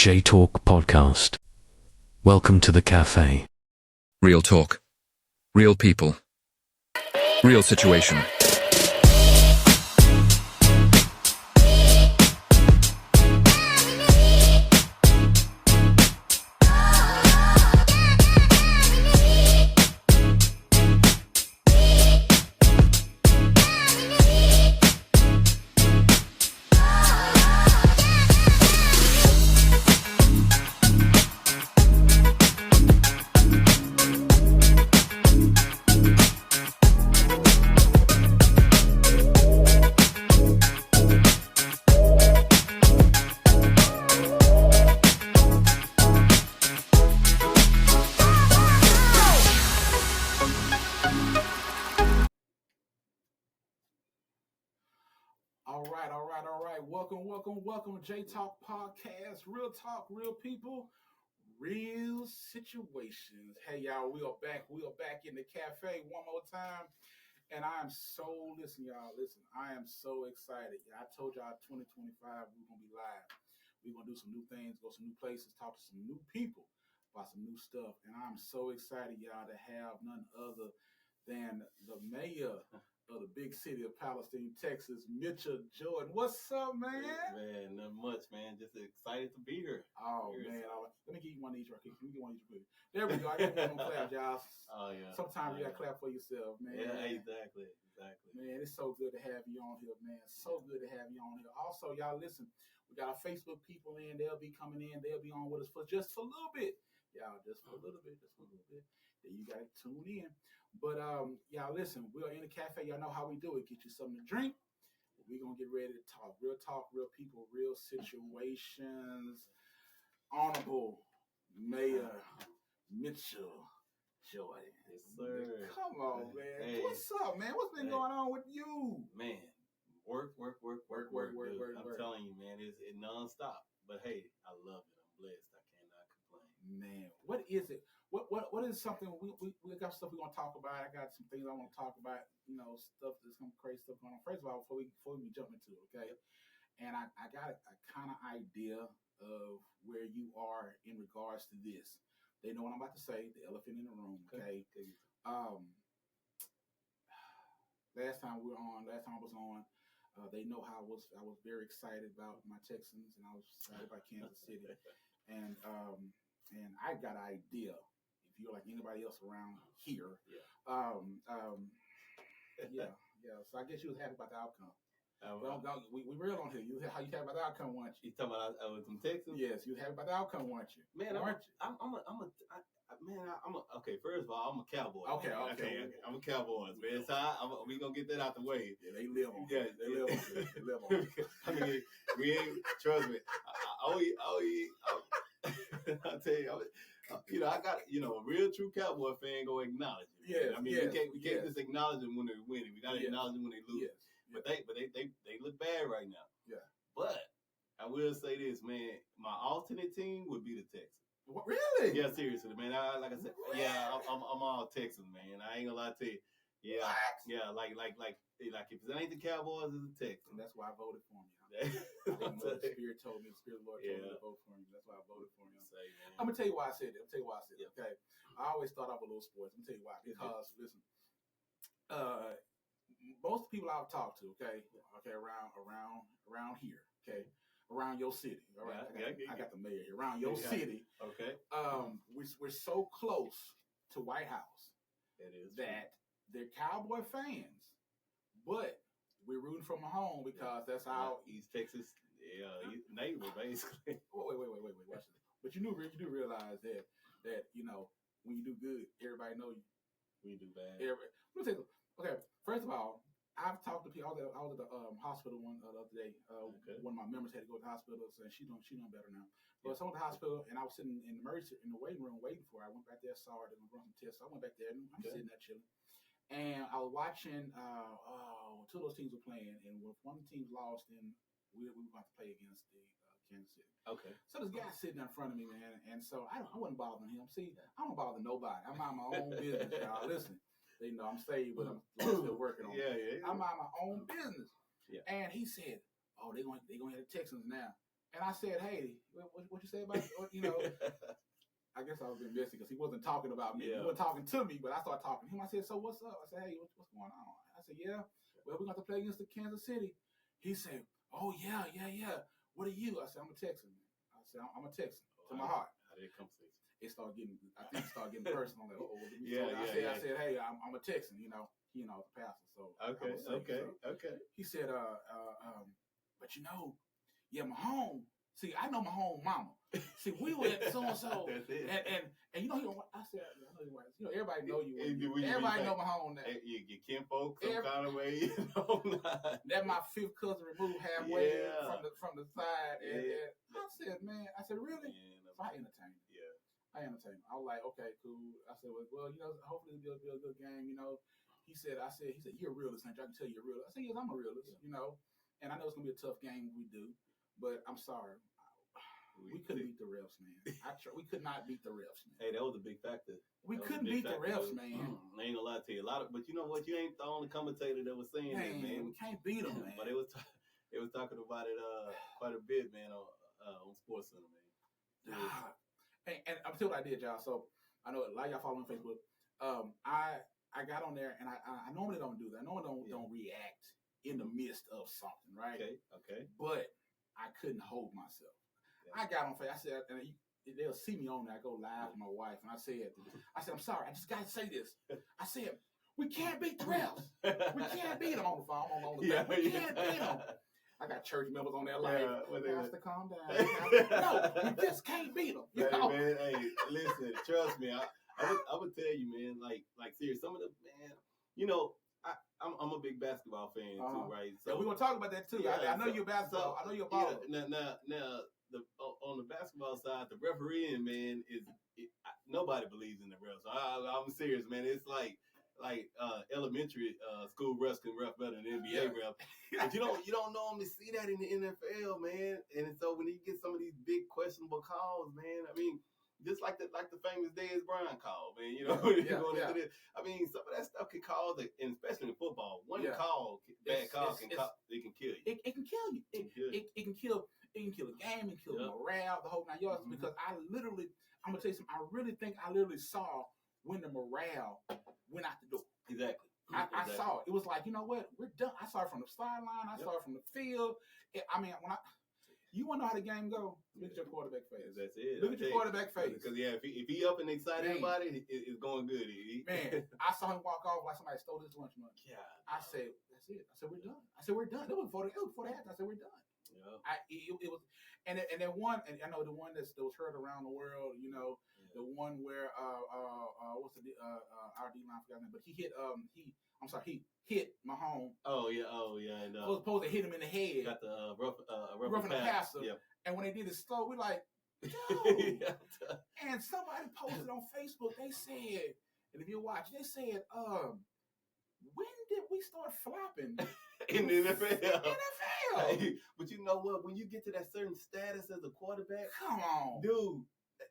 J Talk Podcast. Welcome to the cafe. Real talk. Real people. Real situation. Welcome to J Talk Podcast. Real talk, real people, real situations. Hey y'all, we are back. We are back in the cafe one more time. And I am so, listen, I am so excited. I told y'all 2025, we're going to be live. We're going to do some new things, go some new places, talk to some new people about some new stuff. And I'm so excited, y'all, to have none other than the mayor of the big city of Palestine, Texas, Mitchell Jordan. What's up, man? Man, not much, man. Just excited to be here. Oh, man. Let me give you one of these right quick. Let me get one of these quick. There we go. I got one clap, y'all. Oh, yeah. Sometimes you got to clap for yourself, man. Yeah, exactly. Man, it's so good to have you on here, man. So good to have you on here. Also, y'all, listen, we got our Facebook people in. They'll be coming in. They'll be on with us for just a little bit. Y'all, just for a little bit. Then you got to tune in. But y'all listen, we are in the cafe. Y'all know how we do it. Get you something to drink. We're going to get ready to talk, real people, real situations. Honorable Mayor Mitchell Jordan. Yes, sir. Come on, man. Hey. What's up, man? What's been going on with you? Man, work. Work. I'm telling you, man, it's nonstop. But hey, I love it. I'm blessed. I cannot complain. Man, what is it? What is something we got stuff we're gonna talk about? I got some things I want to talk about. You know, stuff that's some crazy stuff going on. First of all, before we jump into it, okay? And I got a kind of idea of where you are in regards to this. They know what I'm about to say. The elephant in the room, okay? Last time I was on. They know how I was very excited about my Texans, and I was excited about Kansas City, and I got an idea. If you're like anybody else around here, yeah. So I guess you was happy about the outcome. We real on here. How you happy about the outcome, weren't you? You talking about some Texans? Yes, you happy about the outcome, weren't you? Man, okay. First of all, I'm a Cowboy. Okay. I'm a Cowboys, man. So we gonna get that out the way. Yeah, they live on. Yeah, they live on. I mean, we ain't. Trust me. I'll tell you, I got, a real true Cowboy fan go acknowledge it. Yeah, we can't just acknowledge them when they're winning. We gotta acknowledge them when they lose. But they look bad right now. Yeah. But I will say this, man. My alternate team would be the Texans. What, really? Yeah, seriously, man. Like I said, really? Yeah, I'm all Texans, man. I ain't gonna lie to you. Yeah, what? Yeah, like if it ain't the Cowboys, it's the Texans. And that's why I voted for him. The Spirit told me, the Spirit of the Lord told me to vote for him. That's why I voted for him. I'm gonna tell you why I said it. Yeah. Okay. I always start off with little sports. I'm gonna tell you why. Because listen, most people I've talked to, okay, around here, okay, around your city. All right, I got the mayor here. Around your city, okay. We're so close to White House that they're Cowboy fans, but we're rooting from home because that's our East Texas neighbor, basically. Wait. Watch this. But you do realize that when you do good, everybody know you. When you do bad, okay. First of all, I've talked to people. I was at the hospital the other day. One of my members had to go to the hospital, and she done better now. But I went to the hospital, and I was sitting in the emergency in the waiting room waiting for her. I went back there, saw her, they were running some tests. So I went back there, and I'm sitting there chilling. And I was watching. Two of those teams were playing, and if one of the teams lost, then we were about to play against the Kansas City. Okay. So this guy sitting in front of me, man, and so I wasn't bothering him. See, I don't bother nobody. I'm on my own business, y'all. Listen. They know I'm saved, but I'm still working on it. I'm on my own business. Yeah. And he said, "Oh, they're going to hit the Texans now." And I said, hey, what you say about it? You know, I guess I was being messy because he wasn't talking about me. Yeah. He wasn't talking to me, but I started talking to him. I said, so what's up? I said, hey, what's going on? I said, yeah, well, we're going to play against the Kansas City. He said, oh, yeah. What are you? I said, I'm a Texan. I said, I'm a Texan to my heart. How did it come to you? It started getting personal. Like, I said, hey, I'm a Texan, you know, the pastor. So okay. He said, but you know, yeah, Mahomes. See, I know Mahomes' mama. See, we were at so and so, and you know, I said, I know you're right. You know, everybody know you. Everybody know Mahomes now. You kinfolk some kind of way, you know. That my fifth cousin removed halfway from the side, and I said, man, really? Yeah, so I entertained. I entertained. I was like, okay, cool. I said, well, you know, hopefully it'll be a good game, you know. He said, you're a realist, Hunter. I can tell you're a realist. I said, yes, I'm a realist, you know. And I know it's gonna be a tough game when we do, but I'm sorry. We couldn't beat the refs, man. We could not beat the refs, man. Hey, that was a big factor. We couldn't beat the refs, man. I ain't gonna lie to you. But you know what? You ain't the only commentator that was saying that, man. We can't beat them, man. But it was talking about it quite a bit, man, on SportsCenter, man. And I'm telling you what I did, y'all. So I know a lot of y'all follow me on Facebook. I got on there, and I normally don't do that. I normally don't react in the midst of something, right? Okay. But I couldn't hold myself. I got on Facebook. I said, and they'll see me on there. I go live with my wife, and I said, I'm sorry. I just got to say this. I said, we can't beat the refs. We can't beat them on the phone. We can't beat them. I got church members on there like, Pastor, calm down. No, we just can't beat them. Hey, man, hey, listen, trust me. I would tell you, man, like seriously, some of the, man, you know, I'm a big basketball fan too, right? So we're gonna talk about that too. I know you're basketball. I know you're a baller. Now, on the basketball side, the refereeing, man, nobody believes in the refs. So I'm serious, man. It's like elementary school refs can ref better than NBA refs. But you don't normally see that in the NFL, man. And so when you get some of these big questionable calls, man, I mean, just like the famous Dez Bryant call, man. You know, into this. I mean, some of that stuff can cause, and especially in football, bad call can kill you. It can kill you. It can kill the game, and kill the morale, the whole 9 yards. Because I'm gonna tell you something. I really think I saw when the morale went out the door. Exactly. I saw it. It was like, you know what? We're done. I saw it from the sideline. I saw it from the field. You want to know how the game go? Look at your quarterback face. That's it. Look at your quarterback face. Because if he up and excited about it, it's going good. Man, I saw him walk off like somebody stole his lunch money. Yeah. I said, that's it. I said, we're done. It was before the half. I said, we're done. Yeah. It was, and then one, and I know the one that was heard around the world. You know, the one where what's the our D-line forgot his name, but he hit he hit Mahomes. Oh yeah, and was supposed to hit him in the head. Got the roughing the passer. Yeah. And when they did it slow, we're like, yo. And somebody posted on Facebook. They said, and if you watch, they said, when did we start flopping in the NFL? Hey, but you know what? When you get to that certain status as a quarterback, come on, dude.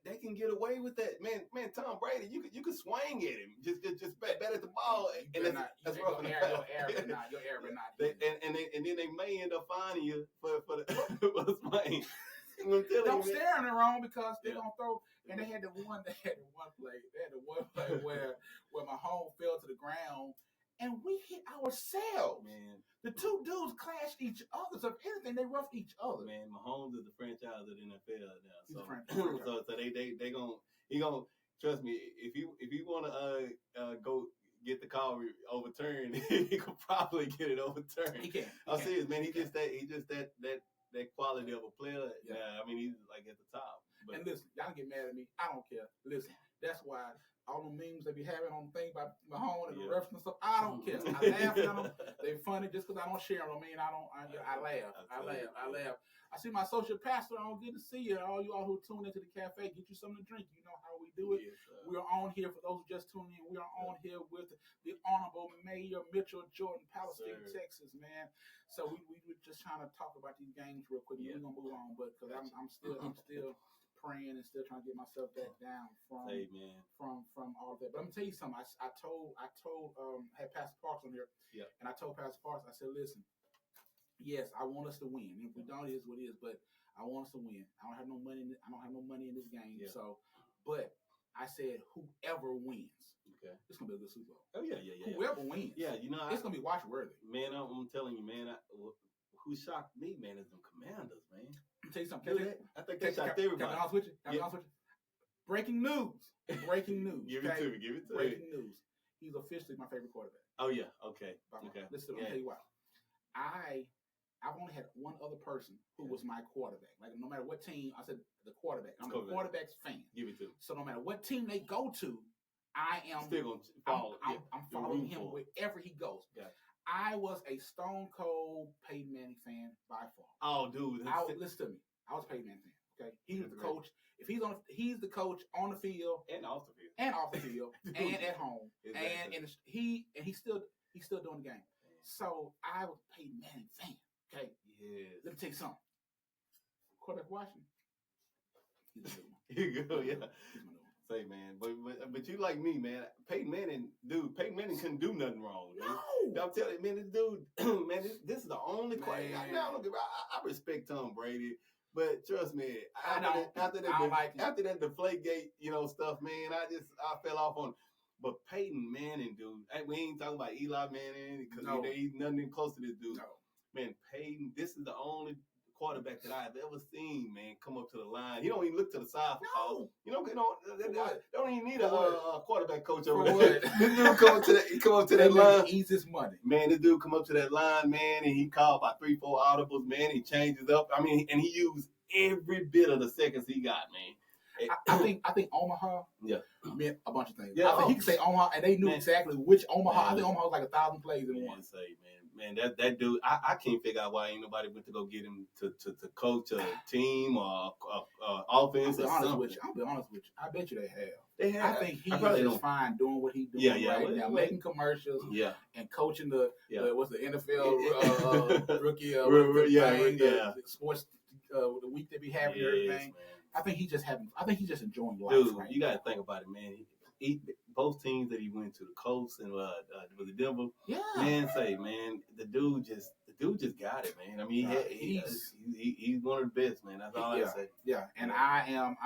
They can get away with that, man. Tom Brady, you could swing at him, just bet at the ball, and that's rough. Your air not. And then they may end up fining you for the swing. Don't stare in the wrong because they're gonna throw. And they had the one play. They had the one play where Mahomes fell to the ground, and we hit ourselves. Man, the two dudes clashed each other. So if anything, they roughed each other. Man, Mahomes is the franchise of the NFL now. He's so they gonna trust me. If you want to go get the call overturned, he could probably get it overturned. He can. I'm serious, man. He just that quality of a player. Yeah, I mean he's like at the top. But. And listen, y'all get mad at me. I don't care. Listen, that's why all the memes they be having on the thing about Mahomes and the refs and stuff, I don't care. I laugh at them. They funny just because I don't share them. I mean, I laugh. I laugh. I see my social pastor on. Good to see you. All you all who tune into the cafe, get you something to drink. You know how we do it. Yes, we are on here, for those who just tuned in, we are on here with the Honorable Mayor Mitchell Jordan, Palestine, Texas, man. So we were just trying to talk about these games real quick. We're going to move on, but because I'm still praying and still trying to get myself back down from all of that. But I'm gonna tell you something. I told had Pastor Parks on here, and I told Pastor Parks, I said, listen, yes, I want us to win. If we don't, it is what it is. But I want us to win. I don't have no money. I don't have no money in this game. Yeah. So, but I said whoever wins, Okay. it's gonna be a good Super Bowl. Oh yeah. Whoever wins, Yeah, it's gonna be watch worthy. Man, I'm telling you, man. Who shocked me, man, is them Commanders, man. Let me tell you something. I think they shocked everybody. Can I be honest with you? Can I be honest with you? Breaking news. Breaking news. Give it to me. Give it to me. Breaking news. He's officially my favorite quarterback. Oh yeah. Okay. Okay. Listen, I'll tell you what. I've only had one other person who was my quarterback. Like no matter what team, I said the quarterback. I'm a quarterback's fan. Give it to me. So no matter what team they go to, I am still gonna follow. I'm following him wherever he goes. Yeah. I was a stone cold Peyton Manning fan by far. Oh, dude. Listen to me. I was a Peyton Manning fan. Okay, he was the coach. If he's the coach on the field and off the field, and at home, exactly. and he's still doing the game. Man. So I was a Peyton Manning fan. Okay. Yes. Let me tell you something. Quarterback Washington. You go, yeah. Say, man, but you like me, man. Peyton Manning couldn't do nothing wrong. Dude. No. I'm telling you, man, this dude, man, this is the only quarterback. I respect Tom Brady. But trust me, after that Deflategate, stuff, man, I fell off on. But Peyton Manning, dude, we ain't talking about Eli Manning because he's nothing close to this dude. No. Man, Peyton, this is the only quarterback that I've ever seen, man, come up to the line. He don't even look to the side for calls. Don't even need a quarterback coach over there. This dude come up to that line. Ease his money. Man, this dude come up to that line, man, and he called about 3-4 audibles, man. He changes up. I mean, and he used every bit of the seconds he got, man. I think Omaha meant a bunch of things. Yeah, I think he could say Omaha, and they knew exactly which Omaha. Man. I think Omaha was like 1,000 plays in one. Man, that dude, I can't figure out why ain't nobody went to go get him to coach a team or offense. I'll be honest with you. I bet you they have. I think he's just fine doing what he's doing right now, making commercials, and coaching the what's the NFL rookie sports the week they be having and everything. Man. I think he's just enjoying life. Dude, right you got to think about it, man. Both teams that he went to, the Colts and was it Denver? Yeah. Man, the dude just got it, man. I mean, he's one of the best, man. That's all I say. Yeah, and I am.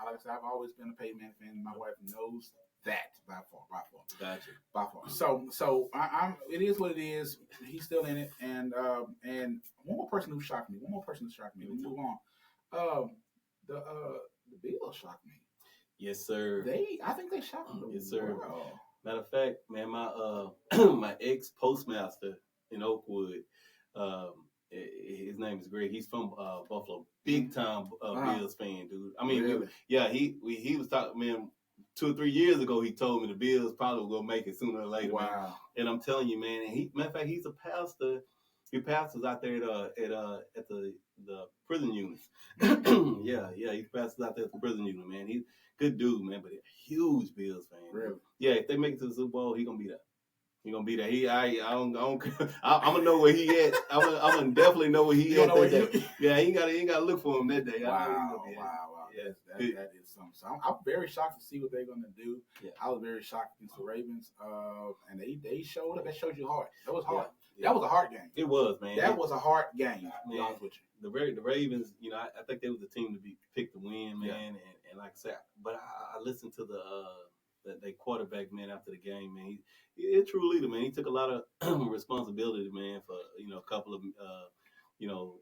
Like I said, I've always been a Peyton Manning fan. My wife knows that by far. Gotcha. By far. So I'm. It is what it is. He's still in it, and one more person who shocked me. We move on. The Bills shocked me. Yes, sir. I think they shocked me. Yes, sir. World. Matter of fact, man, my my ex postmaster in Oakwood, his name is Greg. He's from Buffalo, big time Bills fan, dude. I mean, really? He was talking, man. 2 or 3 years ago, he told me the Bills probably will make it sooner or later. Wow. Man. And I'm telling you, man. And matter of fact, he's a pastor. He pastors out there at the prison unit. He pastors out there at the prison unit, man. He's a good dude, man, but a huge Bills fan. Really? Yeah, if they make it to the Super Bowl, he's gonna be there. I'm gonna know where he at. I'm gonna definitely know where he at that day. Yeah, he ain't gotta look for him that day. Wow. Yes, that is something. So I'm very shocked to see what they're gonna do. Yeah. I was very shocked against the Ravens. And they showed up. That showed you hard. That was hard. Yeah. That was a hard game. It was, man. That was a hard game. To be honest with you. The Ravens, I think they was the team to be picked to win, man. Yeah. And like I said, but I listened to the quarterback, man, after the game, man. He's a true leader, man. He took a lot of responsibility, man, for a couple of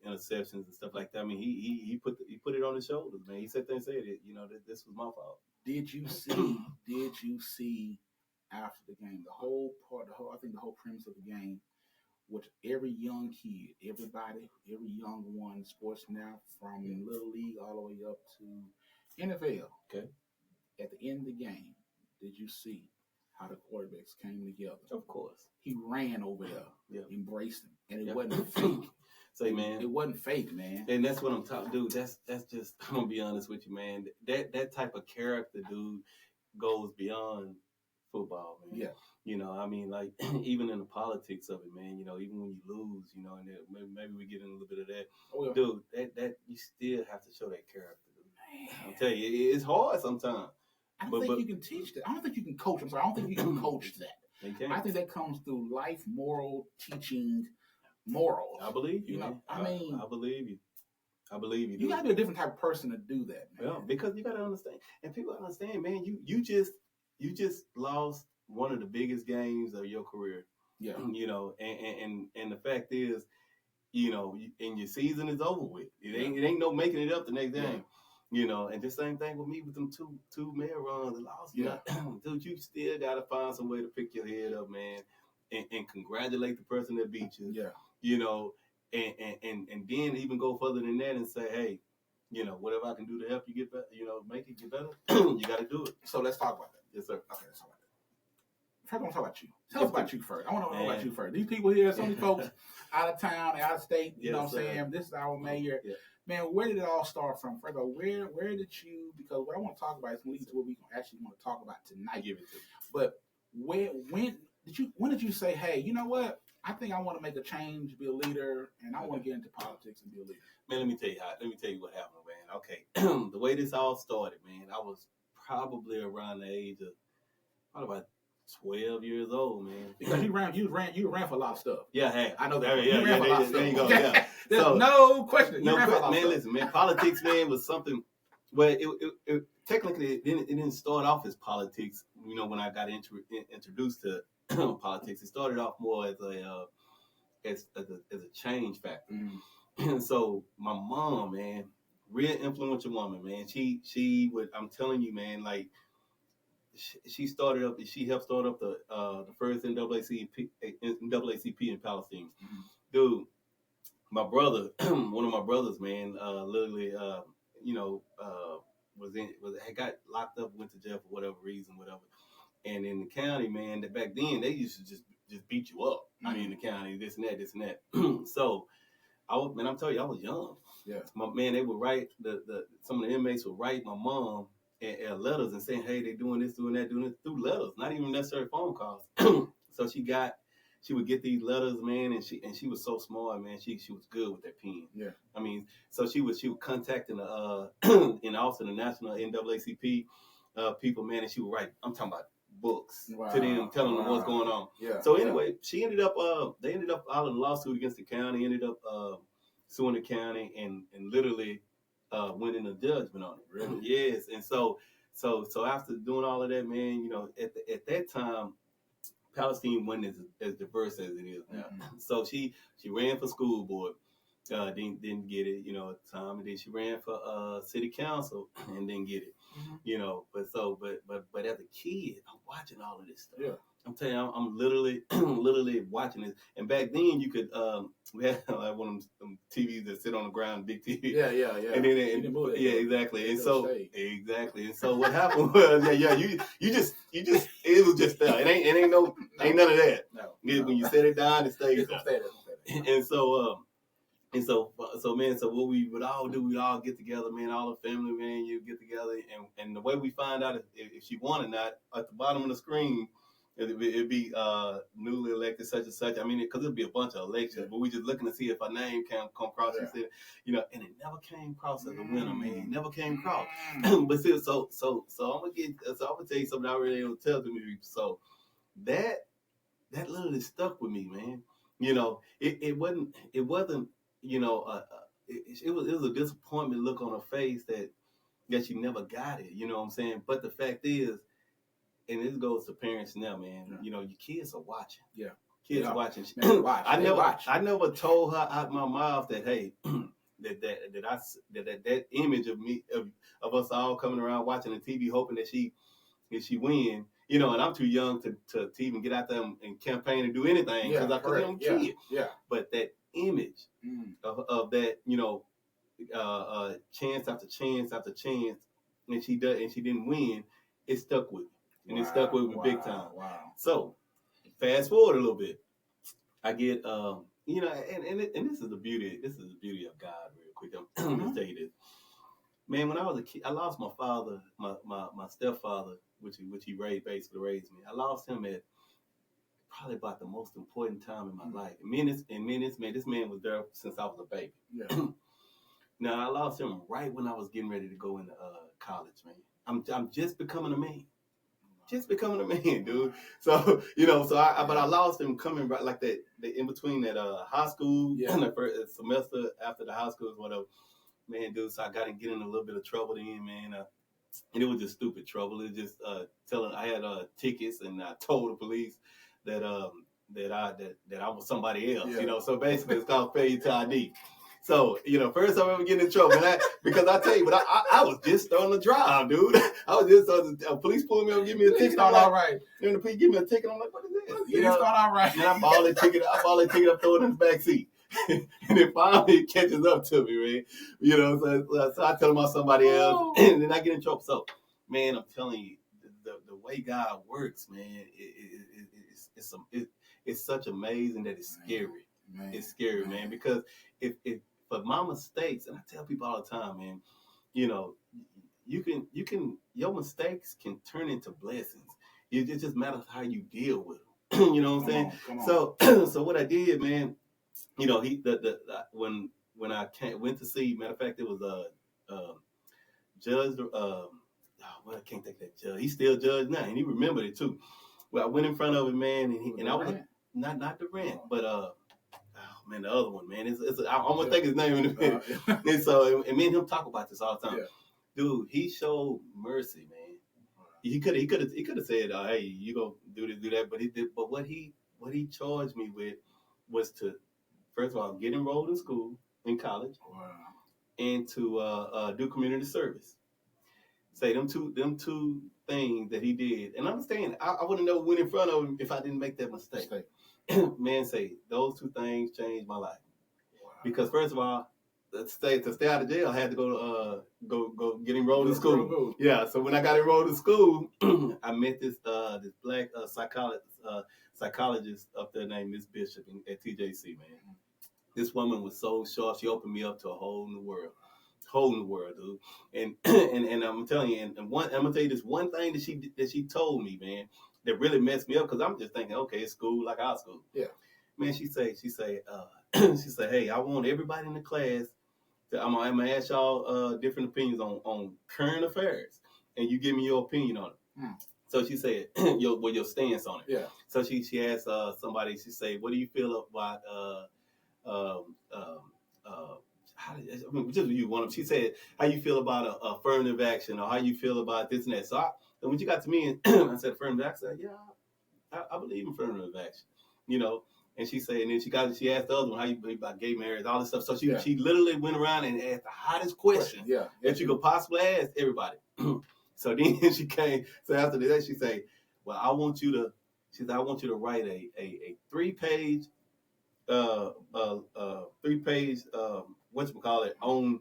interceptions and stuff like that. I mean, he put it on his shoulders, man. He sat there and said it. This was my fault. Did you see after the game I think the whole premise of the game, which every young kid, every young one, sports now from Little League all the way up to NFL. Okay. At the end of the game, did you see how the quarterbacks came together? Of course. He ran over there, embraced him, and it wasn't fake. Say, man, it wasn't fake, man. And that's what I'm talking, dude. That's just. I'm gonna be honest with you, man. That type of character, dude, goes beyond football, man. Yeah. I mean, like even in the politics of it, man. Even when you lose, and maybe we get in a little bit of that. Oh, yeah. Dude, that you still have to show that character, dude. I'll tell you, it's hard sometimes. I don't think you can teach that. I don't think you can coach. I don't think you can coach that. I think that comes through life, moral teaching, morals. I believe you. I believe you. I believe you do. You gotta be a different type of person to do that, man. Yeah, because you gotta understand, and people understand, man. You just lost one of the biggest games of your career. Yeah. You know, and the fact is, you know, and your season is over with. It ain't no making it up the next game. You know, and the same thing with me with them two mayor runs and lost. Yeah. Dude, you still gotta find some way to pick your head up, man, and congratulate the person that beat you. Yeah. You know, and then even go further than that and say, hey, you know, whatever I can do to help you get better, you know, make it get better, you got to do it. So let's talk about that. Yes, sir. Okay, let's talk about that. First, I want to talk about you. Tell us about you first. I want to know about you first. These people here, so many folks out of town, out of state, you know what I'm saying? This is our mayor. Yeah. Man, where did it all start from? First of all, where did you, because what I want to talk about is leading to what we actually want to talk about tonight. Give it to me. But when did you say, hey, you know what? I think I want to make a change, be a leader, and I want to get into politics and be a leader. Man, let me tell you what happened, man. Okay, the way this all started, man, I was probably around the age of probably about 12 years old, man. Because you ran for a lot of stuff. Yeah, I know that. Yeah, you ran for a lot of stuff. There you go. Okay? Yeah. There's So, no question. You no, ran for a lot of man, stuff. listen, man. Politics, man, was something. Well, it technically it didn't start off as politics. You know, when I got introduced to politics, it started off more as a change factor. And so my mom, man, real influential woman, man. She would. I'm telling you, man, like she helped start up the first NAACP in Palestine. Mhm. Dude, my brother, one of my brothers, man, literally, had got locked up, went to jail for whatever reason, whatever. And in the county, man, that back then they used to just beat you up. I mean, in the county, this and that. So I'm telling you, I was young. Yeah. They would write some of the inmates would write my mom letters and saying, hey, they doing this, doing that, doing it through letters, not even necessarily phone calls. So she would get these letters, man, and she was so smart, man. She was good with that pen. Yeah. I mean, so she was contacting the in also the national NAACP people, man, and she would write. I'm talking about books to them, telling them what's going on. Yeah. So anyway, she ended up they ended up filing a lawsuit against the county. Ended up suing the county and literally winning a judgment on it. Really? Yes. And so after doing all of that, man, you know, at that time, Palestine wasn't as diverse as it is now. Mm-hmm. So she ran for school board, didn't get it, you know, at the time, and then she ran for city council and didn't get it, you know. But as a kid, I'm watching all of this stuff. Yeah. I'm telling you, I'm literally watching this. And back then, you could we had like one of them TVs that sit on the ground, big TV. Yeah. And then exactly. And so exactly. And so what happened was, you just it was just there. It ain't none of that. No. When you set it down, it stays there. It's And so man, so what we would all do, we'd all get together, man, all the family, man, you get together, and the way we find out if she won or not, at the bottom of the screen, it'd be newly elected such and such. I mean, because it'd be a bunch of elections, but we just looking to see if her name can come across. Yeah. She said, you know, and it never came across as a winner, man. It never came across. But still, so I'm gonna tell you something I really don't tell to me. So that literally stuck with me, man. You know, it wasn't. You know, it was a disappointment look on her face that she never got it. You know what I'm saying? But the fact is, and this goes to parents now, man. Yeah. You know, your kids are watching. Yeah, kids are watching. Watch. I never told her out my mouth that hey, that image of me of us all coming around watching the TV, hoping that she win. You know, and I'm too young to even get out there and campaign and do anything because I'm a kid. Yeah. But that image of that, you know, chance after chance after chance, and she didn't win. It stuck with me. And it stuck with me big time. Wow. So, fast forward a little bit. I get, you know, and this is the beauty of God, real quick. I'm gonna tell you this, man. When I was a kid, I lost my father, my stepfather, which he basically raised me. I lost him at probably about the most important time in my life. This man was there since I was a baby. Yeah. Now I lost him right when I was getting ready to go into college, man. I'm just becoming a man. Just becoming a man, dude. So, you know, but I lost him coming right like that in between that high school and the first semester after the high school, whatever. man, dude, so I got to get in a little bit of trouble then, man. And it was just stupid trouble. It was just telling I had tickets, and I told the police that that I was somebody else. Yeah. You know, so basically it's called failure to ID. So, you know, first time I ever getting in trouble, because I tell you, but I was just starting to drive, dude. I was just police pulled me up, give me a ticket. Start all right. And the police give me a ticket. I'm like, what is this? You didn't start all right. And I ball the ticket, I throw it in the back seat. And then finally it catches up to me, man. You know, so I tell them about somebody else, and then I get in trouble. So, man, I'm telling you, the way God works, man, it's such amazing that it's scary. Man. It's scary, man, because if for my mistakes, and I tell people all the time, man, you know, you can your mistakes can turn into blessings. It just matters how you deal with them. You know what I'm saying? Come on. So what I did, man, you know, when I went to see, matter of fact, it was judge. Well, I can't think of that judge. He's still judge now, and he remembered it too. Well, I went in front of him, man, and I was not the rent, but man, the other one, man. I'm gonna think his name in a minute. And so, and me and him talk about this all the time. Yeah. Dude, he showed mercy, man. He could have said, "Hey, you gonna do this, do that," but he did. But what he charged me with was to, first of all, get enrolled in school, in college, and to do community service. Say them two things that he did, and understand, I wouldn't know went in front of him if I didn't make that mistake. Man, say those two things changed my life. Wow. Because first of all, to stay out of jail, I had to go get enrolled in school. Yeah, so when I got enrolled in school, I met this black psychologist up there named Miss Bishop at TJC, man. This woman was so sharp. She opened me up to a whole new world, dude. And I'm telling you, I'm gonna tell you this one thing that she told me, man, that really messed me up, because I'm just thinking, okay, it's school like our school. Yeah. Man, she say, hey, I want everybody in the class I'm gonna ask y'all different opinions on current affairs, and you give me your opinion on it. So she said, your stance on it. Yeah. So she asked somebody. She said, what do you feel about She said, how you feel about affirmative action, or how you feel about this and that. So when she got to me and I said affirmative action, I said, yeah, I believe in affirmative action, you know. And she said, and then she asked the other one, how you believe about gay marriage, all this stuff. So she literally went around and asked the hottest question that you could possibly ask everybody. So then she came. So after that, she said, well, I want you to write a 3-page whatchamacallit on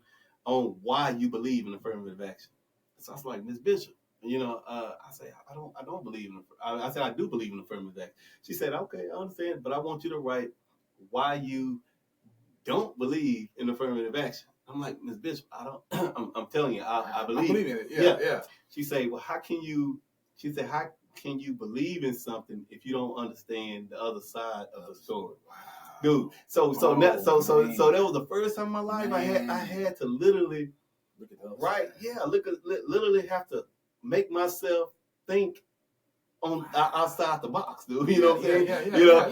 why you believe in affirmative action. So I was like, Miss Bishop, you know, I say, I don't believe in. I said, I do believe in affirmative action. She said, okay, I understand, but I want you to write why you don't believe in affirmative action. I'm like, Miss Bishop, I don't. I'm telling you, I believe in it. Yeah. She said, well, how can you believe in something if you don't understand the other side of the story? Wow. Dude, so that was the first time in my life I had to literally literally have to make myself think on outside the box, dude. You know what I'm saying?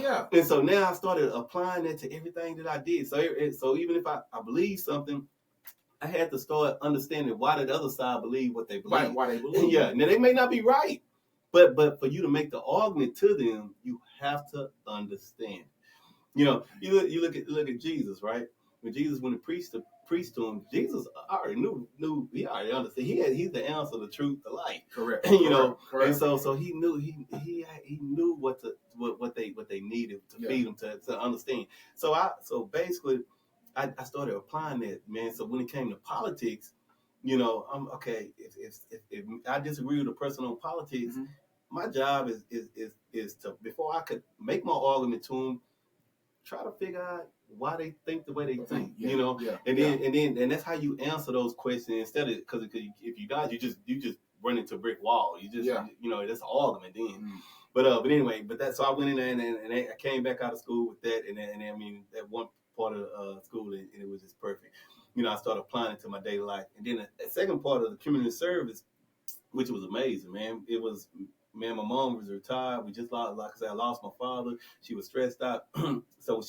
Yeah. And so now I started applying that to everything that I did. So even if I believe something, I had to start understanding why did the other side believe what they believe. Why they believe. Yeah. Now they may not be right, but for you to make the argument to them, you have to understand. You know, you look at Jesus, right? When Jesus went to preach to him, Jesus already knew he already understood. He's the answer, the truth, the light. Correct. Correct. And so he knew he knew what they needed to feed them to understand. So basically I started applying that, man. So when it came to politics, you know, I'm okay. If I disagree with a person on politics, my job is to, before I could make my argument to them, try to figure out why they think the way they think, you know, and then that's how you answer those questions, instead of, because if you dodge, you just run into a brick wall. You just you know, that's an argument then. But anyway, so I went in there and I came back out of school with that, and then I mean that one part of school, and it was just perfect. You know, I started applying it to my daily life, and then the second part of the community service, which was amazing, man. It was. Man, my mom was retired. We just lost, like I said, I lost my father. She was stressed out. So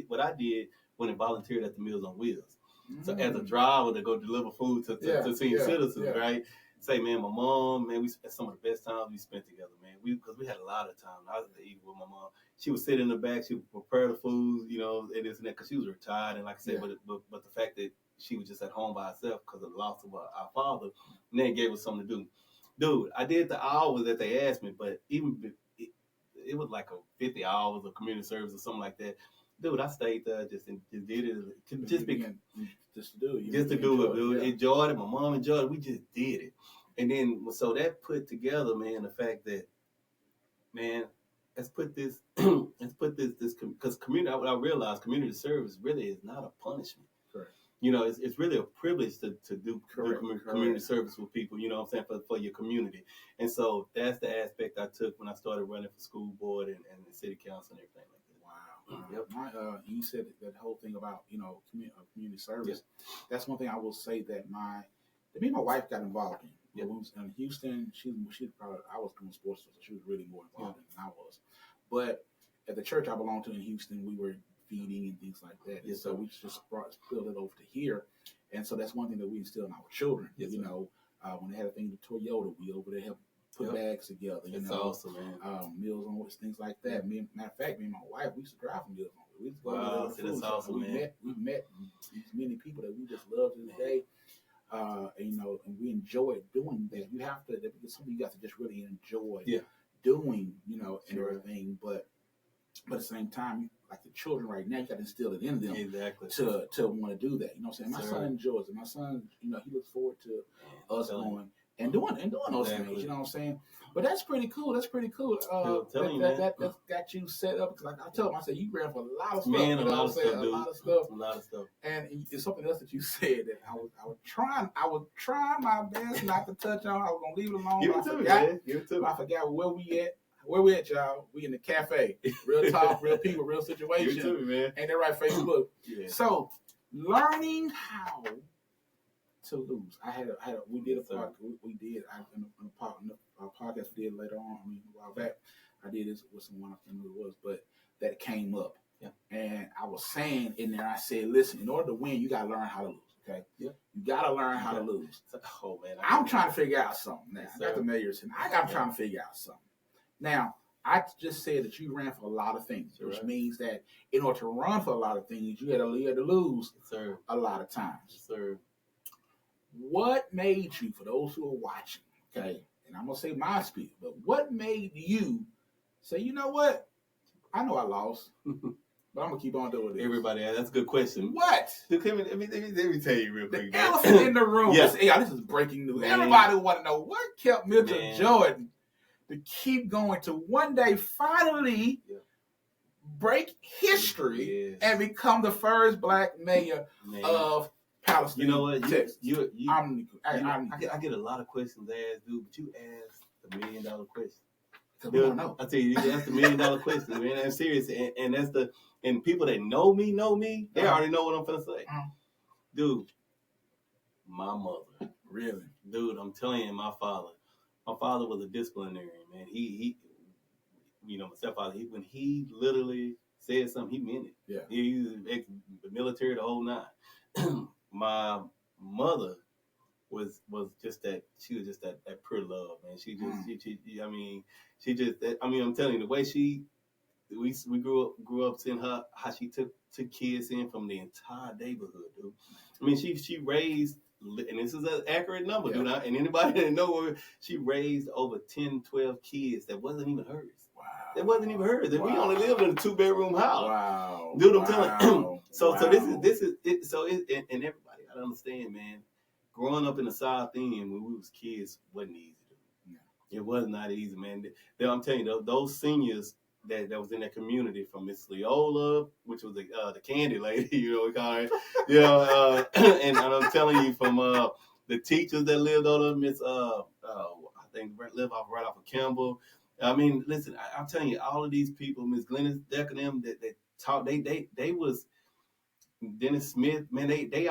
what I did, went and volunteered at the Meals on Wheels. So as a driver to go deliver food to senior citizens, right? Say, man, my mom, man, we spent some of the best times we spent together, man. Because we had a lot of time. I was eating with my mom. She would sit in the back. She would prepare the food, you know, and this and that, because she was retired. And like I said, but the fact that she was just at home by herself because of the loss of our father, and then gave us something to do. Dude, I did the hours that they asked me, but even it was like a 50 hours of community service or something like that. Dude, I stayed there, just did it, just to do it, dude. Enjoyed it. My mom enjoyed it. We just did it, and then so that put together, man, the fact that, man, let's put this because community. I realized community service really is not a punishment. Correct. You know, it's really a privilege to do community service with people. You know what I'm saying, for your community, and so that's the aspect I took when I started running for school board and the city council and everything. Wow. You said that whole thing about, you know, community service. That's one thing I will say that me and my wife got involved in. When we was in Houston, she probably, I was doing sports, so she was really more involved than I was. But at the church I belonged to in Houston, we were feeding and things like that. And so we just spilled it over to here. And so that's one thing that we instill in our children. You know, when they had a thing with Toyota, we over there help put bags together. You know, awesome, man. Meals on Wheels, things like that. Matter of fact, me and my wife, we used to drive from Meals on Wheels. We used to go that's awesome, man. We met these many people that we just love to this day. And, you know, and we enjoy doing that. You have to, it's something you got to just really enjoy doing, you know, and everything. But at the same time, like the children right now, you got to instill it in them to want to do that. You know what I'm saying? My son enjoys it. My son, you know, he looks forward to us going and doing those things. You know what I'm saying? But that's pretty cool. That's that got you set up. Because like I told him, I said, you ran for a lot of stuff. Man, a lot of stuff. And it's something else that you said that I was trying my best not to touch on. I was gonna leave it alone. I forgot where we at. Where we at, y'all? We in the cafe. Real talk, real people, real situation. You too, man. Ain't that right, Facebook? So, learning how to lose. We did a podcast. We did in a podcast we did later on. A while back, I did this with someone, I can't remember who it was, but that came up. Yeah. And I was saying in there, I said, listen, in order to win, you gotta learn how to lose. Okay. Yeah. You gotta learn how to lose. Oh man, I'm trying to figure out something now. I got the mayor's and I'm trying to figure out something. Now, I just said that you ran for a lot of things, which means that in order to run for a lot of things, you had to lose a lot of times. What made you, for those who are watching, okay, and I'm going to say my speed, but what made you say, you know what? I know I lost, but I'm going to keep on doing this. Everybody, that's a good question. What? Let me tell you real quick. The elephant in the room. This is breaking news. Man. Everybody want to know what kept Mitchell Jordan to keep going to one day finally break history and become the first black mayor of Palestine. You know what? Texas. I get a lot of questions asked, dude, but you asked the $1 million question. Dude, I tell you, that's the $1 million question, man. I'm serious, and that's and people that know me, they already know what I'm gonna say, dude. My mother, really, dude. I'm telling you, my father was a disciplinarian, man. He you know, my stepfather, when he literally said something, he meant it. Yeah. He was ex-military the whole nine. My mother was just that. She was just that pure love, man. She just, I'm telling you, the way we grew up seeing her, how she took kids in from the entire neighborhood, dude. I mean, she raised, and this is an accurate number, dude. And anybody that know, she raised over 10, 12 kids that wasn't even hers. Wow. That wasn't even hers. Wow. We only lived in a 2-bedroom house. Wow. Dude, I'm telling you. So this is it. So and everybody gotta understand, man. Growing up in the South End when we was kids wasn't easy, dude. Yeah. It was not easy, man. I'm telling you, those seniors that was in that community, from Miss Leola, which was the candy lady, you know, we call her, you know, and I'm telling you, from the teachers that lived on Miss I think lived right off of Campbell. I mean, listen, I'm telling you, all of these people, Miss Glennis Decker, them that taught, they was Dennis Smith, man. They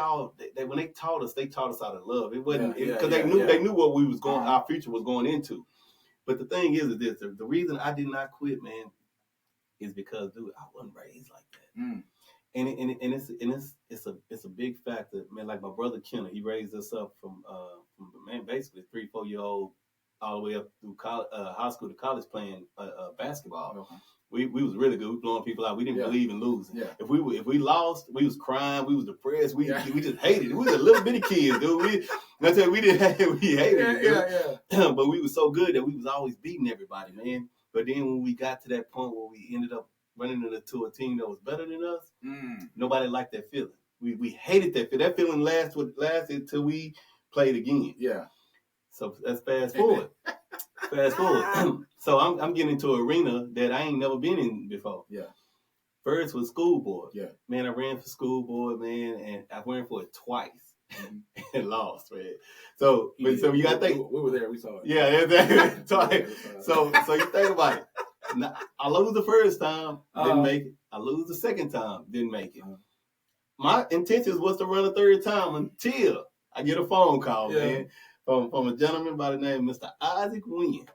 when they taught us out of love. It wasn't because they knew what we was going, our future was going into. But the thing is this: the reason I did not quit, man, is because, dude, I wasn't raised like that. And it's a big factor, man. Like my brother Kenner, he raised us up from man, basically 3-4-year-old all the way up through college, high school to college playing basketball. Okay. We was really good. We blowing people out. We didn't believe in losing. Yeah. If we lost, we was crying. We was depressed. We just hated it. We was a little bitty kids, dude. I tell you, we hated it. Yeah. But we was so good that we was always beating everybody, man. But then when we got to that point where we ended up running into a team that was better than us, nobody liked that feeling. We hated that feeling. That feeling lasted until we played again. Yeah. So let's fast forward. So I'm getting into an arena that I ain't never been in before. Yeah. First was school board. Yeah. Man, I ran for school board, man, and I ran for it twice and lost, man. So you gotta think. We were there. We saw it. Yeah, exactly. So you think about it. Now, I lose the first time, didn't make it. I lose the second time, didn't make it. My intentions was to run a third time until I get a phone call, man, from a gentleman by the name of Mr. Isaac Wynn.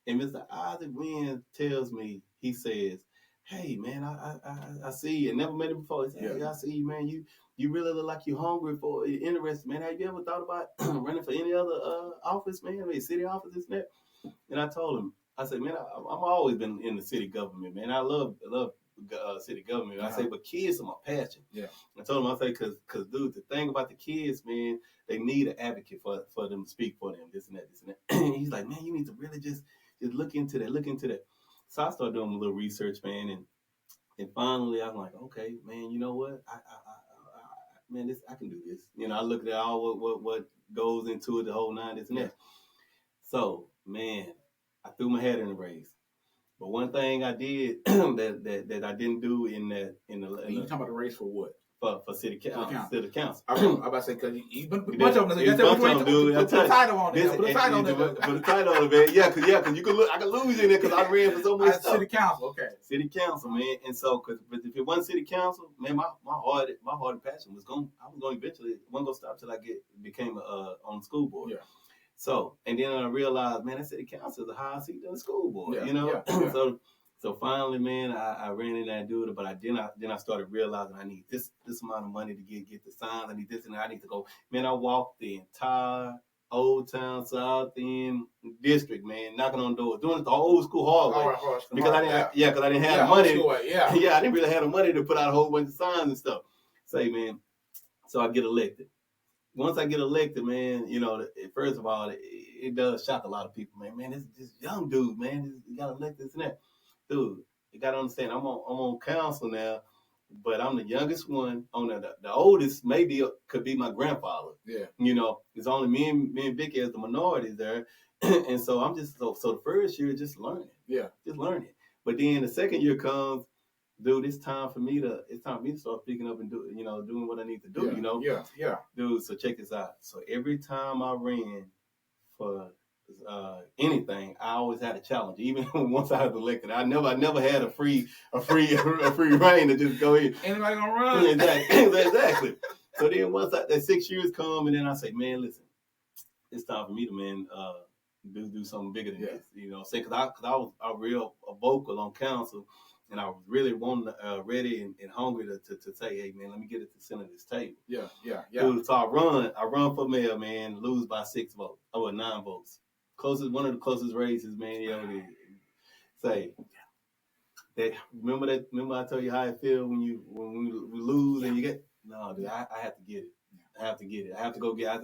And Mr. Isaac Wynn tells me, he says, "Hey, man, I see you. I never met him before." He said, "Hey, I see you, man. You really look like you're hungry for, you're interested, man. Have you ever thought about running for any other office, man? I mean, city office, this and that?" And I told him, I said, "Man, I'm always been in the city government, man. I love city government." I say, "But kids are my passion." Yeah. I told him, I say, cause dude, the thing about the kids, man, they need an advocate for them to speak for them, this and that. He's like, "Man, you need to really just look into that. So I started doing a little research, man, and finally I'm like, okay, man, you know what? I can do this. You know, I looked at all what goes into it, the whole 9, this and that. So, man, I threw my hat in the race. But one thing I did that I didn't do in the you talking about the race for what? For city council. I'm about to say, because you put a bunch of them. Put the title on it. Put the title on it. Put the title on it, man. Yeah, because you can look. I can lose in there because I ran for so much stuff. City council, okay. City council, man. And so, but if it wasn't city council, man, my heart and passion was going. I was going eventually. Wasn't gonna stop till I became on the school board. Yeah. So, and then I realized, man, that city council is a higher seat than the school board. Yeah, you know. Yeah. So finally, man, I ran in there and do it, but then I started realizing I need this amount of money to get the signs. I need this and I need to go. Man, I walked the entire Old Town South End district, man, knocking on doors, doing it the old school hard way. Because I didn't have the money. I didn't really have the money to put out a whole bunch of signs and stuff. Say, man, so I get elected. Once I get elected, man, you know, first of all, it does shock a lot of people, man. Man, this young dude, man, he got elected, this and that. Dude, you gotta understand, I'm on council now, but I'm the youngest one. On the oldest could be my grandfather. Yeah. You know, it's only me and Vicky as the minorities there, and so I'm just so the first year just learning. Yeah. Just learning. But then the second year comes, dude. It's time for me to start speaking up and doing what I need to do. Yeah. You know. Yeah. Dude, so check this out. So every time I ran for anything, I always had a challenge. Even once I was elected, I never had a free reign to just go in. Anybody gonna run? Exactly. So then once that 6 years come, and then I say, man, listen, it's time for me to do something bigger than this. You know, because I was real vocal on council, and I was really ready and hungry to say, hey man, let me get at the center of this table. Yeah. Dude, so I run for mayor, man, lose by 6 votes, 9 votes. One of the closest races, man. You know, say that. Remember I told you how it feel when we lose and you get. No, dude, I have to get it. I have to get it. I have to go get.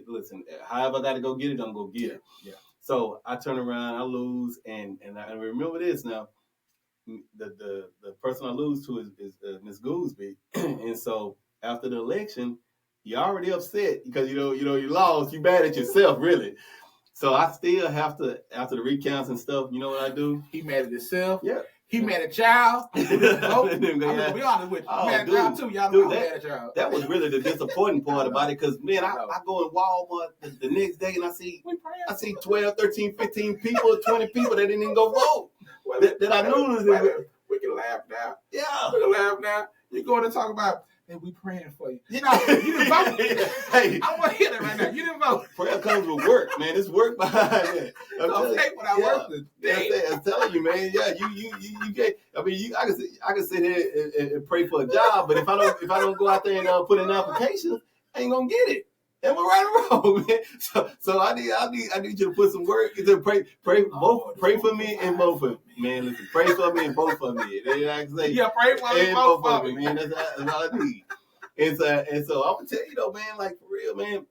Listen. However I got to go get it, I'm gonna get it. Yeah. So I turn around, I lose, and I remember this now. The person I lose to is Miss Goolsby, and so after the election, you're already upset because you lost. You bad at yourself, really. So I still have to, after the recounts and stuff, you know what I do? He mad at himself. Yeah. He mad at y'all. I'm gonna be honest with you. Oh, mad at y'all too. Y'all dude, mad at y'all. That was really the disappointing part about it, because man, I go in Walmart the next day and I see 12, 13, 15 people, 20 people that didn't even go vote. That I knew was we can laugh now. Yeah. We can laugh now. You're going to talk about and we praying for you. You know, you didn't vote. Hey, I want to hear that right now. You didn't vote. prayer comes with work, man. It's work behind it. I'm Don't telling take what I yeah. worked today. I'm telling you, man. Yeah, you can't. I mean, I can sit here and pray for a job, but if I don't go out there and put in applications, I ain't gonna get it. Am I right or wrong, man? So I need you to put some work into pray for me and both for me, man. Listen, pray for me and both for me. Then I can say, Yeah, pray for me and both both for for me. me, man. That's all I need. And so I'm gonna tell you though, man, like for real, man.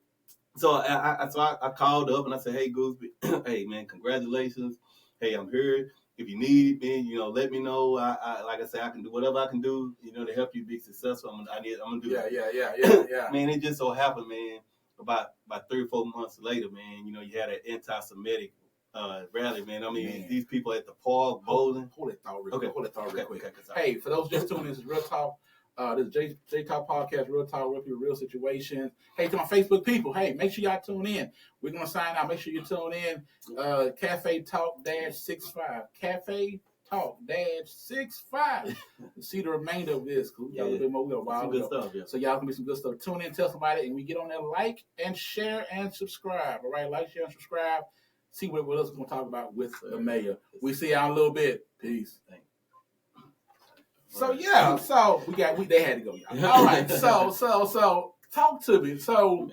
So I called up and I said, hey, Gooseby, hey man, congratulations. Hey, I'm here. If you need me, you know, let me know. I like I said, I can do whatever I can do, you know, to help you be successful. I'm gonna do that. Yeah. Man, it just so happened, man, about 3 or 4 months later, man, you know, you had an anti-Semitic rally, man. I mean, these people at the park bowling. Hold that thought real quick. Okay. Hey, for those just tuning in, this is Real Talk. This is J Talk Podcast, Real Talk, Real People, Real Situations. Hey, to my Facebook people, hey, make sure y'all tune in. We're going to sign out. Make sure you tune in. Cafe Talk -65. Cafe Talk -65. See the remainder of this. We got a little bit more. We got a while Some to good go. stuff, yeah. So y'all can be some good stuff. Tune in, tell somebody, and we get on there, like and share and subscribe. All right, like, share, and subscribe. See what else we're going to talk about with the mayor. We see y'all in a little bit. Peace. Thanks. So yeah, so they had to go. Y'all. All right, so talk to me. So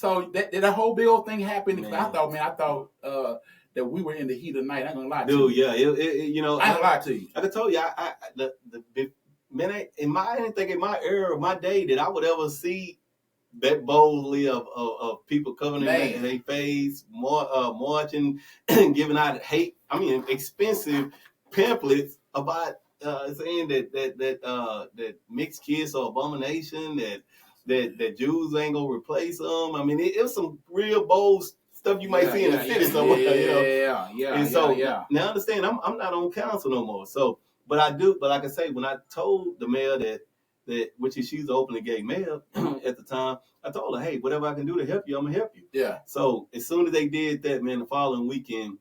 that whole bill thing happened. Man. I thought that we were in the heat of the night. I ain't gonna lie to Dude, you. yeah, you know, I ain't gonna lie to you. I told you, man, I didn't think in my era, my day, that I would ever see that boldly of people covering their face, marching, giving out hate. I mean, expensive pamphlets about saying that mixed kids are abomination, that Jews ain't gonna replace them. I mean, it was some real bold stuff you might see in the city somewhere. You know? And so now understand, I'm not on council no more. So, but like I say, when I told the mayor that which is she's the openly gay mayor at the time, I told her, hey, whatever I can do to help you, I'm gonna help you. Yeah. So as soon as they did that, man, the following weekend,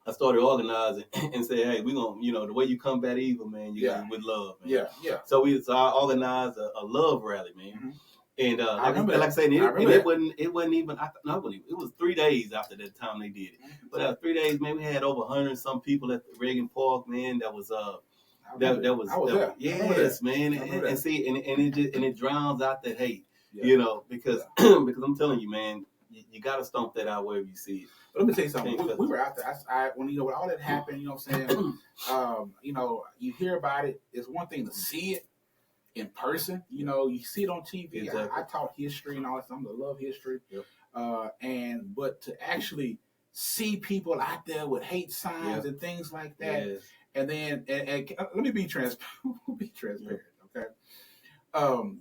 I started organizing and said, hey, we gonna, you know, the way you combat evil, man, you with love, man. Yeah. So I organized a love rally, man. Mm-hmm. And like I said, it wasn't even. It was 3 days after that time they did it. Mm-hmm. But 3 days, man, we had over 100 and some people at the Reagan Park, man. That was there. Yes, man. And see, and it drowns out that hate, you know, because I'm telling you, man, you gotta stomp that out wherever you see it. But let me tell you something. We were out there. When when all that happened, you know what I'm saying? You know, you hear about it. It's one thing to see it in person. You know, you see it on TV. Exactly. I taught history and all that stuff. I love history. Yep. But to actually see people out there with hate signs and things like that, and then and let me be transparent. Okay.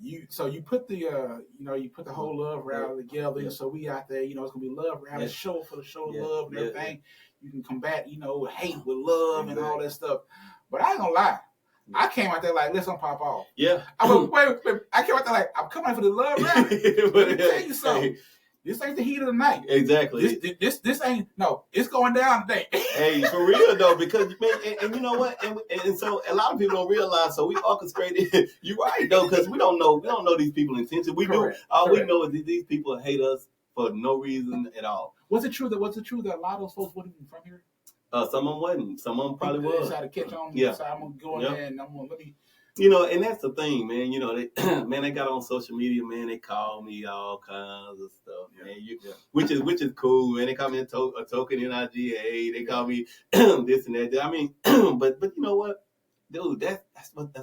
You put the you put the whole love rally together, and so we out there, you know, it's gonna be love rally show for the show of love and everything. You can combat, you know, hate with love and all that stuff. But I ain't gonna lie, I came out there like, let's pop off. Yeah. I came out there like, I'm coming for the love rally. Let me tell you something. This ain't the heat of the night. Exactly. This ain't, no, it's going down today. Hey, for real though, because man, and you know what, and so a lot of people don't realize. So we orchestrated. You're right though, because we don't know these people's intentions. We do. All we know is that these people hate us for no reason at all. Was it true that a lot of those folks wasn't even from here? Some of them wasn't. Some of them probably was. Decided to catch on. Yeah. So I'm gonna go in there and I'm gonna let me. You know, and that's the thing, man. You know, they got on social media, man. They call me all kinds of stuff, man. Which is cool, man. They call me a token NIGA. They call me this and that. I mean, but you know what, dude? That's what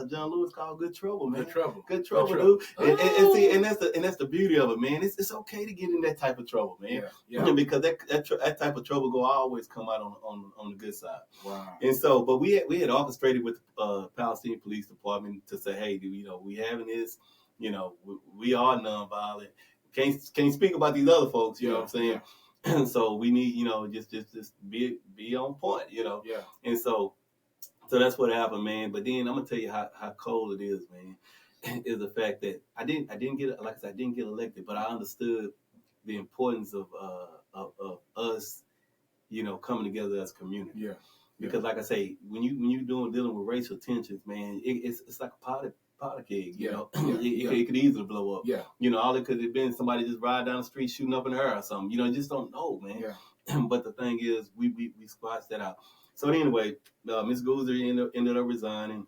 John Lewis called good trouble, man. Good trouble, dude. And that's the beauty of it, man. It's okay to get in that type of trouble, man. Yeah. Because that type of trouble will always come out on the good side. Wow. And so, but we had orchestrated with the Palestinian Police Department to say, hey, you know, we having this, you know, we are nonviolent. Can't speak about these other folks, you know what I'm saying? Yeah. So we need, you know, just be on point, you know. Yeah. And so that's what happened, man. But then I'm gonna tell you how cold it is, man. Is the fact that I didn't get, like I said, I didn't get elected, but I understood the importance of us, you know, coming together as a community. Yeah. Because like I say, when you dealing with racial tensions, man, it's like a powder keg. You Yeah, know, yeah, it could easily blow up. Yeah. You know, all it could have been somebody just ride down the street shooting up in the air or something. You know, you just don't know, man. Yeah. But the thing is, we squashed that out. So anyway, Miss Gooser ended up resigning.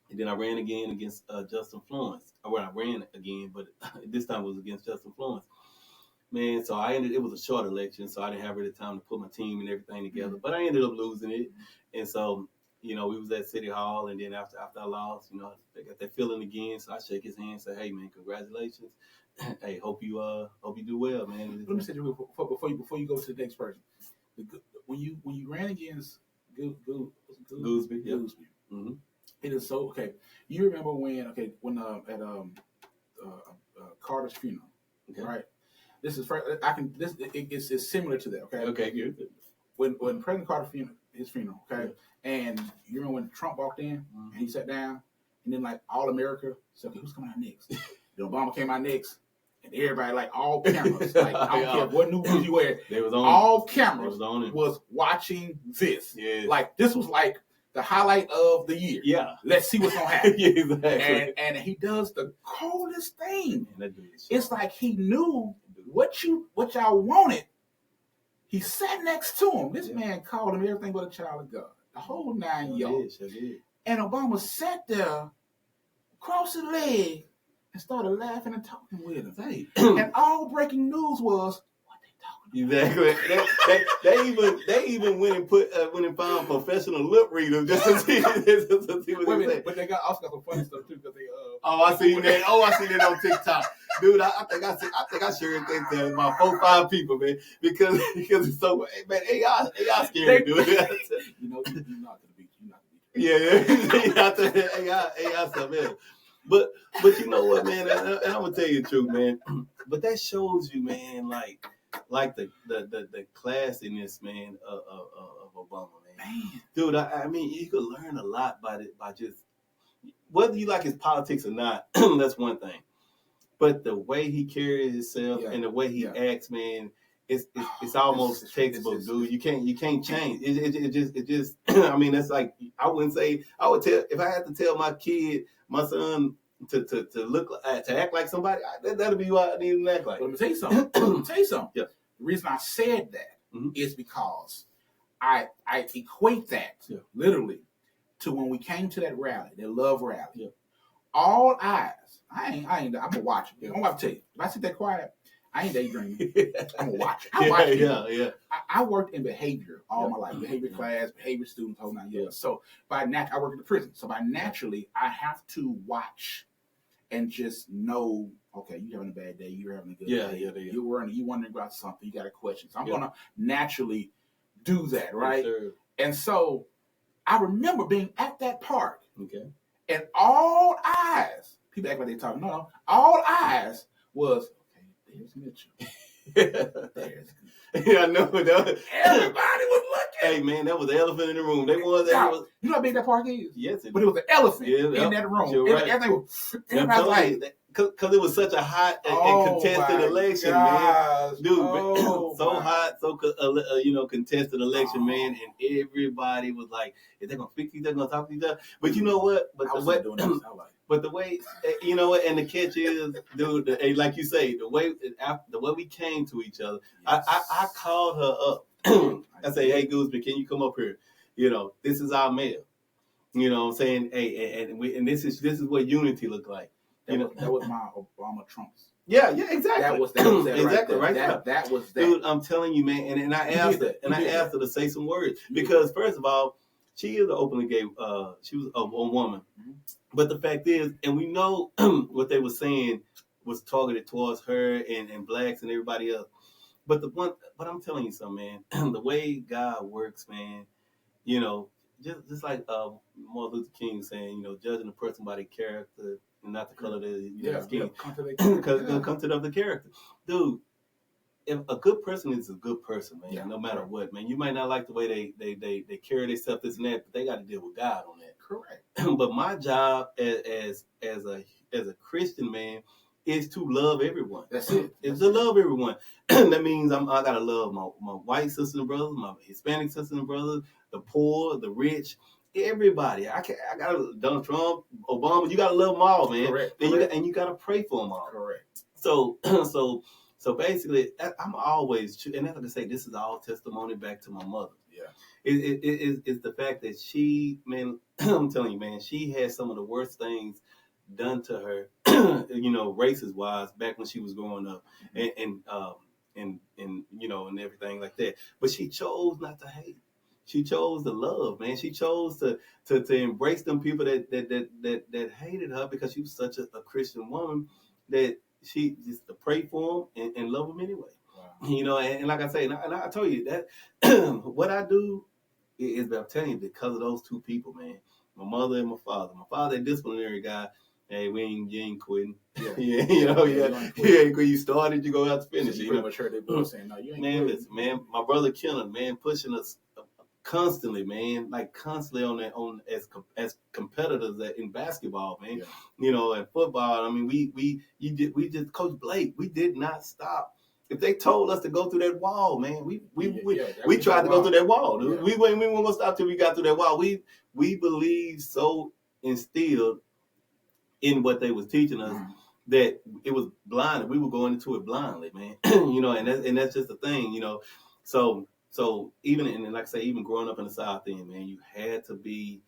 And then I ran again against Justin Florence. Well, I ran again, but this time it was against Justin Florence. Man, so it was a short election, so I didn't have really time to put my team and everything together. But I ended up losing it. And so, you know, we was at City Hall, and then after I lost, you know, they got that feeling again. So I shake his hand and say, hey, man, congratulations. Hey, hope you do well, man. Let me say this before you go to the next person. When you ran against Gooseby, yeah. Gooseby, Mm-hmm. it is so okay. You remember when at Carter's funeral, Okay. right? This is it's similar to that. Okay. Okay, good. When President Carter his funeral, okay, and you remember when Trump walked in and he sat down, and then like all America said, okay, who's coming out next? Then Obama came out next. And everybody, like all cameras, like I don't care what news you wear, They was on all cameras was was watching this. Yeah. Like this was like the highlight of the year. Yeah. Let's see what's gonna happen. Yeah, exactly. And he does the coldest thing. Man, that dude is It's like he knew what y'all wanted. He sat next to him. This man called him everything but a child of God. The whole 9 yards. Sure did. And Obama sat there, crossed his leg, and started laughing and talking with him. Hey. And all breaking news was what they talking about. Exactly. They even went and found professional lip readers just to see what they say. But they also got some funny stuff too because they Oh, I seen that. I seen that on TikTok, dude. I think I shared that to about 4-5 people, man, because it's so man. AI scary, dude. you know you're not gonna beat you. Yeah. AI stuff, man. But you know what, man? And I'm gonna tell you the truth, man. But that shows you, man, like the classiness, man, of Obama, man. Dude, I mean, you could learn a lot by just whether you like his politics or not. That's one thing. But the way he carries himself and the way he acts, man, it's almost textbook, dude. You can't change. It just. I mean, that's like I would tell if I had to tell my son to look to act like somebody. That'll be what I need him to act like. But let me tell you something. Yeah. The reason I said that is because I equate that literally to when we came to that rally, that love rally. Yeah. All eyes. I'm gonna watch it. I'm gonna tell you. If I sit there quiet, I ain't daydreaming. I'm gonna watch it. I watch it. Yeah. I worked in behavior all my life, behavior class, behavior students, whole 9 years. So I work in the prison. So by naturally, I have to watch and just know, okay, you're having a bad day, you're having a good day. Yeah. You're wondering about something, you got a question. So I'm gonna naturally do that, right? Yes, sir. And so I remember being at that park, Okay. and all eyes, people act like they're talking, no, all eyes was, okay, there's Mitchell. There's Yeah, I know. Everybody was looking. Hey, man, that was the elephant in the room. They was. You know how big that park is? Yes, But it was an elephant in yep, that room. you're right. Everything was, everybody was like, because it was such a hot and contested election, man. Dude, so hot, so contested election, man, and everybody was like, "Is they gonna speak to each other? Gonna talk to each other?" But you know what? But the way, you know what? And the catch is, dude, like you say, the way we came to each other. Yes. I called her up. I say, "Hey, Gooseby, can you come up here? You know, this is our mayor. You know what I'm saying? Hey, and this is what unity look like." That was my Obama Trumps. Yeah, exactly. That was that exactly right there. That was that. Dude, I'm telling you, man. And I asked her to say some words because first of all, she is an openly gay. She was a woman, but the fact is, and we know what they were saying was targeted towards her and blacks and everybody else. But I'm telling you something, man. The way God works, man. You know, just like Martin Luther King saying, you know, judging a person by their character. And not the color of their skin. Because it'll come to the character. Dude, if a good person is a good person, man, no matter what, man. You might not like the way they carry themselves, this and that, but they got to deal with God on that. Correct. But my job as a Christian man is to love everyone. That's it. It's to love everyone. That means I gotta love my white sisters and brothers, my Hispanic sisters and brothers, the poor, the rich. everybody. I got Donald Trump, Obama. You got to love them all, man. Correct. And you got to pray for them all. Correct. So basically, I'm always, and as I say, this is all testimony back to my mother. Yeah. It's the fact that she, man, I'm telling you, man, she had some of the worst things done to her, racist wise, back when she was growing up, and everything like that. But she chose not to hate. She chose to love, man. She chose to embrace them people that hated her because she was such a Christian woman that she just to pray for them and love them anyway. Wow. And like I say, and I told you that what I do is, I'm telling you, because of those two people, man, my mother and my father. My father, a disciplinary guy. Hey, you ain't quitting. Yeah, You started, you go out to finish. So you pretty much heard they both saying, no, you ain't man, quitting. listen, man, my brother Kenan, man, pushing us constantly, man, like constantly as competitors in basketball, man. Yeah. And football. I mean, we just Coach Blake, we did not stop. If they told us to go through that wall, man, we tried to go through that wall. Yeah. We weren't gonna stop till we got through that wall. We believed so instilled in what they was teaching us that it was blind. We were going into it blindly, man. And that's just the thing, So even, and like I say, even growing up in the South End, man, you had to be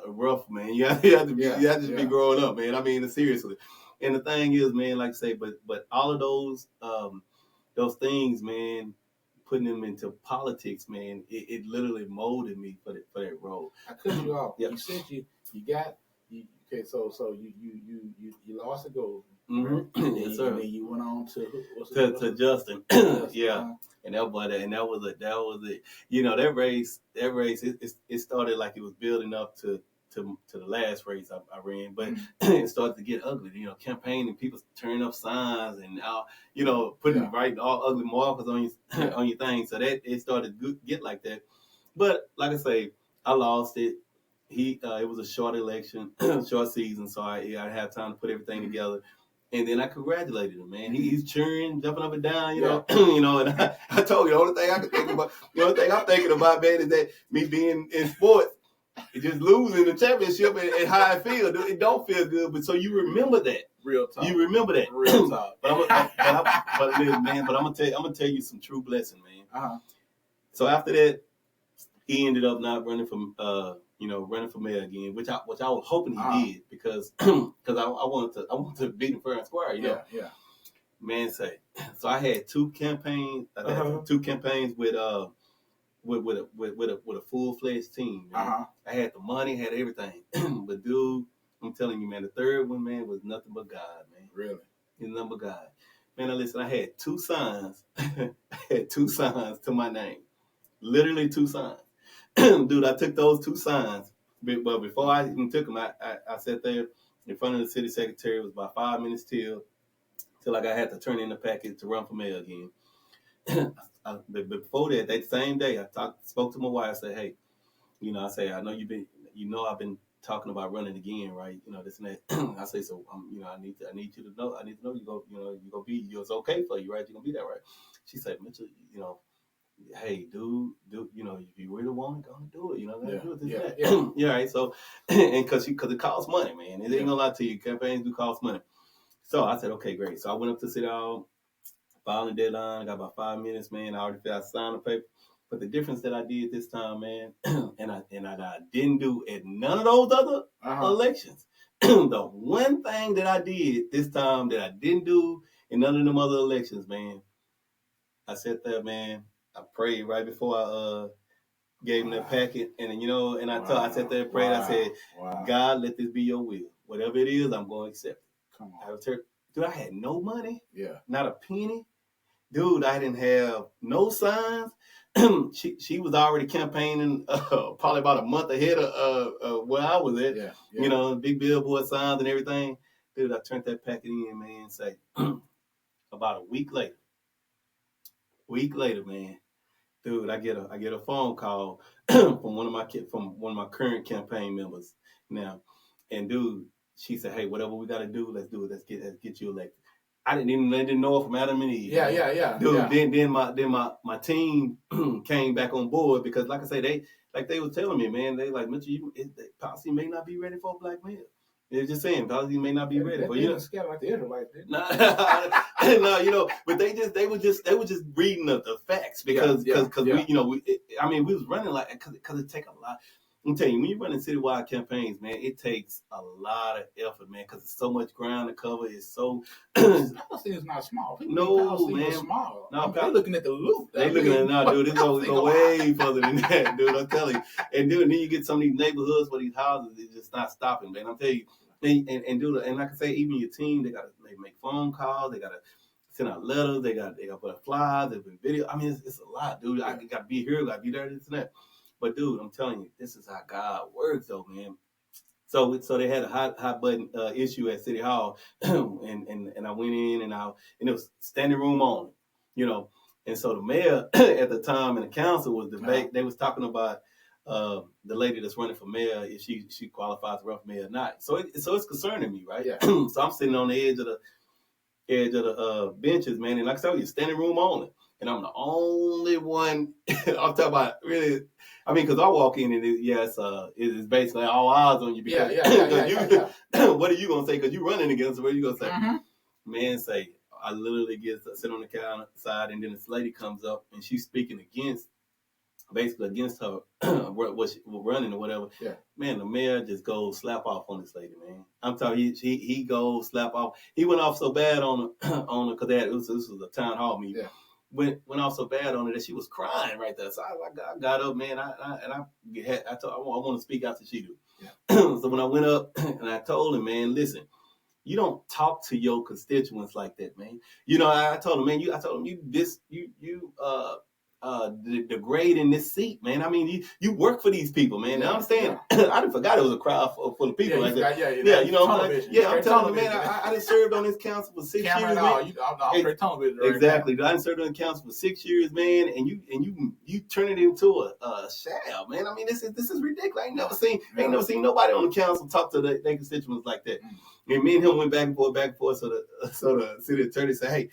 rough, man. You had to be growing up, man. I mean, seriously. And the thing is, man, like I say, but all of those things, man, putting them into politics, man, it literally molded me for that role. I cut you off. Yep. You said you okay. So you lost the gold. Mm-hmm. Right? Yes, sir. And then you went on to Justin. Yeah. And that was it. That race, it started like it was building up to the last race I ran, but it started to get ugly. Campaigning, people turning up signs and putting right all ugly markers on your thing. So that it started to get like that. But like I say, I lost it. It was a short election, short season, so I had time to put everything together. And then I congratulated him, man. He's cheering, jumping up and down, And I told you the only thing I could think about, the only thing I'm thinking about, man, is that me being in sports, just losing the championship and how I feel. It don't feel good, but so you remember that. Real talk. You remember that. Real talk. but I'm gonna tell you some true blessing, man. Uh-huh. So after that, he ended up not running for mayor again, which I was hoping he did because I wanted to beat him fair and square, Yeah. Man, so I had two campaigns. I had two campaigns with a full-fledged team. Man. I had the money, had everything, but dude, I'm telling you, man, the third one, man, was nothing but God, man. Really, it's nothing but God. Man, listen, I had two signs. I had two signs to my name, literally two signs. Dude, I took those two signs, but before I even took them, I sat there in front of the city secretary. It was about 5 minutes till I had to turn in the packet to run for mayor again. But before that same day, I spoke to my wife. I said, "Hey, I know I've been talking about running again, right? This and that." I say, "So, I need you to know. I need to know it's okay for you, right? You're gonna be there, right?" She said, "Mitchell, hey, dude, if you really want it, go and do it. Yeah, right. So, and because it costs money, man. It ain't gonna lie to you. Campaigns do cost money. So I said, okay, great. So I went up to City Hall, filing the deadline. I got about 5 minutes, man. I signed the paper. But the difference that I did this time, man, and I didn't do at none of those other elections. The one thing that I did this time that I didn't do in none of them other elections, man, I sat there, man. I prayed right before I gave him that packet, and I sat there and prayed. I said, "God, let this be your will. Whatever it is, I'm going to accept it." Come on, dude. I had no money. Yeah, not a penny. Dude, I didn't have no signs. She was already campaigning probably about a month ahead of where I was at. Yeah. Big billboard signs and everything. Dude, I turned that packet in, man. Say about a week later. Man, dude, I get a phone call from one of my current campaign members now, and dude, she said, "Hey, whatever we got to do, let's do it. Let's get you elected." they didn't know it from Adam and Eve. Yeah. Dude, then my team came back on board because, like I say, they were telling me, man, they like, Mitchell, policy may not be ready for a black male. They're just saying policy may not be ready for you. Scared like the Israelites. No, but they were just reading the facts because we was running like because it take a lot. I'm telling you, when you're running citywide campaigns, man, it takes a lot of effort, man, because it's so much ground to cover. It's so. Palestine is not small. No, man. Small. No, they're looking at the loot. They looking at it now, dude. It's go way further than that, dude. I'm telling you. And dude, and then you get some of these neighborhoods where these houses, it's just not stopping, man. I'm telling you. And dude, and like I say, even your team, they make phone calls. They gotta send out letters. They got put up flyers. There's been video. I mean, it's a lot, dude. I gotta be here. Gotta be there. This and that. But dude, I'm telling you, this is how God works, though, man. So they had a hot button issue at City Hall, and I went in and it was standing room only, And so the mayor at the time and the council was debate. They was talking about the lady that's running for mayor, if she qualifies to run for mayor or not. So it's concerning me, right? Yeah. So I'm sitting on the edge of the benches, man, and like I tell you, standing room only, and I'm the only one. I'm talking about really. I mean, because I walk in and it's basically all eyes on you because what are you gonna say? Because you running against her, what are you gonna say? Mm-hmm. Man, I literally sit on the counter side, and then this lady comes up and she's speaking against her what she was running or whatever. Yeah. Man, the mayor just goes slap off on this lady, man. I'm telling you, he goes slap off. He went off so bad on her because this was a town hall meeting. Yeah. Went off so bad on her that she was crying right there. So I got up, man, I want to speak after she do. Yeah. So when I went up and I told him, man, listen, you don't talk to your constituents like that, man. I told him, man, you degrading this seat, man. I mean, you work for these people, man. Now I'm saying, I didn't forgot it was a crowd full of people like that. I'm telling you, man, I done served on this council for 6 years, man. Exactly. I done served on the council for 6 years, man, and you turn it into a sham, man. I mean, this is ridiculous. I ain't never seen nobody on the council talk to their constituents like that. And me and him went back and forth. So the city attorney said, hey,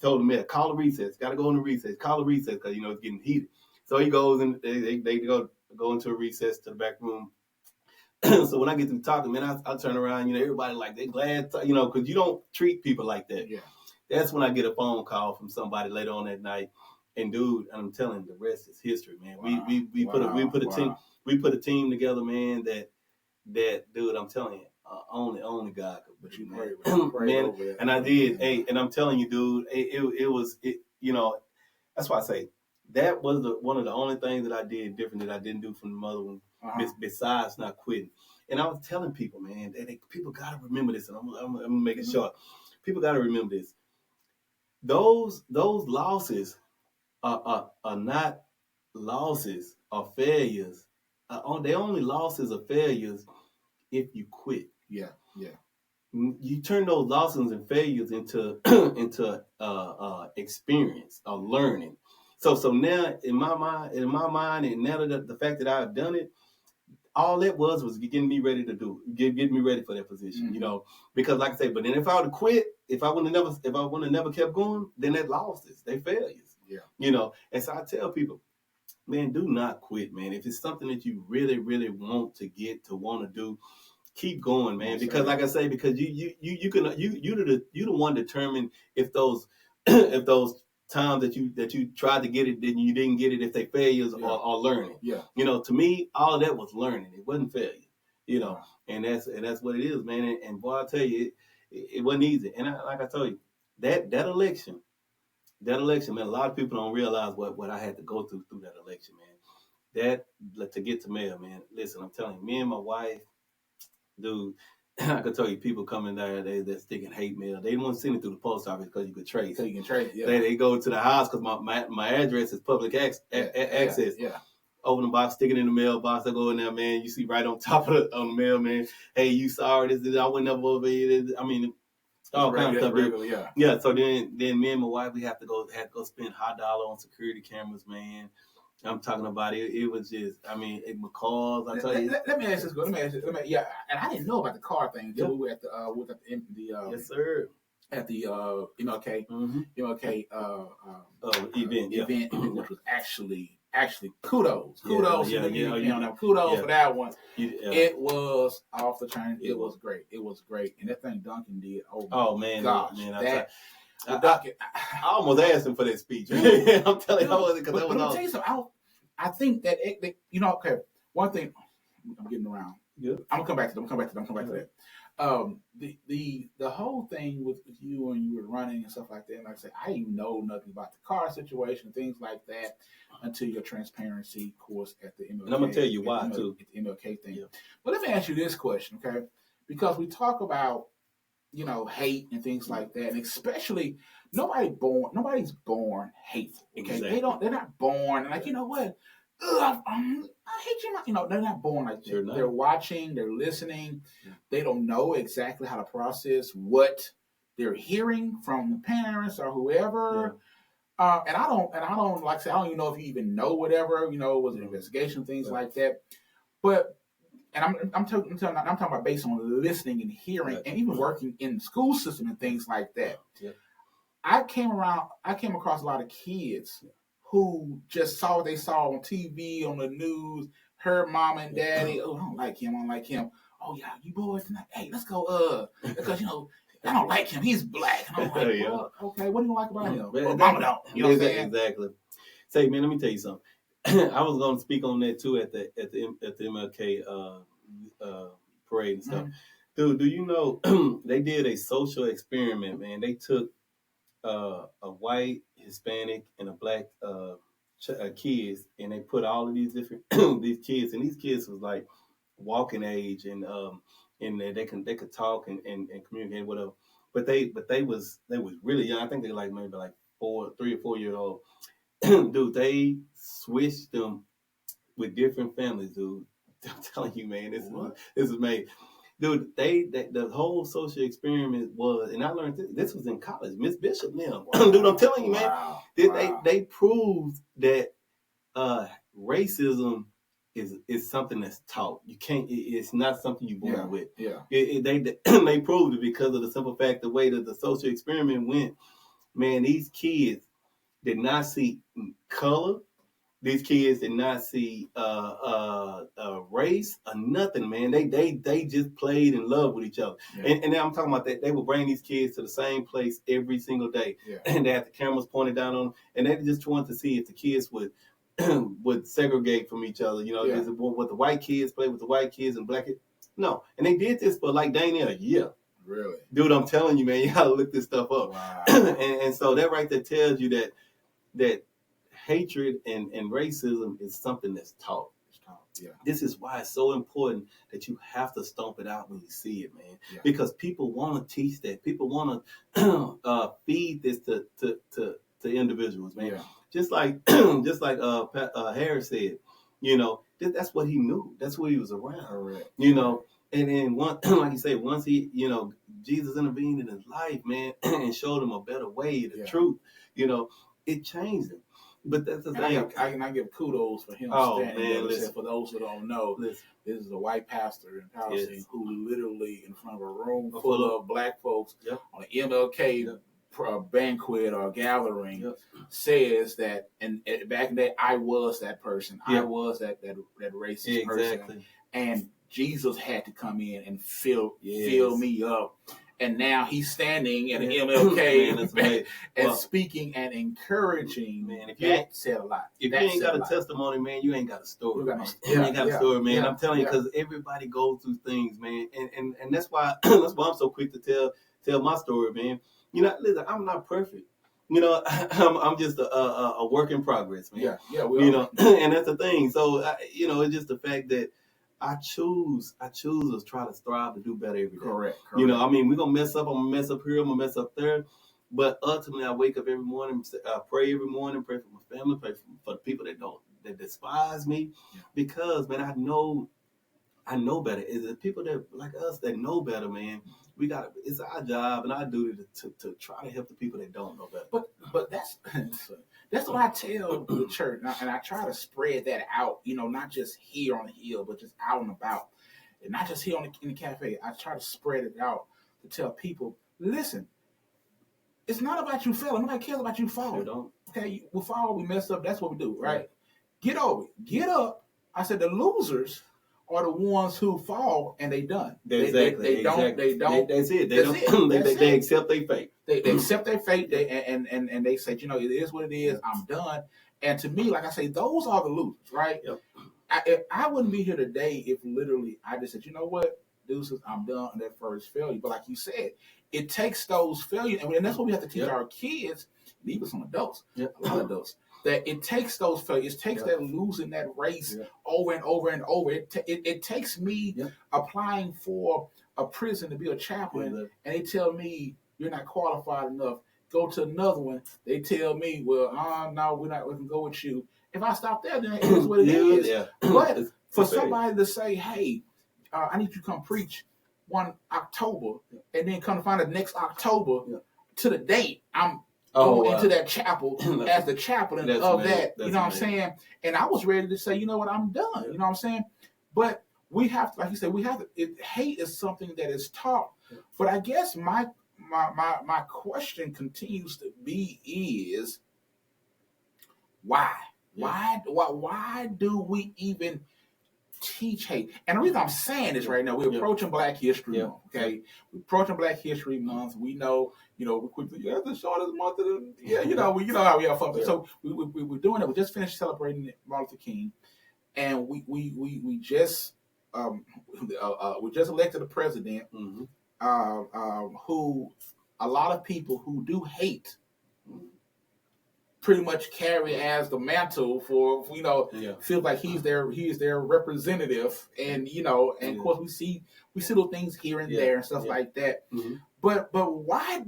told the mayor, call a recess. Got to go into recess. Call a recess because, it's getting heated. So he goes and they go into a recess to the back room. So when I get to talking, man, I turn around, everybody like, they glad, because you don't treat people like that. Yeah. That's when I get a phone call from somebody later on that night. And dude, I'm telling you, the rest is history, man. Wow. We put a team together, man, that dude, I'm telling you, only God could. But you pray, man, and I did. Hey, and I'm telling you, dude, it was. That's why I say that was one of the only things that I did different that I didn't do from the mother one, besides not quitting. And I was telling people, man, that people gotta remember this, and I'm gonna make it short. People gotta remember this. Those losses are not losses or failures. They only losses or failures if you quit. Yeah. You turn those losses and failures into experience or learning. So now in my mind, and now that the fact that I've done it, all it was getting me ready to do, get me ready for that position, because like I say, but then if I would have quit, if I would have never kept going, then that losses, they failures. Yeah. And so I tell people, man, do not quit, man. If it's something that you really, really want to do, keep going, man. Because like I say, because you the one determine if those times that you tried to get it, then you didn't get it, if they failures or learning. Yeah. To me, all of that was learning. It wasn't failure. And that's what it is, man. And boy, I tell you, it wasn't easy. And like I told you, that election, man, a lot of people don't realize what I had to go through that election, man. That to get to mayor, man. Listen, I'm telling you, me and my wife, dude, I could tell you, people coming there, they're sticking hate mail. They didn't want to send it through the post office because you could trace. So you can trace, yeah. They go to the house because my address is public access. Yeah. Open the box, stick it in the mailbox. I go in there, man. You see right on top of on the mail, man. Hey, you sorry? This I would never over it. I mean, all kinds of stuff. Yeah. So then me and my wife, we had to go spend high dollar on security cameras, man. I'm talking about it. It was just, I mean, McCall's. I tell you. Let me ask this. Yeah, and I didn't know about the car thing until we were at the yes, sir. at the MLK Mm-hmm. MLK Event, yeah. event, which was actually kudos. Yeah, Kudos yeah, to the yeah, MLK you- on that. Kudos yeah. for that one. Yeah. It was off the chain. It It was great. It was great. And that thing Duncan did. Oh man, gosh, man, Duncan. I almost asked him for that speech. I'm telling you, I wasn't because that But was let me all. tell you something. I think that okay. One thing, I'm getting around. Yeah. I'm gonna come back to that. The whole thing with you when you were running and stuff like that. Like I said, I didn't know nothing about the car situation, things like that, until your transparency course at the MLK. And I'm gonna tell you why at too. the MLK thing. Yeah. But let me ask you this question, okay? Because we talk about hate and things like that, and especially nobody's born hateful. Okay, Exactly. they're not born like, you know what? Ugh, I hate you. They're not born like that. Sure not. They're watching, they're listening. Yeah. They don't know exactly how to process what they're hearing from parents or whoever. Yeah. And I don't like I say, I don't even know if you even know whatever, was an investigation, things Yeah. like that. But I'm talking about based on listening and hearing, Right. and even working in the school system and things like that. Yeah. I came across a lot of kids who just saw what they saw on TV, on the news, heard mom and daddy, oh, I don't like him. Oh yeah, you boys tonight. Hey, let's go, because I don't like him. He's black. And I'm like, Yeah. well, okay, what do you like about him? But Well, mama don't. You know what I'm saying? Exactly. Say, man, let me tell you something. I was going to speak on that too at the MLK parade and stuff. Mhm. Dude, do you know they did a social experiment, man? They took a white, Hispanic, and a black kids, and they put all of these different these kids, and these kids was like walking age, and they could talk and communicate whatever. But they was really young. I think they like maybe like 3 or 4 years old. Dude, they switched them with different families, dude. I'm telling you, man, this is made. Dude, the whole social experiment was, and I learned this was in college. Miss Bishop now. Dude, I'm telling you, man. Wow. They proved that racism is something that's taught. You can't. It's not something you're born with. Yeah. They proved it because of the simple fact the way that the social experiment went. Man, these kids did not see color. These kids did not see race or nothing, man. They just played and loved with each other. Yeah. And now I'm talking about that. They would bring these kids to the same place every single day. Yeah. And they had the cameras pointed down on them. And they just wanted to see if the kids would segregate from each other. Yeah. Is it what the white kids play with the white kids and black kids? No. And they did this for like dang near a year. Really? Dude, I'm telling you, man, you gotta look this stuff up. Wow. and so that right there tells you that hatred and racism is something that's taught. Yeah. This is why it's so important that you have to stomp it out when you see it, man. Yeah. Because people want to teach that. People want to feed this to individuals, man. Yeah. Just like Harris said, that's what he knew. That's what he was around. Correct. And then like you say, once he, Jesus intervened in his life, man, and showed him a better way, the truth, it changed him. But that's the thing. I give kudos for him standing there. Listen, for those who don't know, this is a white pastor in Palestine who literally in front of a room full of black folks on an MLK banquet or gathering says that, and back in the day, I was that person. I was that racist person. And Jesus had to come in and fill me up. And now he's standing at an MLK and speaking and encouraging. Man, that said a lot. If you ain't got a testimony, man, you ain't got a story. You ain't got a story, man. I'm telling you, because everybody goes through things, man. And that's why I'm so quick to tell my story, man. Listen, I'm not perfect. I'm just a work in progress, man. Yeah. And that's the thing. So, it's just the fact that I choose to try to strive to do better every day. Correct. We're going to mess up. I'm going to mess up here. I'm going to mess up there. But ultimately, I wake up every morning, pray every morning, pray for my family, pray for the people that despise me. Yeah. Because, man, I know better. It's the people that like us that know better, man. It's our job and our duty to try to help the people that don't know better. But that's what I tell the church, and I try to spread that out. Not just here on the hill, but just out and about, and not just here in the cafe. I try to spread it out to tell people, listen, it's not about you failing. Nobody cares about you Sure falling. don't. Okay, we fall, we mess up. That's what we do, right? Get over it. Get up. I said the losers are the ones who fall and they done. Exactly. They don't. That's it. They That's don't. it. They accept their fate. They accept their fate. And they say, it is what it is. I'm done. And to me, like I say, those are the losers, right? Yep. I wouldn't be here today if literally I just said, you know what, deuces, I'm done on that first failure. But like you said, it takes those failures, and that's what we have to teach our kids, even some adults, a lot of adults, that it takes those failures, it takes that losing that race over and over and over. It takes me applying for a prison to be a chaplain, and they tell me you're not qualified enough. Go to another one. They tell me, well, no, we can go with you. If I stop there, then it is what it is. Yeah. But for somebody to say, hey, I need you to come preach 1 October, and then come to find the next October to the date, I'm going into that chapel as the chaplain of that. You know what I'm saying? And I was ready to say, you know what, I'm done. You know what I'm saying? But we have to, like you said, hate is something that is taught. But I guess my question continues to be is why? Why do we even teach hate? And the reason I'm saying this right now, we're approaching Black History Month. Okay, we're approaching Black History Month. We know, we quickly that's the shortest month of the you know how we have fun. So we're doing it. We just finished celebrating Martin Luther King, and we just elected a president who a lot of people who do hate pretty much carry as the mantle for feel like he is their representative, and and of course we see little things here and there and stuff like that. But why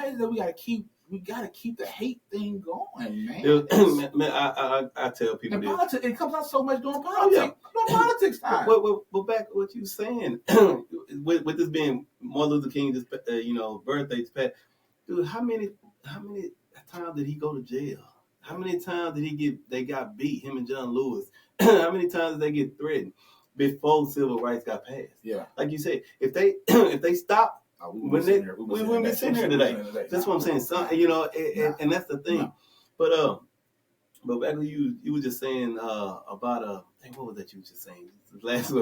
is it we gotta keep the hate thing going, man? Man, I tell people and this. Politics, it comes out so much during politics. Politics time. Well, back to what you were saying with this being Martin Luther King's birthday, dude, how many times did he go to jail? How many times did they got beat, him and John Lewis? How many times did they get threatened before civil rights got passed? Yeah. Like you said, if they stopped, we wouldn't be sitting here today. That's what I'm saying. And that's the thing. No. But back when you were just saying about what was that you were just saying? The last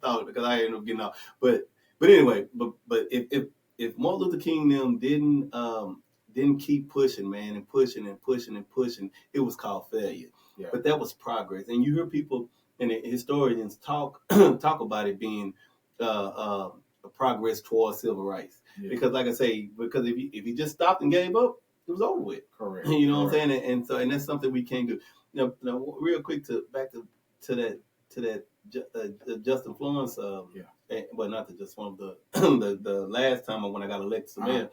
thought, because I ended up getting off. But anyway, but if Martin Luther King them didn't keep pushing, man, and pushing, it was called failure. Yeah. But that was progress. And you hear people and historians talk about it being a progress towards civil rights. Yeah. Because like I say, if you just stopped and gave up, it was over with. Correct. You know what I'm saying? And that's something we can't do. Now real quick back to that Justin Florence. Well, not the Justin Florence. The last time when I got elected to mayor.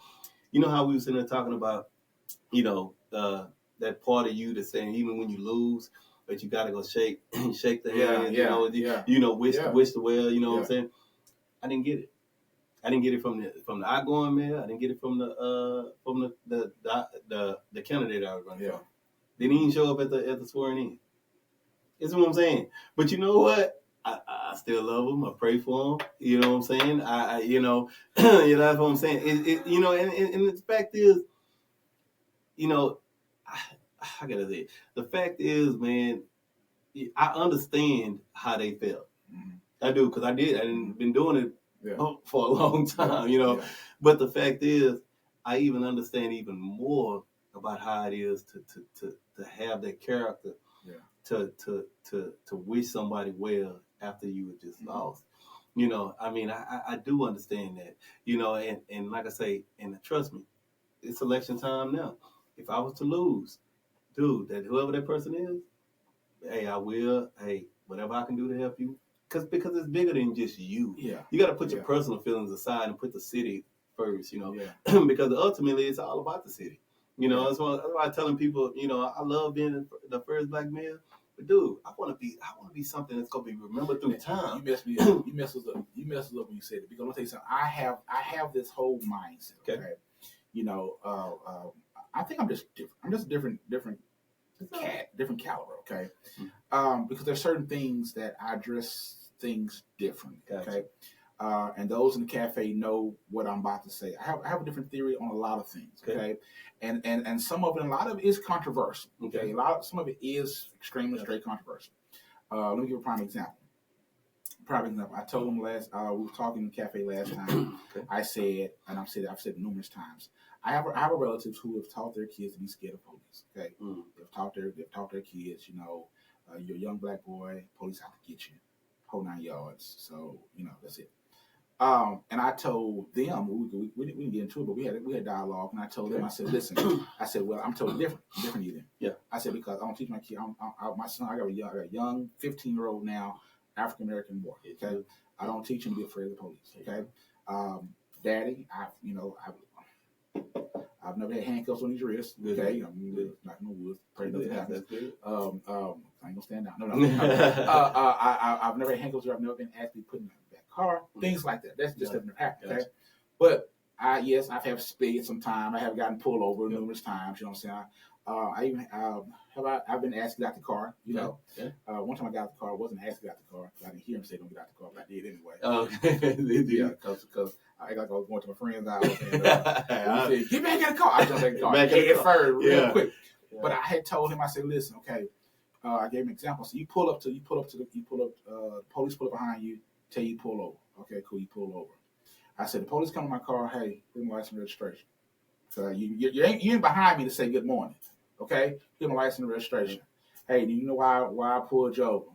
You know how we were sitting there talking about, that part of you that's saying even when you lose, but you got to go shake the hand, wish the well, you know what I'm saying? I didn't get it. I didn't get it from the outgoing mayor. I didn't get it from the candidate I was running from. Didn't even show up at the swearing in. That's what I'm saying. But you know what? I still love him. I pray for him. You know what I'm saying? That's what I'm saying. And the fact is, I gotta say, the fact is, man, I understand how they felt. Mm-hmm. I do, because I didn't been doing it for a long time, Yeah. But the fact is, I even understand even more about how it is to have that character, to wish somebody well after you were just lost. I do understand that, and like I say, and trust me, it's election time now. If I was to lose, dude, that whoever that person is, hey, I will, hey, whatever I can do to help you, because it's bigger than just you. Yeah. You got to put your personal feelings aside and put the city first, because ultimately it's all about the city. That's why I'm telling people, I love being the first Black mayor. But dude, I want to be something that's gonna be remembered through time. You messed me up. You messed us up when you said it. Because I'm gonna tell you something. I have this whole mindset. Okay. I think I'm just different. I'm just a different caliber. Okay. Mm-hmm. Because there's certain things that I address things different. Gotcha. Okay. and those in the cafe know what I'm about to say. I have a different theory on a lot of things. Okay, and some of it, a lot of it is controversial. Okay, some of it is extremely straight controversial. Let me give a prime example. I told him we were talking in the cafe last time. I said, and I've said numerous times. I have a relatives who have taught their kids to be scared of police. Okay, they've taught their kids. You're a young black boy, police out to get you, whole 9 yards. So that's it. And I told them we didn't get into it, but we had dialogue. And I told them, I said, listen, I said, well, I'm totally different than you. Yeah. I said because I don't teach my kid. My son. I got a young 15-year-old now. African American boy. Okay, I don't teach him to be afraid of the police. Okay, Daddy, I've never had handcuffs on his wrists. Okay, I'm knocking on wood. Pray nothing happens. I ain't gonna stand down. No. I've never had handcuffs. I've never been asked to be put in that car. Things like that. That's just doesn't happen. Okay, but I've had sped some time. I have gotten pulled over numerous times. You know what I'm saying? I even I've been asked to get out the car. One time I got out the car, I wasn't asked to get out the car. I didn't hear him say don't get out the car, but I did anyway. Yeah, because I act like I was going to my friend's house and he said, "Get back in the car." I jumped back in the car. Head first, real quick. Yeah. But I had told him, I said, "Listen, okay." I gave him an example. So police pull up behind you, tell you pull over. Okay, cool. You pull over. I said, the police come to my car. Hey, bring my license and registration. So you ain't behind me to say good morning. Okay, give my license and registration. Hey, do you know why I pulled you over?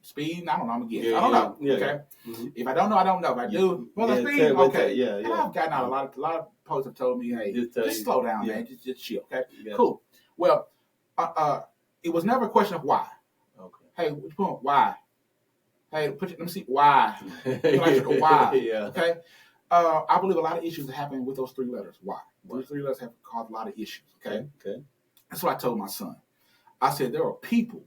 Speeding? I don't know. I'm gonna get it. I don't know. Yeah, okay. Mm-hmm. If I don't know, I don't know. If I do, I'm speeding. Okay. Yeah. And I've gotten out a lot of police have told me, hey, just slow down, man. Just chill. Okay. Cool. Well, it was never a question of why. Okay. Hey, what you put? Why? Hey, let me see why. Why? Yeah. Okay. I believe a lot of issues that happen with those 3 letters. Why? Those 3 letters have caused a lot of issues. Okay. That's what I told my son. I said there are people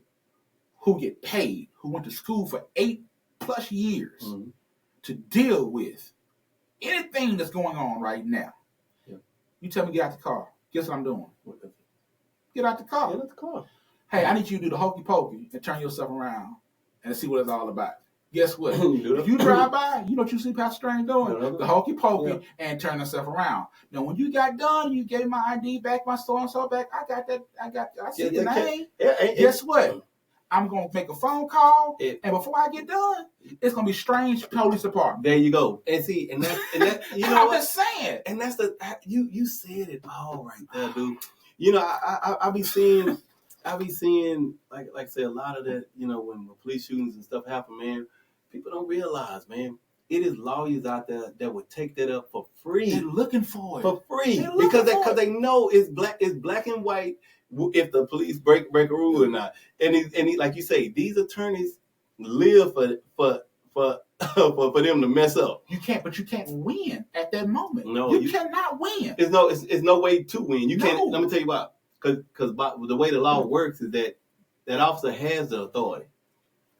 who get paid, who went to school for 8+ years to deal with anything that's going on right now. Yeah. You tell me get out the car. Guess what I'm doing? Get out the car. Get out the car. Hey, I need you to do the hokey pokey and turn yourself around and see what it's all about. Guess what? If you drive by, you know what you see Pastor Strange doing? The hokey pokey and turn yourself around. Now, when you got done, you gave my ID back, my so-and-so back. I see your name. Guess what? I'm going to make a phone call, and before I get done, it's going to be strange police department. There you go. And see, and that you know I'm what? just saying. And that's you said it all right there, dude. I be seeing, like I say, a lot of that, when police shootings and stuff happen, man, people don't realize, man, it is lawyers out there that would take that up for free. They're looking for it. For free. Because they know it's black and white if the police break a rule or not. And like you say, these attorneys live for them to mess up. You can't win at that moment. No, you cannot win. It's no way to win. You can't. Let me tell you why. Because the way the law works is that officer has the authority.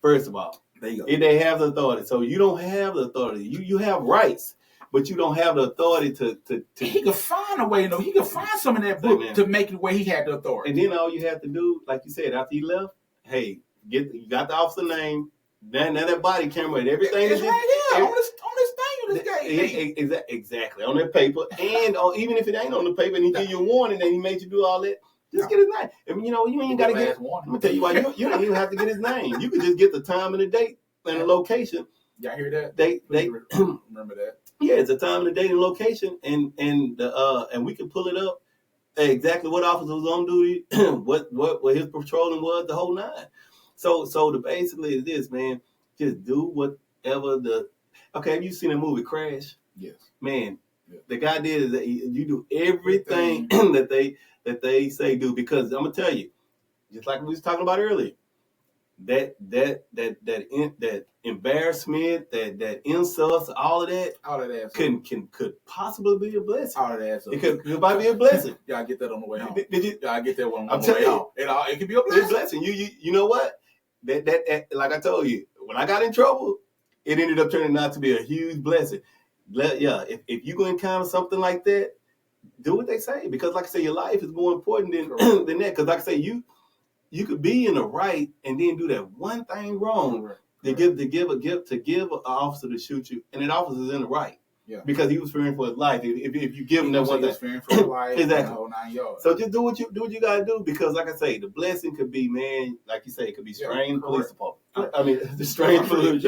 First of all, there you go. If they have the authority, so you don't have the authority. You have rights, but you don't have the authority to. He could find a way. He could find some in that book to make it where he had the authority. And then all you have to do, like you said, after he left, hey, you got the officer name. Then that body camera and everything. It's right here on this thing. This guy. Exactly on that paper, and even if it ain't on the paper, and he give you a warning, and he made you do all that. Just get his name. I mean, you ain't got to get. I'm gonna tell you why. You don't even have to get his name. You could just get the time and the date and the location. Y'all hear that? They remember that? Yeah, it's a time and the date and location, and we can pull it up exactly what officer was on duty, what his patrolling was, the whole 9. So basically it's this, man. Just do whatever Okay, have you seen the movie Crash? Yes. Man, the guy did is that you do everything that they say do, because I'm gonna tell you, just like we was talking about earlier, that embarrassment, that insults, all of that could possibly be a blessing. All of that. It could might be a blessing. Y'all get that on the way home. Did you? Y'all get that one on the way home. It could be a blessing. It's a blessing. You know what? That like I told you, when I got in trouble, it ended up turning out to be a huge blessing. If you go encounter something like that, do what they say, because like I say, your life is more important than that. Because like I say, you could be in the right and then do that one thing wrong To give an officer to shoot you, and that officer's in the right. Yeah. Because he was fearing for his life. If you give him that one thing, fearing for his life, exactly. The whole 9 yards. So just do what you gotta do, because like I say, the blessing could be, man, like you say, it could be strange police department. I mean, the strange police.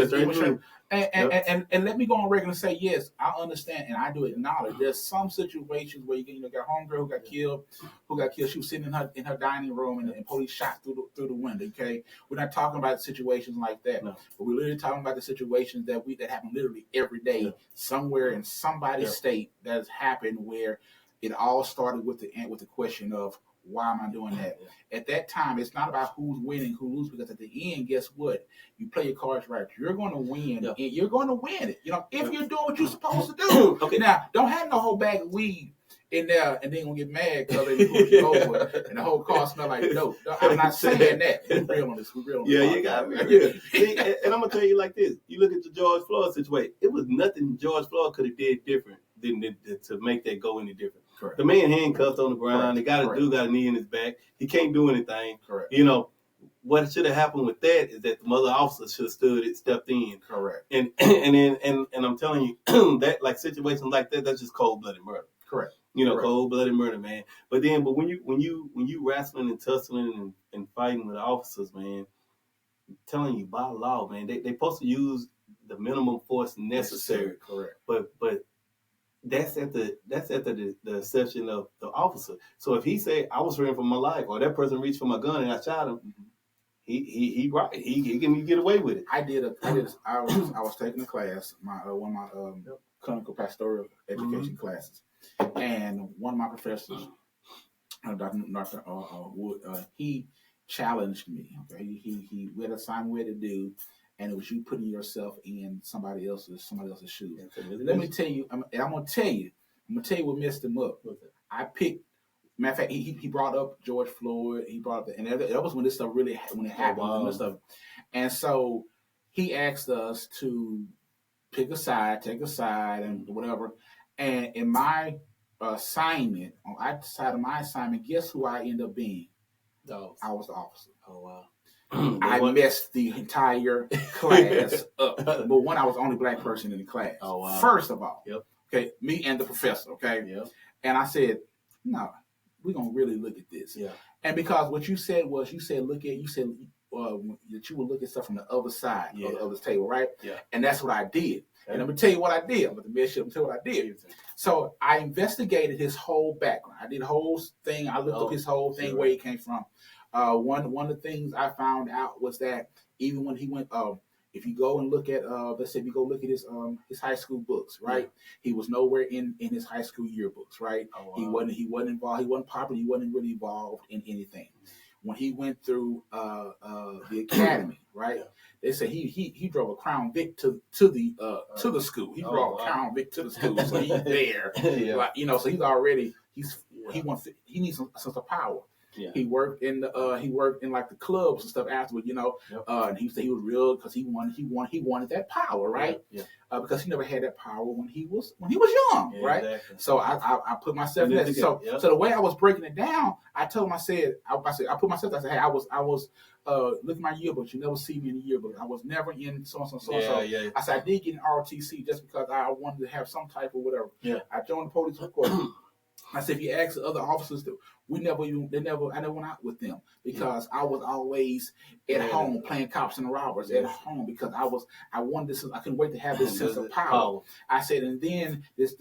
And let me go on record and say, yes, I understand, and I do acknowledge there's some situations where you got a homegirl who got killed. She was sitting in her dining room, and police shot through the window. Okay, we're not talking about situations like that, no. But we're literally talking about the situations that happen literally every day, somewhere in somebody's state that has happened, where it all started with the question of, why am I doing that? At that time, it's not about who's winning, who loses, because at the end, guess what? You play your cards right. You're going to win, and you're going to win it. If you're doing what you're supposed to do. Okay. Now, don't have no whole bag of weed in there, and then gonna get mad because they pull you over, and the whole car smell like dope. I'm not saying that. We're real on this. You got to be real. See, and I'm gonna tell you like this: you look at the George Floyd situation. It was nothing George Floyd could have did different than to make that go any different. Correct. The man handcuffed on the ground. They got a knee in his back. He can't do anything. Correct. What should have happened with that is that the mother officer should have stepped in. Correct. And I'm telling you that, like, situations like that, that's just cold-blooded murder. Correct. Cold-blooded murder, man. But when you wrestling and tussling and fighting with officers, man, I'm telling you, by law, man, they supposed to use the minimum force necessary. Correct. But that's at the exception of the officer. So if he say, I was running for my life, or that person reached for my gun and I shot him, he right. He can get away with it. I was taking a class, one of my clinical pastoral education classes, and one of my professors, Dr. Wood, he challenged me. Okay, we had a assignment we had to do, and it was you putting yourself in somebody else's shoes. Let me tell you, I'm gonna tell you what messed him up. I picked. Matter of fact, he brought up George Floyd. He brought up, and that was when this stuff really happened. Wow. This stuff. And so he asked us to take a side, and whatever. And in my assignment, on either side of my assignment, guess who I ended up being? I was the officer. Oh wow. I messed the entire class up. But one, I was the only black person in the class. Oh wow. First of all. Yep. Okay, me and the professor. Okay. Yep. And I said, no, we're gonna really look at this. Yeah. And because what you said was, that you would look at stuff from the other side of the table, right? Yeah. And that's what I did. Okay. And I'm gonna tell you what I did. I'm gonna tell you what I did. So I investigated his whole background. I did the whole thing. I looked up his whole thing, where he came from. One of the things I found out was that even when he went, if you go and look at, let's say if you go look at his high school books, right? Yeah. He was nowhere in his high school yearbooks, right? Oh, wow. He wasn't involved. He wasn't popular. He wasn't really involved in anything. When he went through the academy, right? Yeah. They said he drove a Crown Vic to the school. He drove a Crown Vic to the school, so he's there. Yeah. Like, so he's already he needs some sense of power. Yeah. He worked in like the clubs and stuff afterward, Yep. And he said he was real because he wanted that power, right? Yeah. Because he never had that power when he was young, right? Exactly. So I put myself in that. So the way I was breaking it down, I told him, I said, hey, I was look at my yearbook. You never see me in the yearbook. I was never in so and so. Yeah. I said I did get an ROTC just because I wanted to have some type of whatever. Yeah. I joined the police report. I said, if you ask the other officers, I never went out with them because I was always at home playing cops and robbers at home because I wanted this. I couldn't wait to have this sense of power. I said, and then this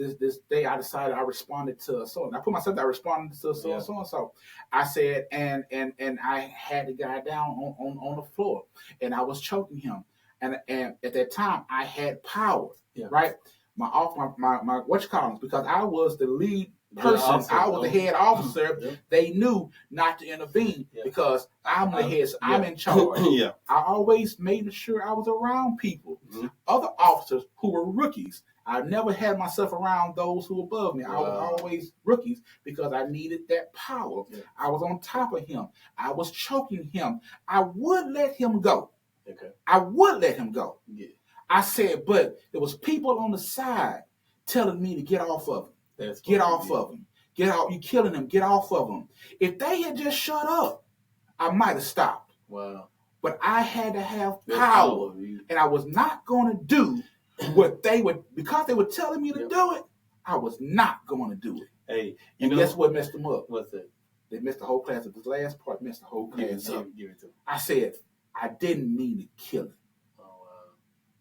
day I decided I responded to so. I put myself there. I responded to so and so. I said, and I had the guy down on the floor, and I was choking him, and at that time I had power, right? My what you call it, because I was the lead person, I was the head officer. Yeah. They knew not to intervene because I'm the head. So I'm in charge. Yeah. I always made sure I was around people, other officers who were rookies. I never had myself around those who were above me. Wow. I was always rookies because I needed that power. Yeah. I was on top of him. I was choking him. I would let him go. Okay. I would let him go. Yeah. I said, but there was people on the side telling me to get off of him. Get off of him. Get out. You're killing him. Get off of him. If they had just shut up, I might have stopped. Wow. but I had to have That's power, power. and I was not going to do what they would, because they were telling me to Yep. do it. I was not going to do it. Hey, And guess what messed them up? What's that? They messed the whole class up. This last part messed the whole class up. Give it to me. I said, I didn't mean to kill him. Oh,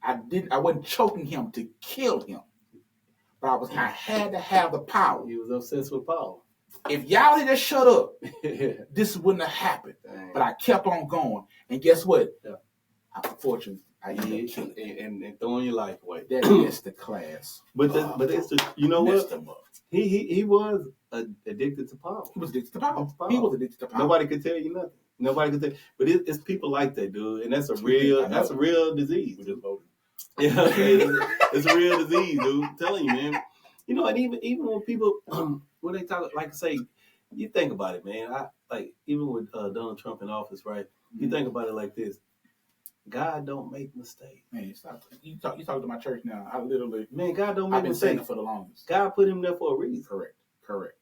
I wasn't choking him to kill him. But I had to have the power. He was obsessed with power. If y'all had just shut up, Yeah. this wouldn't have happened. Dang. But I kept on going. And guess what? Yeah. Unfortunately, I ended up killing him. and throwing your life away. That messed the class. But it's the, you know messed what? him up. He was addicted to power. He was addicted to power. Power. He was addicted to power. Nobody could tell you nothing. Nobody could tell. But it's people like that, dude, and that's a I know. real disease. We just voted. Yeah, it's a real disease, dude. I'm telling you, man. You know, and even when people when they talk, like say, you think about it, man. I like even with Donald Trump in office, right? You think about it like this: God don't make mistakes. Man, stop. You talking to my church now. I literally, Man, God don't I've make been saying it mistakes. for the longest. God put him there for a reason. Correct.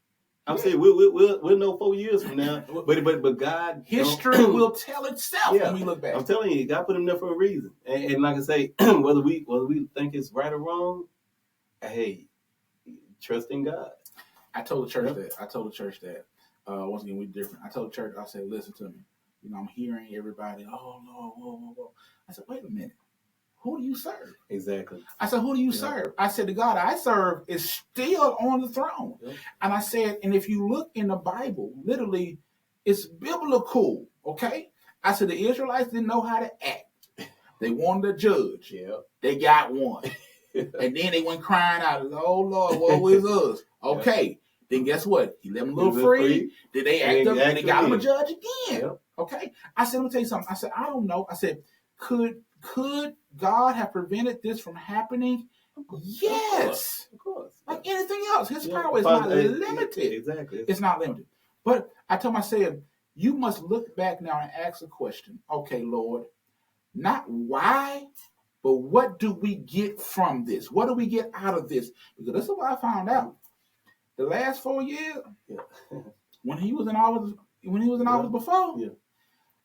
I'm saying we'll know 4 years from now, but God History don't- will tell itself Yeah. when we look back. I'm telling you, God put him there for a reason. And like I say, whether we think it's right or wrong, hey, trust in God. I told the church that. Once again, we're different. I told the church, I said, listen to me. You know, I'm hearing everybody, oh, Lord, whoa. I said, wait a minute. Who do you serve? Exactly. I said, who do you Yeah. serve? I said, the God I serve is still on the throne. Yeah. And I said, and if you look in the Bible, literally, it's biblical, okay? I said, the Israelites didn't know how to act. They wanted a judge. Yeah. They got one. And then they went crying out, oh, Lord, woe is us. Okay. Then guess what? He let them a little free. Then they act up and they got him a judge again. Yep. Okay. I said, let me tell you something. I said, I don't know. I said, could God have prevented this from happening? Yes. Of course. Like anything else. His Yeah. power is not limited. Exactly. It's not limited. But I told him, I said, you must look back now and ask a question. Okay, Lord, not why, but what do we get from this? What do we get out of this? Because this is what I found out. The last 4 years, Yeah. when he was in office, before, Yeah.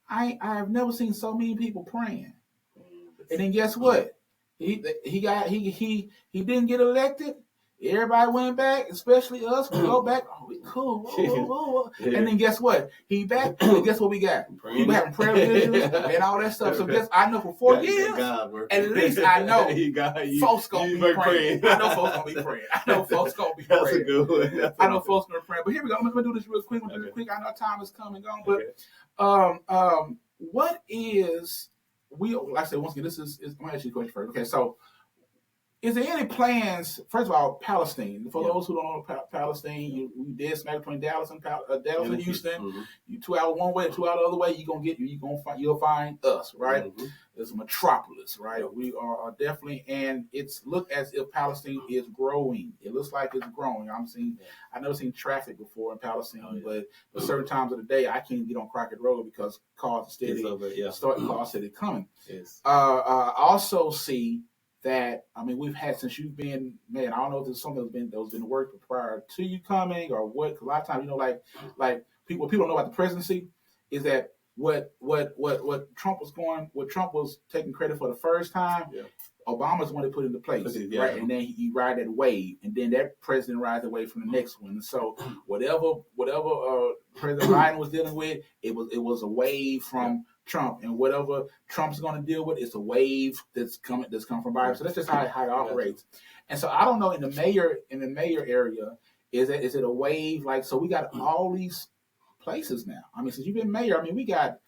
I have never seen so many people praying. And then guess what? He didn't get elected. Everybody went back, especially us. We go back. Oh, we cool. Whoa. Yeah. And then guess what? He back. And guess what we got? People having prayer visions and all that stuff. So I know for 4 years, at least I know folks gonna be praying. I know folks gonna be praying. That's a good one. I know folks gonna be praying. But here we go. I'm gonna do this real quick. I know time is come and gone. But what is like I said, once again, this is I'm gonna ask you a question first. Okay, so is there any plans? First of all, Palestine. For those who don't know Palestine, we dead smack between Dallas and Houston. Mm-hmm. You 2 hours one way, 2 hours the other way. You'll find us, right? Mm-hmm. It's a metropolis, right? We are definitely, and it's look as if Palestine is growing. It looks like it's growing. I've never seen traffic before in Palestine, but at certain times of the day, I can't get on Crockett Road because cars are steady, cars steady coming. Yes. I also see that, we've had, since you've been, man, I don't know if there's something that was been worked prior to you coming or what. A lot of times, like people don't know about the presidency is that what Trump was taking credit for the first time, Obama's one that put into place, right? And then he ride that wave, and then that president rides away from the next one. And so whatever President Biden was dealing with, it was a wave from Trump, and whatever Trump's going to deal with, it's a wave that's come from Biden. So that's just how it operates. And so I don't know in the mayor area, is it a wave like? So we got all these places now. Since you've been mayor, we got.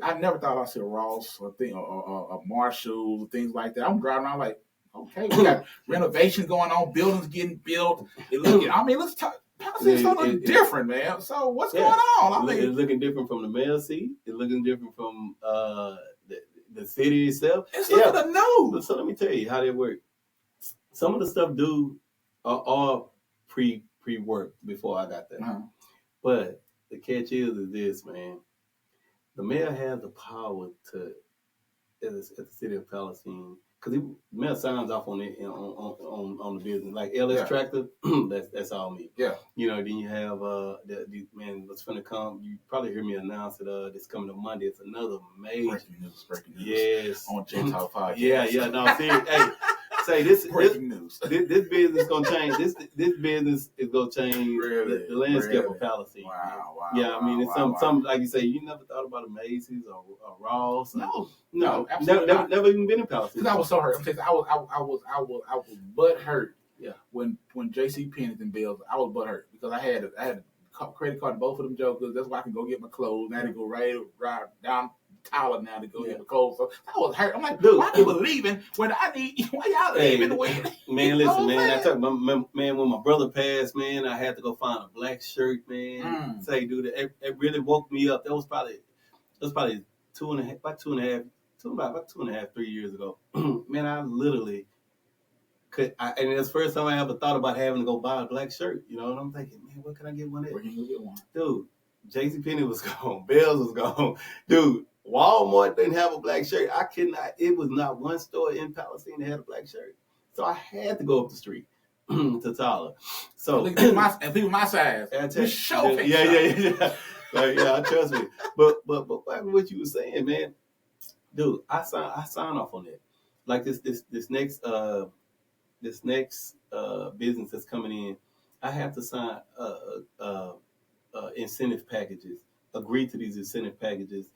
I never thought I'd see a Ross or Marshalls or things like that. I'm driving around like, okay, we got renovations going on, buildings getting built. Let's talk. It's something different, man. So what's going on? It's looking different from the mayor seat. It's looking different from the city itself. It's looking new. So let me tell you how they work. Some of the stuff are pre-worked before I got there. Uh-huh. But the catch is this, man. The mayor has the power to, at the city of Palestine, because the mayor signs off on it on the business. Like LS Yeah. Tractor, that's all me. Yeah. You know, then you have man, what's finna come? You probably hear me announce it. This coming to Monday. It's another major. Breaking news. Yes. On J Talk Podcast. Yeah. No, serious. Hey, say this. Breaking news. This business gonna change. This business is gonna change Really? the landscape Really? of Palestine. Wow. Yeah, I mean, it's wow. some like you say. You never thought about a Macy's or Ross? No, absolutely not. never even been in Palestine. Because I was so hurt. I'm saying I was butt hurt. Yeah. When J.C. Penney's and Bills, I was butt hurt because I had a credit card to both of them jokers. That's why I can go get my clothes. Now to go right down Tyler now to go get my clothes. So I was hurt. I'm like, Dude. why people leaving when I need? Why y'all leaving the way? Man, listen, man. I took man when my brother passed, man. I had to go find a black shirt, man. Say, dude, it really woke me up. That was probably 3 years ago. Man, I literally and it's the first time I ever thought about having to go buy a black shirt. You know, and I'm thinking, man, where can I get one at? Where can you get one? Dude, JCPenney was gone. Bells was gone. Dude, Walmart didn't have a black shirt. I could not. It was not one store in Palestine that had a black shirt. So I had to go up the street to Tyler. So people my size. Yeah. Like, yeah, trust me. But what you were saying, man, dude, I sign off on that. Like this next business that's coming in, I have to sign incentive packages. Agree to these incentive packages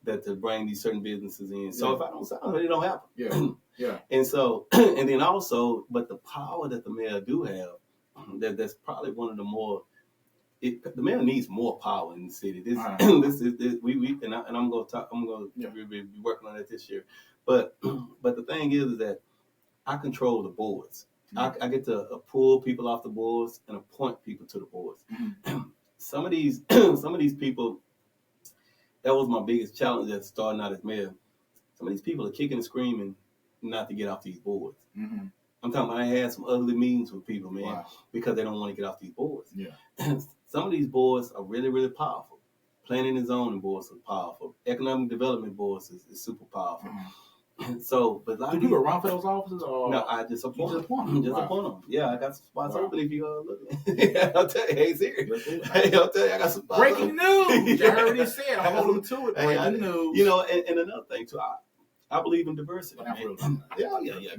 that to bring these certain businesses in. So if I don't sign it, it don't happen. Yeah. And so, and then also, but the power that the mayor do have, that's probably one of the more. The mayor needs more power in the city. This we and I'm going to talk. I'm going to be working on that this year. But the thing is that I control the boards. I get to pull people off the boards and appoint people to the boards. Some of these people, that was my biggest challenge at starting out as mayor. Some of these people are kicking and screaming not to get off these boards. I'm talking about I had some ugly meetings with people, man, because they don't want to get off these boards. Yeah. Some of these boards are really, really powerful. Planning and zoning boards are powerful. Economic development boards is super powerful. So, but a lot do people run for those offices? Or no, I just appoint them. Appoint them. Yeah, I got some spots open if you looking. I'll tell you, hey, serious. Hey, I'll tell you, I got some spots Breaking news. You heard it said. I'm holding to it. Breaking news. You know, and another thing too, I believe in diversity. Yeah.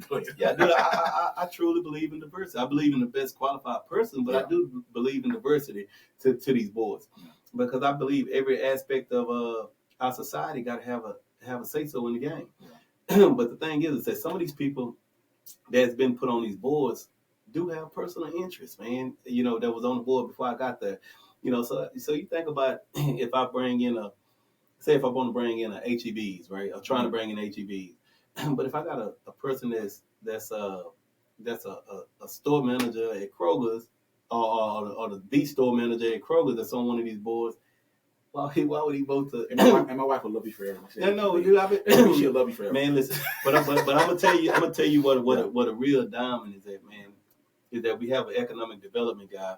Dude, I truly believe in diversity. I believe in the best qualified person, but I do believe in diversity to these boards because I believe every aspect of our society got to have a say so in the game. But the thing is that some of these people that's been put on these boards do have personal interests, man. You know, that was on the board before I got there. You know, so you think about if I bring in say if I want to bring in a HEBs, right? I'm trying to bring in HEBs. But if I got a person that's a store manager at Kroger's or the store manager at Kroger's that's on one of these boards, why would he vote to? And my wife will love you forever. No, dude, she'll love you forever. Man, listen, but I'm gonna tell you what a real diamond is that, man, is that we have an economic development guy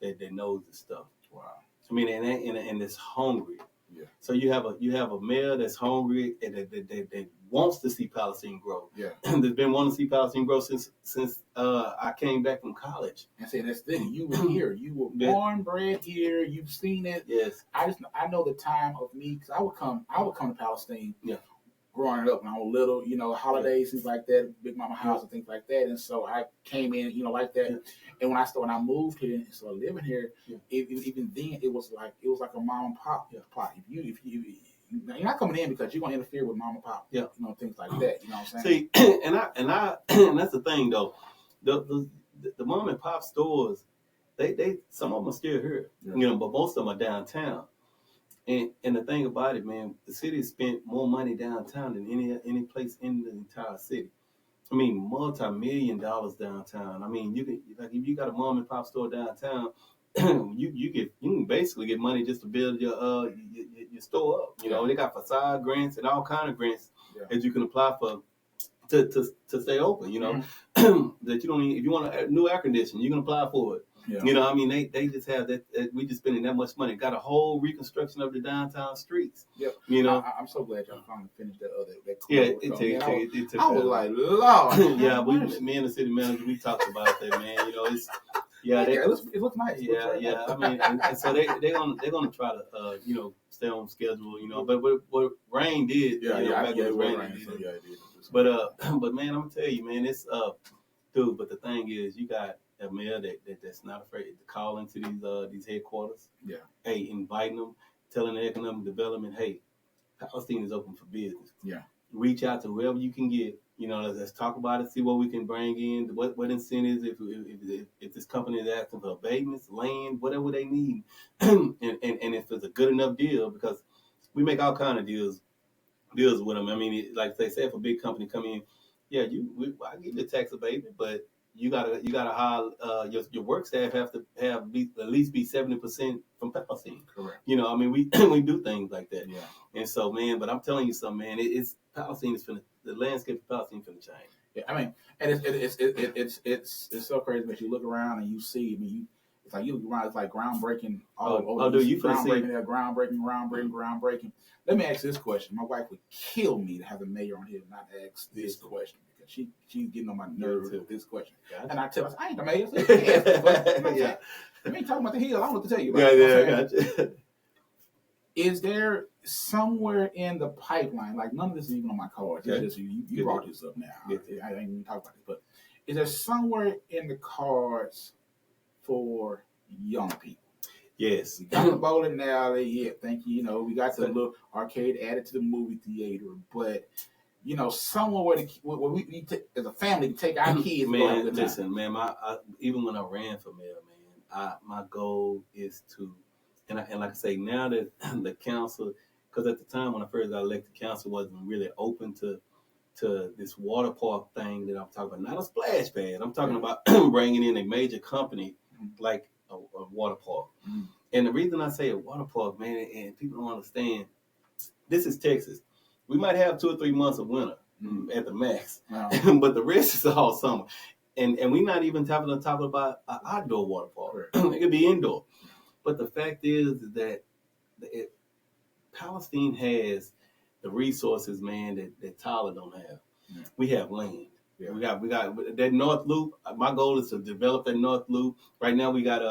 that knows this stuff. Wow. I mean, and it's hungry. Yeah. So you have a mayor that's hungry and that wants to see Palestine grow. Yeah. That's been wanting to see Palestine grow since I came back from college. And say that's the thing. You were here. You were born, bred here. You've seen it. Yes. I know the time of me because I would come to Palestine. Yeah. Growing up when I was little, you know, holidays, things like that, Big Mama house and things like that. And so I came in, you know, like that. Yeah. And when I moved here and started living here, even then it was like a mom and pop plot. If you're not coming in because you're gonna interfere with mom and pop, you know, things like that. You know what I'm saying? See, and that's the thing though. The mom and pop stores, they some of them are still here, you know, but most of them are downtown. And the thing about it, man, the city has spent more money downtown than any place in the entire city. I mean, multi-million dollars downtown. I mean, you can, like, if you got a mom and pop store downtown, you can basically get money just to build your store up. You know, they got facade grants and all kind of grants that you can apply for to stay open. You know, that you don't need. If you want a new air conditioner, you can apply for it. Yeah. You know, I mean, they just have that. We just spending that much money. Got a whole reconstruction of the downtown streets. Yep. You know. I'm so glad y'all finally finished that Yeah, it took. I I was like, Lord. yeah, me and the city manager, we talked about that, man. You know, it's it looks nice. Yeah. I mean, and so they're gonna try to you know, stay on schedule. You know, but what Rain did, Yeah, you know, yeah, back yeah, when it Rain was did. yeah, it did. But man, I'm gonna tell you, man, it's dude. But the thing is, you got a mayor that's not afraid to call into these headquarters. Yeah. Hey, inviting them, telling the economic development, hey, Palestine is open for business. Yeah. Reach out to whoever you can get. You know, let's talk about it. See what we can bring in. What incentives? If this company is asking for abatements, land, whatever they need, and if it's a good enough deal, because we make all kind of deals with them. I mean, like they say, if a big company come in, yeah, I give you a tax abatement, but you gotta hire your work staff have to at least be 70% from Palestine. Correct. You know, I mean, we we do things like that. Yeah. And so, man, but I'm telling you something, man, it's Palestine is the landscape of Palestine finna change. Yeah, I mean, and it's so crazy when you look around and you see. I mean, it's like you look around, it's like groundbreaking all over. Oh, dude, you finna see groundbreaking. Let me ask this question. My wife would kill me to have a mayor on here and not ask this question because she's getting on my nerves with this question. Gotcha. And I tell her, I ain't the mayor. So Yeah. I ain't talking about the hill. I don't know what to tell you Yeah, about. yeah, gotcha. Is there somewhere in the pipeline, like none of this is even on my cards, Okay. it's just you brought this up now. Good. I ain't even talk about this, but is there somewhere in the cards for young people? Yes. We got the bowling alley, yeah, thank you. You know, we got the little arcade added to the movie theater, but you know, somewhere where we need to, as a family, to take our kids. Man, listen, man, even when I ran for mayor, man, my goal is to, and like I say, now that the council, because at the time when I first got elected, council wasn't really open to this water park thing that I'm talking about. Not a splash pad. I'm talking about bringing in a major company like a water park. Mm-hmm. And the reason I say a water park, man, and people don't understand, this is Texas. We might have 2 or 3 months of winter at the max, but the rest is all summer. And we're not even talking about an outdoor water park. It could be indoor. But the fact is that Palestine has the resources, man, that Tyler don't have. Yeah. We have land. Yeah. We got that North Loop. My goal is to develop that North Loop. Right now we got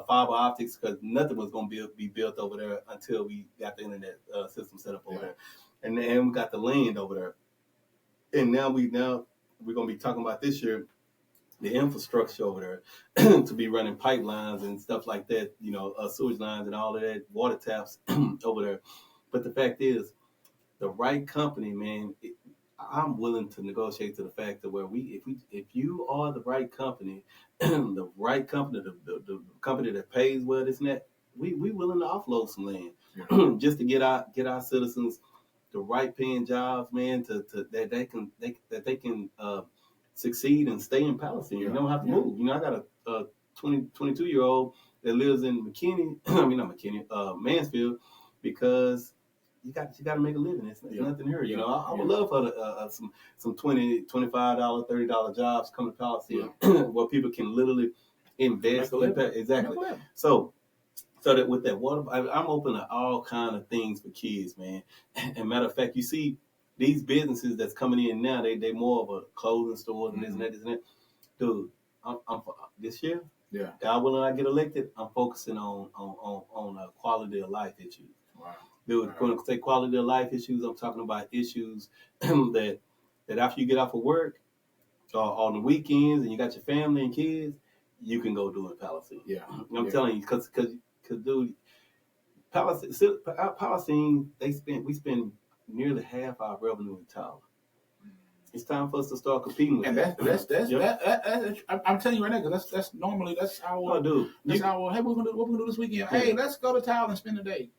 fiber optics because nothing was going to be built over there until we got the internet system set up over there. And then we got the land over there. And now we're going to be talking about this year the infrastructure over there to be running pipelines and stuff like that, you know, sewage lines and all of that, water taps over there. But the fact is, the right company, man, I'm willing to negotiate to the fact that if you are the right company, the right company, the company that pays well, this and that, we willing to offload some land just to get our citizens the right paying jobs, man, that they can succeed and stay in Palestine. You don't have to move. You know, I got a 22-year-old that lives in McKinney. I mean, not McKinney, Mansfield, because you got to make a living. It's nothing here. You know, I would love for some $20, $25, $30 jobs come to Palestine where people can literally invest. Exactly. So that with that water, I'm open to all kind of things for kids, man. And matter of fact, you see these businesses that's coming in now, they more of a clothing store and this and that. Dude, I'm this year. Yeah. God willing, I get elected. I'm focusing on quality of life issues. Wow. Dude, when I say quality of life issues, I'm talking about issues that after you get off of work on the weekends and you got your family and kids, you can go do in Palestine. Yeah. I'm telling you, because dude, Palestine, we spend nearly half our revenue in Tyler. It's time for us to start competing with that. I'm telling you right now, because that's normally our dude. Hey, what we gonna do this weekend? Yeah. Hey, let's go to Tyler and spend a day.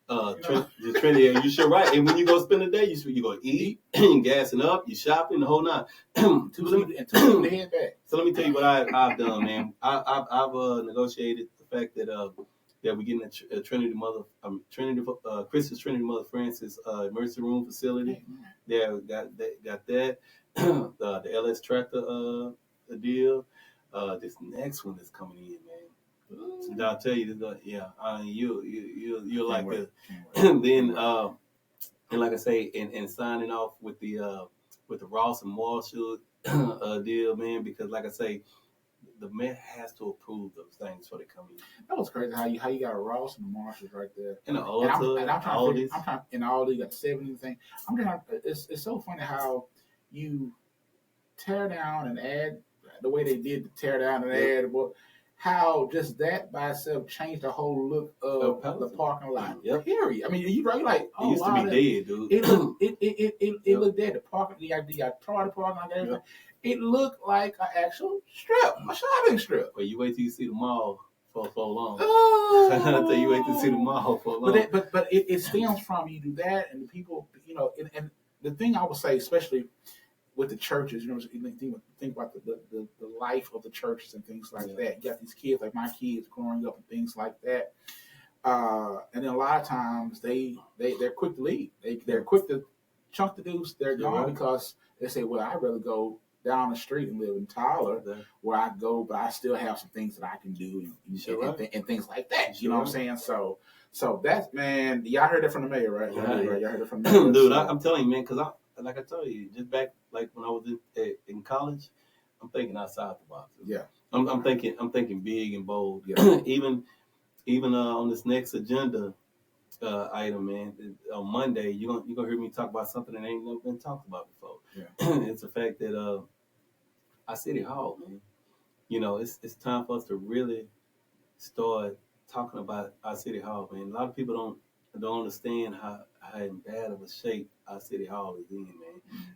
Trinity, you sure right. And when you go spend a day, you go eat, gassing up, you shopping, the whole nine. to head back. So let me tell you what I've done, man. I've negotiated the fact that we're getting a Trinity Christus Trinity Mother Francis emergency room facility. Yeah, got that. The LS Tractor deal. This next one that's coming in, man. I'll tell you this. Yeah, you like wait. the then and like I say, and signing off with the Ross and Marshall deal, man, because like I say, the mayor has to approve those things before they come in. That was crazy how you got a Ross and the Marshalls right there. And the I'm trying all to this. I'm trying in all these got 70 thing. I'm trying. It's so funny how you tear down and add the way they did the tear down and add. Well, how just that by itself changed the whole look of the parking lot. Yep. Period. I mean, you right? Like, It used to be dead, dude. It looked dead. The parking, the tardy parking lot, everything. It looked like an actual strip, a shopping strip. Well, you wait till you see the mall for so long. Oh. Until you wait to see the mall for long. But it stems from you do that, and the people, and the thing I would say, especially with the churches, think about the life of the churches and things like that. You got these kids, like my kids growing up and things like that. And then a lot of times they're quick to leave. They're quick to chunk the deuce. They're gone because they say, well, I'd rather go down the street and live in Tyler, where I go, but I still have some things that I can do and things like that. You know what I'm saying? So that's, man, y'all heard it from the mayor, right? Y'all heard it from the mayor. Dude, I'm telling you, man, because like I told you, just back like when I was in college, I'm thinking outside the box. Yeah, I'm thinking big and bold. Yeah. even on this next agenda item, man, on Monday you're gonna hear me talk about something that ain't never been talked about before. Yeah. It's the fact that our city hall, man, it's time for us to really start talking about our city hall, man. A lot of people don't understand how in bad of a shape our city hall is in,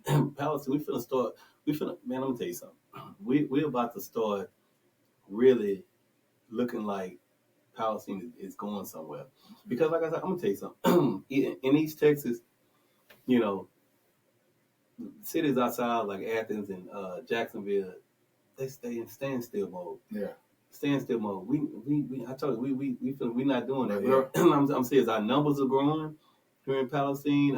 man. Palestine, man, let me tell you something. We're about to start really looking like Palestine is going somewhere. Because like I said, I'm gonna tell you something. In East Texas, cities outside like Athens and Jacksonville, they stay in standstill mode. Yeah. Standstill mode. I told you, we feel we're not doing that. Yeah. I'm serious. Our numbers are growing here in Palestine.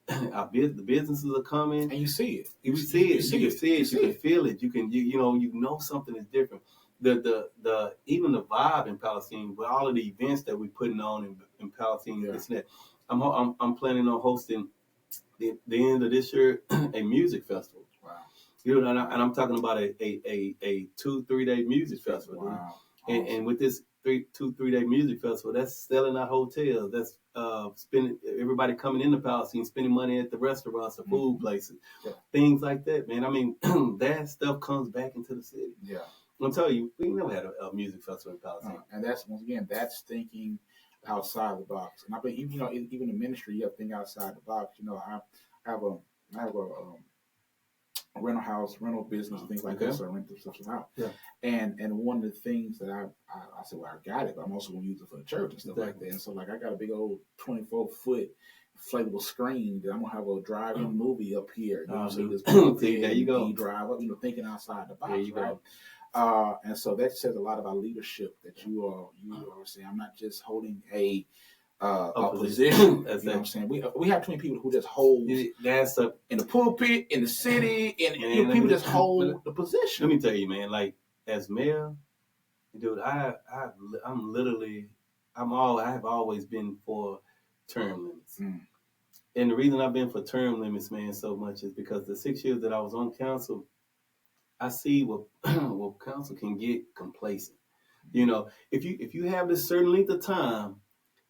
The businesses are coming, and you see it. You can feel it. You can you know something is different. The even the vibe in Palestine with all of the events that we're putting on in Palestine. Yeah. I'm planning on hosting the end of this year a music festival. Wow. And I'm talking about a 2-3 day music festival. Wow. And with this 2-3 day music festival, that's selling out hotels. That's spending everybody coming into Palestine, spending money at the restaurants, the food places, things like that, man. I mean, that stuff comes back into the city. Yeah. I'm telling you, we never had a music festival in Palestine. And that's, once again, that's thinking outside the box. And I think, even in ministry, you have to think outside the box. I have a rental business and things like that, so I rent stuff out. Yeah. And one of the things that I said, well, I got it, but I'm also going to use it for the church and stuff like that. And so, like, I got a big old 24-foot inflatable screen that I'm going to have a drive-in movie up here. So there you go. You drive up, thinking outside the box, there you right? Go. And so that says a lot about leadership that you are saying. I'm not just holding a position. That's what I'm saying. We have too many people who just hold in the pulpit, in the city, and people just hold the position. Let me tell you, man. Like, as mayor, dude, I have always been for term limits. And the reason I've been for term limits, man, so much is because the 6 years that I was on council, I see what council can get complacent. If you have this certain length of time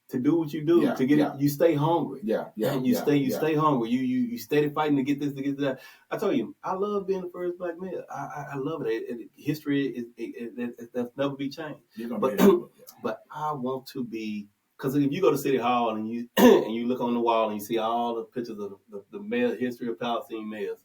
to do what you do, to get it, you stay hungry. You stay hungry. You steady fighting to get this, to get that. I tell you, I love being the first black mayor. I love it. History that's never be changed. But I want to be, because if you go to City Hall and you and you look on the wall and you see all the pictures of the mayor, history of Palestine mayors.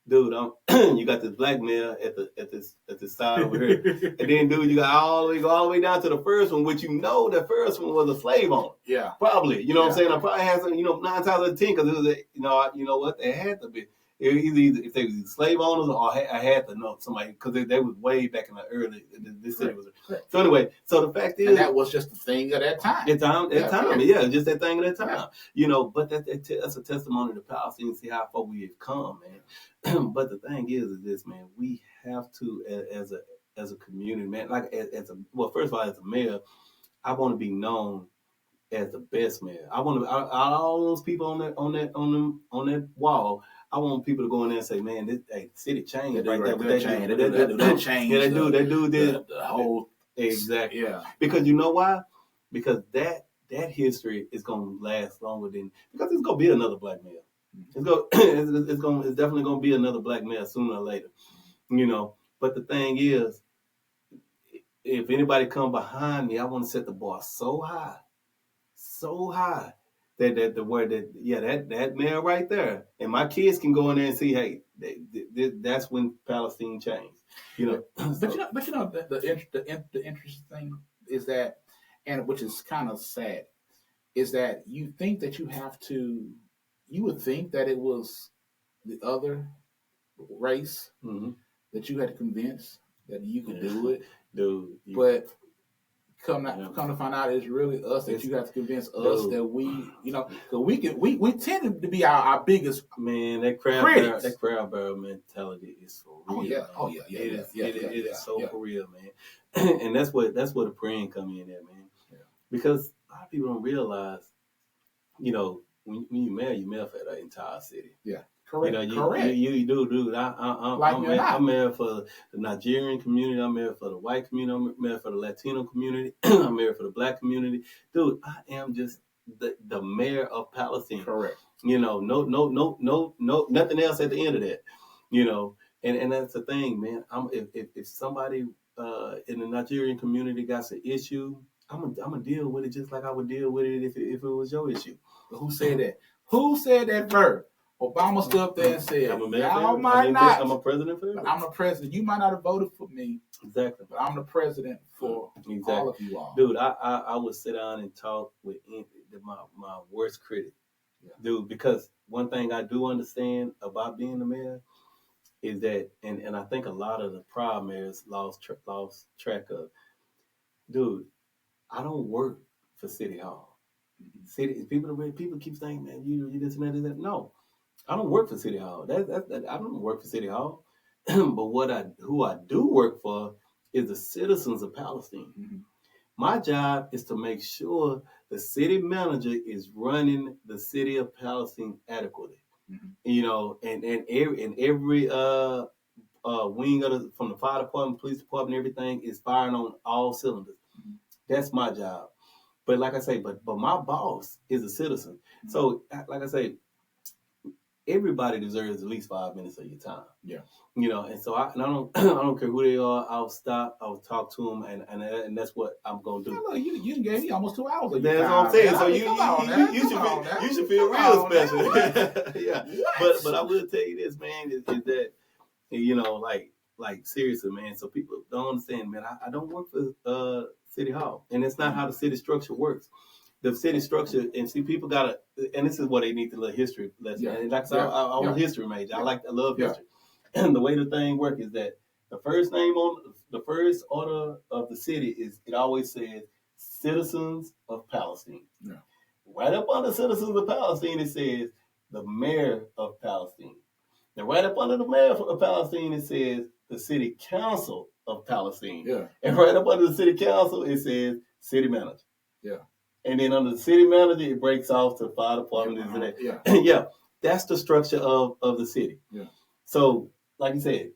Dude, you got this black mayor at this side over here, and then dude, you got all the way down to the first one, which the first one was a slave owner. Yeah, probably. You know what I'm saying? I probably had some, 9 times out of 10, because it was what they had to be. Either if they was slave owners, or I had to know somebody, because they was way back in the early. This city was. So anyway, so the fact is, and that was just the thing at that time. Just that thing at that time. But that's a testimony to Palestine. See how far we have come, man. But the thing is this, man. We have to, as a community, man, like as a well, first of all, as a mayor, I want to be known as the best mayor. I want to all those people on that wall. I want people to go in there and say, "Man, this city changed right there." They change. Yeah, they do this. The whole exactly. Yeah. Because you know why? Because that history is gonna last longer than because it's gonna be another black mayor. It's definitely gonna be another black mayor sooner or later. You know. But the thing is, if anybody come behind me, I want to set the bar so high that mayor right there, and my kids can go in there and see, hey, that's when Palestine changed, you know. But you know the interesting thing is that, and which is kind of sad, is that you think that you would think that it was the other race that you had to convince that you could do it, dude. But come to find out, it's really us that you have to convince us that we, you know, because we tend to be our biggest man. That crowd barrel mentality is for real. It is so for real, man. And that's where the praying come in there, man. Yeah. Because a lot of people don't realize, you know, when you mayor for the entire city. Yeah. Correct. You know, you do. I'm mayor for the Nigerian community. I'm mayor for the white community. I'm mayor for the Latino community. I'm mayor for the black community. Dude, I am just the mayor of Palestine. Correct. You know, no, nothing else at the end of that. You know, and that's the thing, man. If somebody in the Nigerian community got an issue, I'm gonna deal with it just like I would deal with it if it was your issue. But who said that? Who said that verb? Obama stood up there and said, I'm a mayor y'all might not. I'm a president for but I'm the president. You might not have voted for me. Exactly. But I'm the president for all of you all. Dude, I would sit down and talk with my worst critic. Yeah. Dude, because one thing I do understand about being the mayor is that, and I think a lot of the prior mayors lost track of, dude, I don't work for City Hall. People keep saying, man, you this and that. No. I don't work for City Hall. I don't work for City Hall. But who I do work for is the citizens of Palestine. Mm-hmm. My job is to make sure the city manager is running the city of Palestine adequately. Mm-hmm. You know, and every wing from the fire department, police department, everything is firing on all cylinders. Mm-hmm. That's my job. But like I say, but my boss is a citizen. Mm-hmm. So like I say, everybody deserves at least 5 minutes of your time. Yeah. You know, and so I don't I don't care who they are. I'll stop. I'll talk to them, and that's what I'm gonna do. Look, you gave me almost 2 hours. Of that's what I'm saying. So you should feel real special. Yeah. But I will tell you this, man, is that, you know, like seriously, man. So people don't understand, man. I don't work for City Hall, and it's not how the city structure works. The city structure, and see, people gotta, and this is what they need to learn history lesson. Yeah. And like I said, I'm a history major. I love history. And the way the thing works is that the first order of the city is, it always says citizens of Palestine. Yeah. Right up under citizens of Palestine, it says the mayor of Palestine. Now, right up under the mayor of Palestine, it says the city council of Palestine. Yeah. And right up under the city council, it says city manager. Yeah. And then under the city manager, it breaks off to fire department. Yeah. That's the structure of the city. Yeah. So, like you said,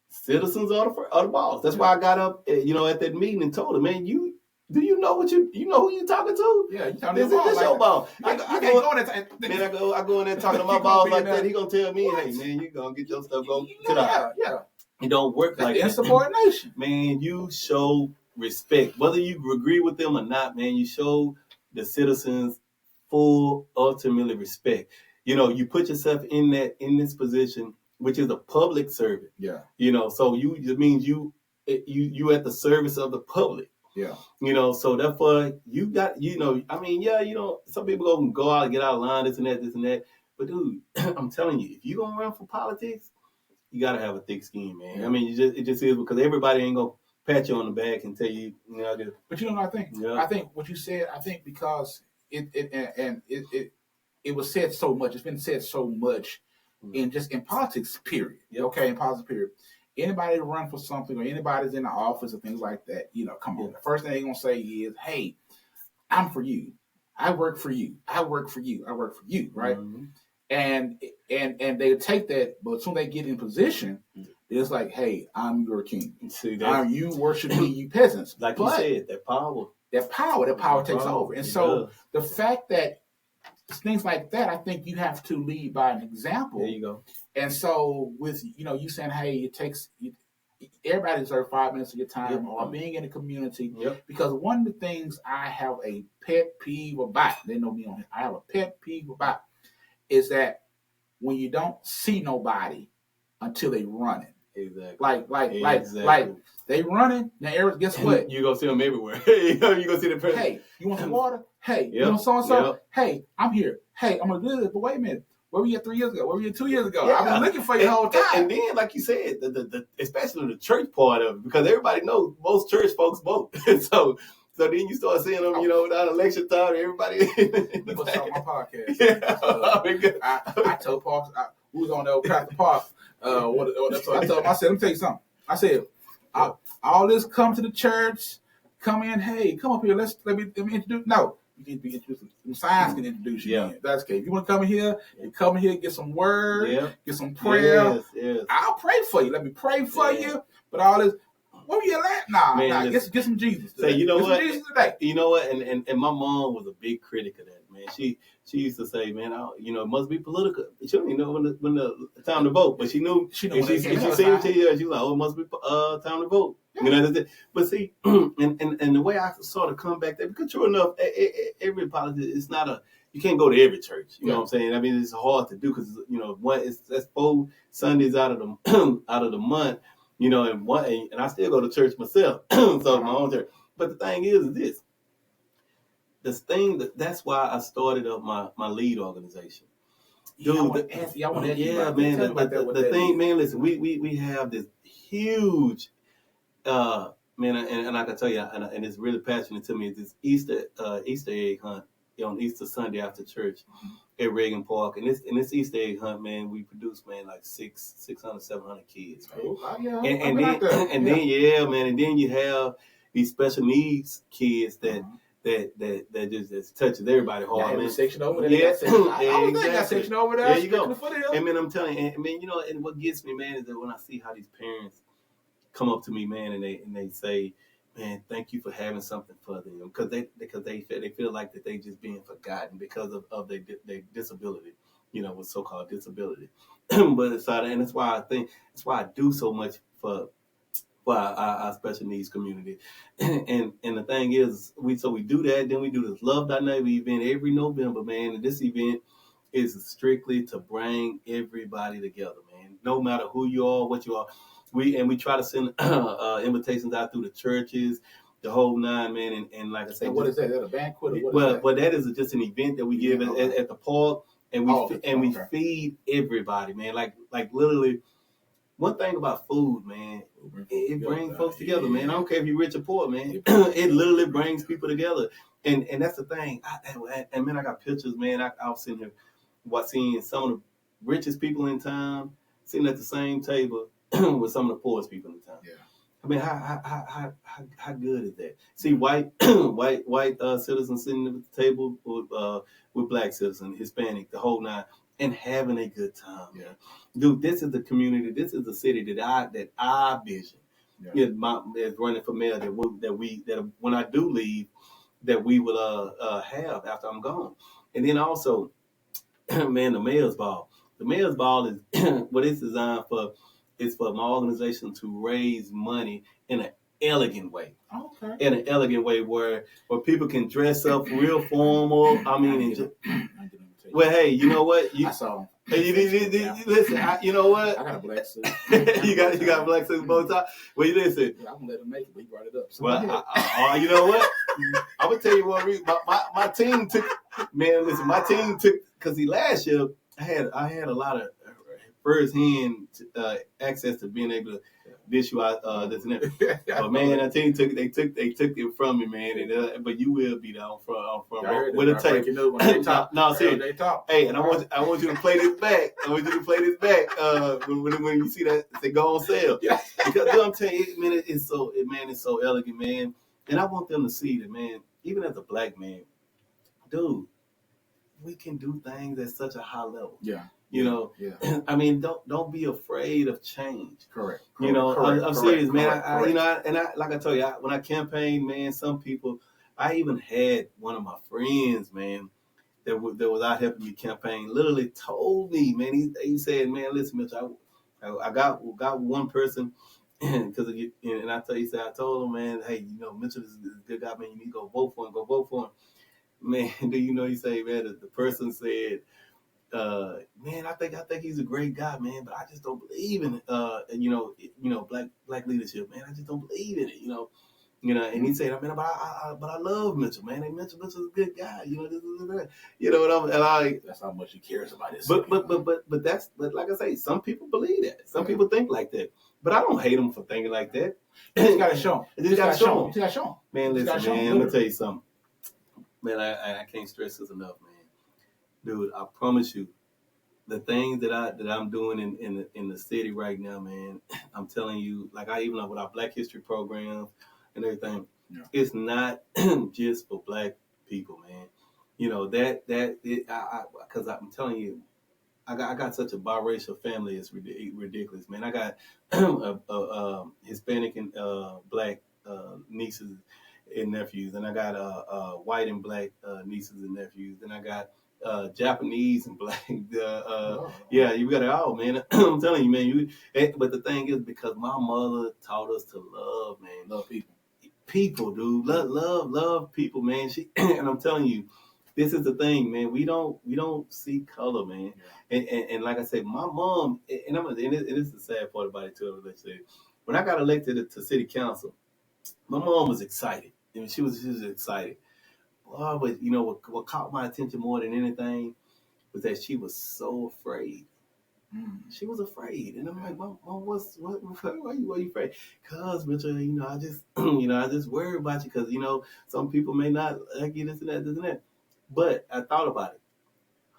citizens are the boss. That's why I got up, at that meeting and told them, man, you know who you're talking to? Yeah, you talking to this your boss. I go in there talking to my boss like that. He gonna tell me, hey man, you gonna get your stuff Yeah. It don't work like that. Insubordination. Man, you show respect. Whether you agree with them or not, man, you show the citizens full, ultimately respect. You know, you put yourself in this position, which is a public servant. Yeah. You know, so it means you at the service of the public. Yeah. You know, so therefore you got, some people go out and get out of line, this and that. But dude, I'm telling you, if you gonna run for politics, you gotta have a thick skin, man. Yeah. I mean, it just is, because everybody ain't gonna pat you on the back and tell you, But you know what I think? Yeah. I think what you said, because it was said so much. It's been said so much in politics, period. Yep. Okay, in politics, period. anybody run for something or anybody's in the office or things like that, come on. The first thing they're gonna say is, "Hey, I'm for you. I work for you. I work for you. I work for you." Right? Mm-hmm. And they take that, but as soon as they get in position, it's like, "Hey, I'm your king. See, You worship me, you peasants." Like you said, that power takes over. And so the fact that things like that, I think you have to lead by an example. There you go. And so with, you saying, "Hey, it takes, everybody deserves 5 minutes of your time," or being in the community. Yep. Because one of the things I have a pet peeve about, they know me on it, I have a pet peeve about, is that when you don't see nobody until they running. Exactly. Like they running. Now, Eric, guess what? You gonna see them everywhere. You gonna see the person. Hey, you want some water? Hey, you want so and so? Hey, I'm here. Hey, I'm gonna do this. But wait a minute. Where were you 3 years ago? Where were you 2 years ago? Yeah. I've been looking for you the whole time. And then, like you said, the especially the church part of it, because everybody knows most church folks vote. so then you start seeing them, down election time, everybody. You must saw my podcast. Yeah. I told Parks, we was on the Pastor Parks. So I told him, I said, "Let me tell you something." I said, "All this come to the church, come in. Hey, come up here. Let me introduce." No, you need to be introduced. Some signs can introduce you. Yeah. That's okay. If you want to come in here, you come in here, get some word, get some prayer. Yes. I'll pray for you. Let me pray for you. But all this, where you at? Nah, get some Jesus today. Say, you know what? Jesus today. You know what? And my mom was a big critic of that, man. She used to say, "Man, it must be political." She didn't even know when the time to vote, but she knew. She seen it. She was like, "Oh, it must be time to vote." Yeah. But see, and the way I sort of come back there, because true enough, every politics, it's not you can't go to every church. You know what I'm saying? I mean, it's hard to do because that's 4 Sundays out of the month. And I still go to church myself, so my own church. But the thing is this. That's why I started up my lead organization. Dude, I want to ask you about man. The thing, man. Listen, we have this huge, man, and I can tell you, and it's really passionate to me. This Easter egg hunt on Easter Sunday after church at Reagan Park, and this Easter egg hunt, man, we produce, man, like 600, 700 kids, man. And then you have these special needs kids that just touches everybody hard, man. Section over there. Exactly. Section over there. There you go. And man, I'm telling you, and man, and what gets me, man, is that when I see how these parents come up to me, man, and they say, "Man, thank you for having something for them," because they feel like that they just being forgotten because of their disability, with so-called disability. But and that's why I do so much for our special needs community. And the thing is, we do that. Then we do this Love Thy Neighbor event every November, man. And this event is strictly to bring everybody together, man. No matter who you are, what you are. We try to send invitations out through the churches, the whole nine, man. And like I said, what is that? Is that a banquet? Well, that is just an event that we give at the park, and we feed everybody, man. Like literally. One thing about food, man, it brings folks together, man. I don't care if you're rich or poor, man. It literally brings people together, and that's the thing. And man, I got pictures, man. I was sitting here seeing some of the richest people in town sitting at the same table with some of the poorest people in town. Yeah. I mean, how good is that? See, white citizens sitting at the table with black citizens, Hispanic, the whole nine. And having a good time, man. Dude, this is the community. This is the city that I vision. As running for mayor, that when I do leave, that we will have after I'm gone. And then also, man, the mayor's ball. The mayor's ball is what it's designed for. Is for my organization to raise money in an elegant way. Okay. In an elegant way where people can dress up real formal. I mean, well, hey, you know what? I saw him. Hey, listen, you know what? I got a black suit. you got a black suit bow tie? Well, you listen. Yeah, I'm going to let him make it, but he brought it up. So well, you know what? I'm going to tell you what, my team took, man, listen, my team took, because last year I had a lot of firsthand access to being able to dish you out this and that. But man, I tell you, they took it from me, man. And but you will be down front with a tape. No, seriously. Hey, and I want you to play this back. I want you to play this back when you see that they go on sale. Yeah. Because I'm telling you, man, it's so elegant, man. And I want them to see that, man. Even as a black man, dude, we can do things at such a high level. Yeah. You know, I mean, don't be afraid of change. Correct. You know, I'm serious, man. I like I told you, when I campaigned, man, some people, I even had one of my friends, man, that was out helping me campaign, literally told me, man, he said, man, listen, Mitch, I got one person, because and I told him, man, hey, you know, Mitchell is a good guy, man, you need to go vote for him. Man, do you know, he said, man, the person said, man, I think he's a great guy, man, but I just don't believe in it. Black leadership, man. I just don't believe in it, you know. And he said, but I love Mitchell, man. And Mitchell's a good guy, you know. What that's how much he cares about this. But like I say, some people believe that. Some people think like that. But I don't hate them for thinking like that. You just gotta show them. Man, listen, man. Let me tell you something. Man, I can't stress this enough, man. Dude, I promise you, the things that I'm doing in the city right now, man, I'm telling you, like I even with our Black History program and everything, it's not just for Black people, man. You know because I'm telling you, I got such a biracial family, it's ridiculous, man. I got Hispanic and Black nieces and nephews, and I got white and Black nieces and nephews, and I got Japanese and Black. Yeah, you got it all, man. I'm telling you, man. But the thing is, because my mother taught us to love, man. Love people, dude. Love people, man. And I'm telling you, this is the thing, man. We don't see color, man. And like I said, my mom, and this is the sad part about it too. Let's say, when I got elected to city council, my mom was excited. I mean, she was excited. Oh, but you know what caught my attention more than anything was that she was so afraid. She was afraid, and I'm like, Mom, why are you afraid? Cause Mitchell, you know, I just I just worry about you, cause you know some people may not like you, this and that. But I thought about it.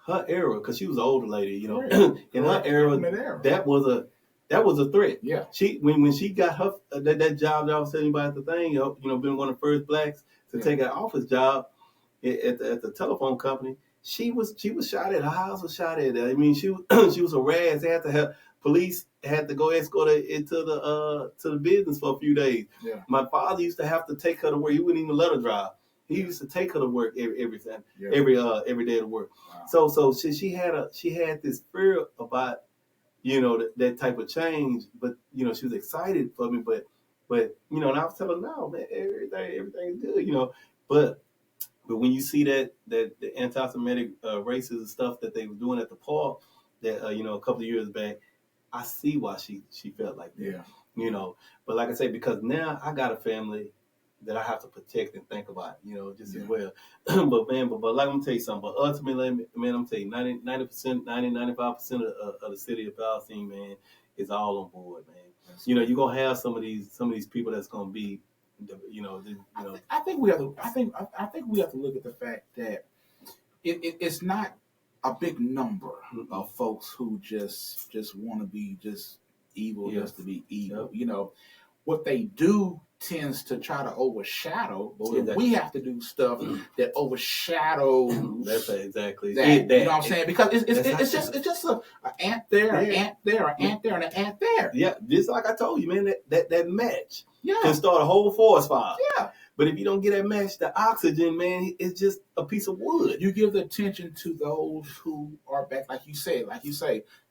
Her era, cause she was an older lady, you know, in her era, that was a threat. Yeah. When she got her that job that I was telling you about the thing, you know, being one of the first Blacks to take an office job at the telephone company, she was shot at. Her house was shot at. I mean, she was harassed. They had to have police had to go escort her into the business for a few days. Yeah. My father used to have to take her to work. He wouldn't even let her drive. He used to take her to work every day to work. Wow. So she had this fear about, you know, that type of change, but you know, she was excited for me, but you know, and I was telling her, no, man, everything's good, you know, but when you see that the anti-Semitic racist stuff that they were doing at the park, that you know, a couple of years back, I see why she felt like that. Yeah. You know, but like I say, because now I got a family that I have to protect and think about, you know, just as well. but like, I'm gonna tell you something. But ultimately, man, I'm telling you, 95% of the city of Palestine, man, is all on board, man. You know, you're gonna have some of these people that's gonna be, I think we have to look at the fact that it's not a big number of folks who just want to be just evil just to be evil. You know, what they do tends to try to overshadow, but we have to do stuff that overshadows. That's exactly that. You know what I'm saying? Because it's just an ant there, an ant there, an ant there, and an ant there. Yeah, just like I told you, man, that match can start a whole forest fire. Yeah. But if you don't get that match, the oxygen, man, it's just a piece of wood. You give the attention to those who are back, like you say,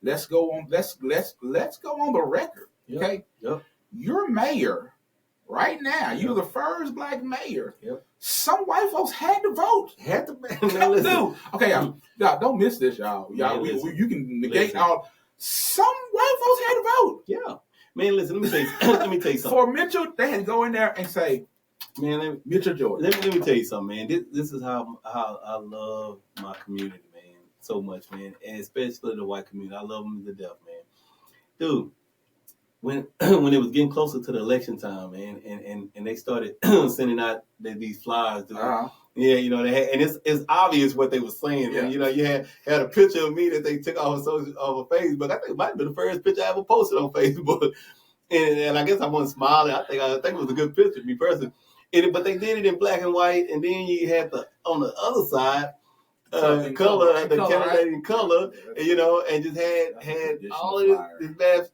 let's go on the record. Yep. Okay. Yep. Your mayor right now, you're the first Black mayor. Yep. Some white folks had to vote. Okay, y'all don't miss this, y'all. You can negate all. Some white folks had to vote. Yeah. Man, listen, let me tell you something. For Mitchell, they had to go in there and say, man, Mitchell Jordan. Let me tell you something, man. This is how I love my community, man, so much, man, and especially the white community. I love them to death, man. dude, when when it was getting closer to the election time, man, and they started sending out these flyers, dude. Yeah, you know, they had, and it's obvious what they were saying. Yeah. And, you know, you had a picture of me that they took off of Facebook. I think it might have been the first picture I ever posted on Facebook. And I guess I wasn't smiling. I think it was a good picture, me personally. But they did it in black and white, and then you had on the other side, the candidate in color, you know, and just had all of this bad.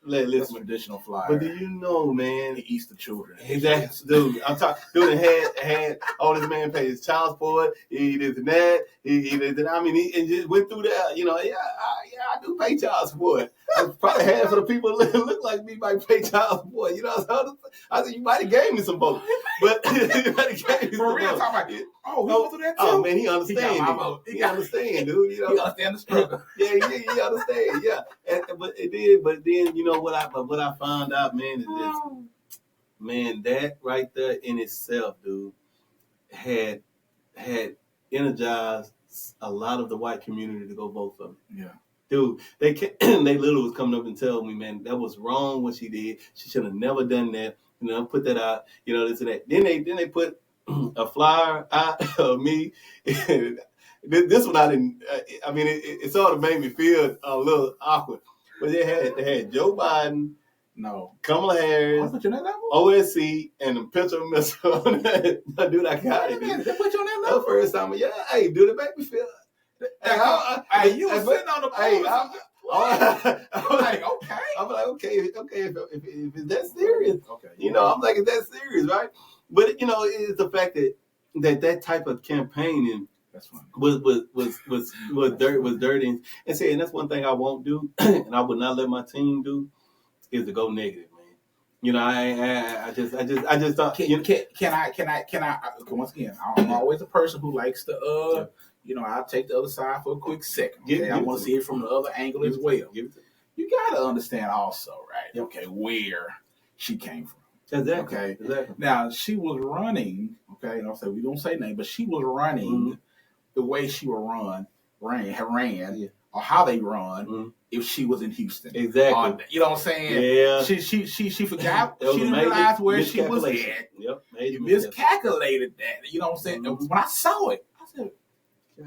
That's traditional flyer. But do you know, man? He eats the children. Exactly, dude. I'm talking. Dude, had all this man paid his child support. He did that. He did that. I mean, he just went through that. You know, I do pay child support. Probably half of the people look like me might pay child support. You know, I said you might have gave me some votes, but you might have gave me some votes. Oh, he went through that too. Oh man, he understands. He understands, dude. You know, he understands the struggle. Yeah, he understands. Yeah, but it did. But then you know what I found out, man, is this. Man, that right there in itself, dude, had energized a lot of the white community to go vote for him. Yeah. Dude, they literally was coming up and telling me, man, that was wrong what she did. She should have never done that. You know, put that out. You know, this and that. Then they put a flyer out of me. This one I didn't. I mean, it sort of made me feel a little awkward. But they had Joe Biden, Kamala Harris, OSC, and a picture of me. Dude, I got it. They put you on that The level? first time, yeah. Hey, dude, it made me feel. Hey, you were sitting on the Hey, I'm like, okay. I'm like, okay, if it's that serious, okay. You know, I'm like, it's that serious, right? But you know, it's the fact that type of campaigning was dirty, and say, and that's one thing I won't do, and I would not let my team do, is to go negative, man. You know, I just thought. Can I? Once again, I'm always a person who likes to You know, I'll take the other side for a quick second. Okay? I want to see it from the other angle as well. You got to understand also, right? Okay, where she came from. Exactly. Okay. Exactly. Now she was running. Okay, we don't say name, but she was running the way she would ran, or how they run if she was in Houston. Exactly. You know what I'm saying? Yeah. She forgot. She didn't realize where she was at. Yep. You miscalculated that. You know what I'm saying? When I saw it, I said,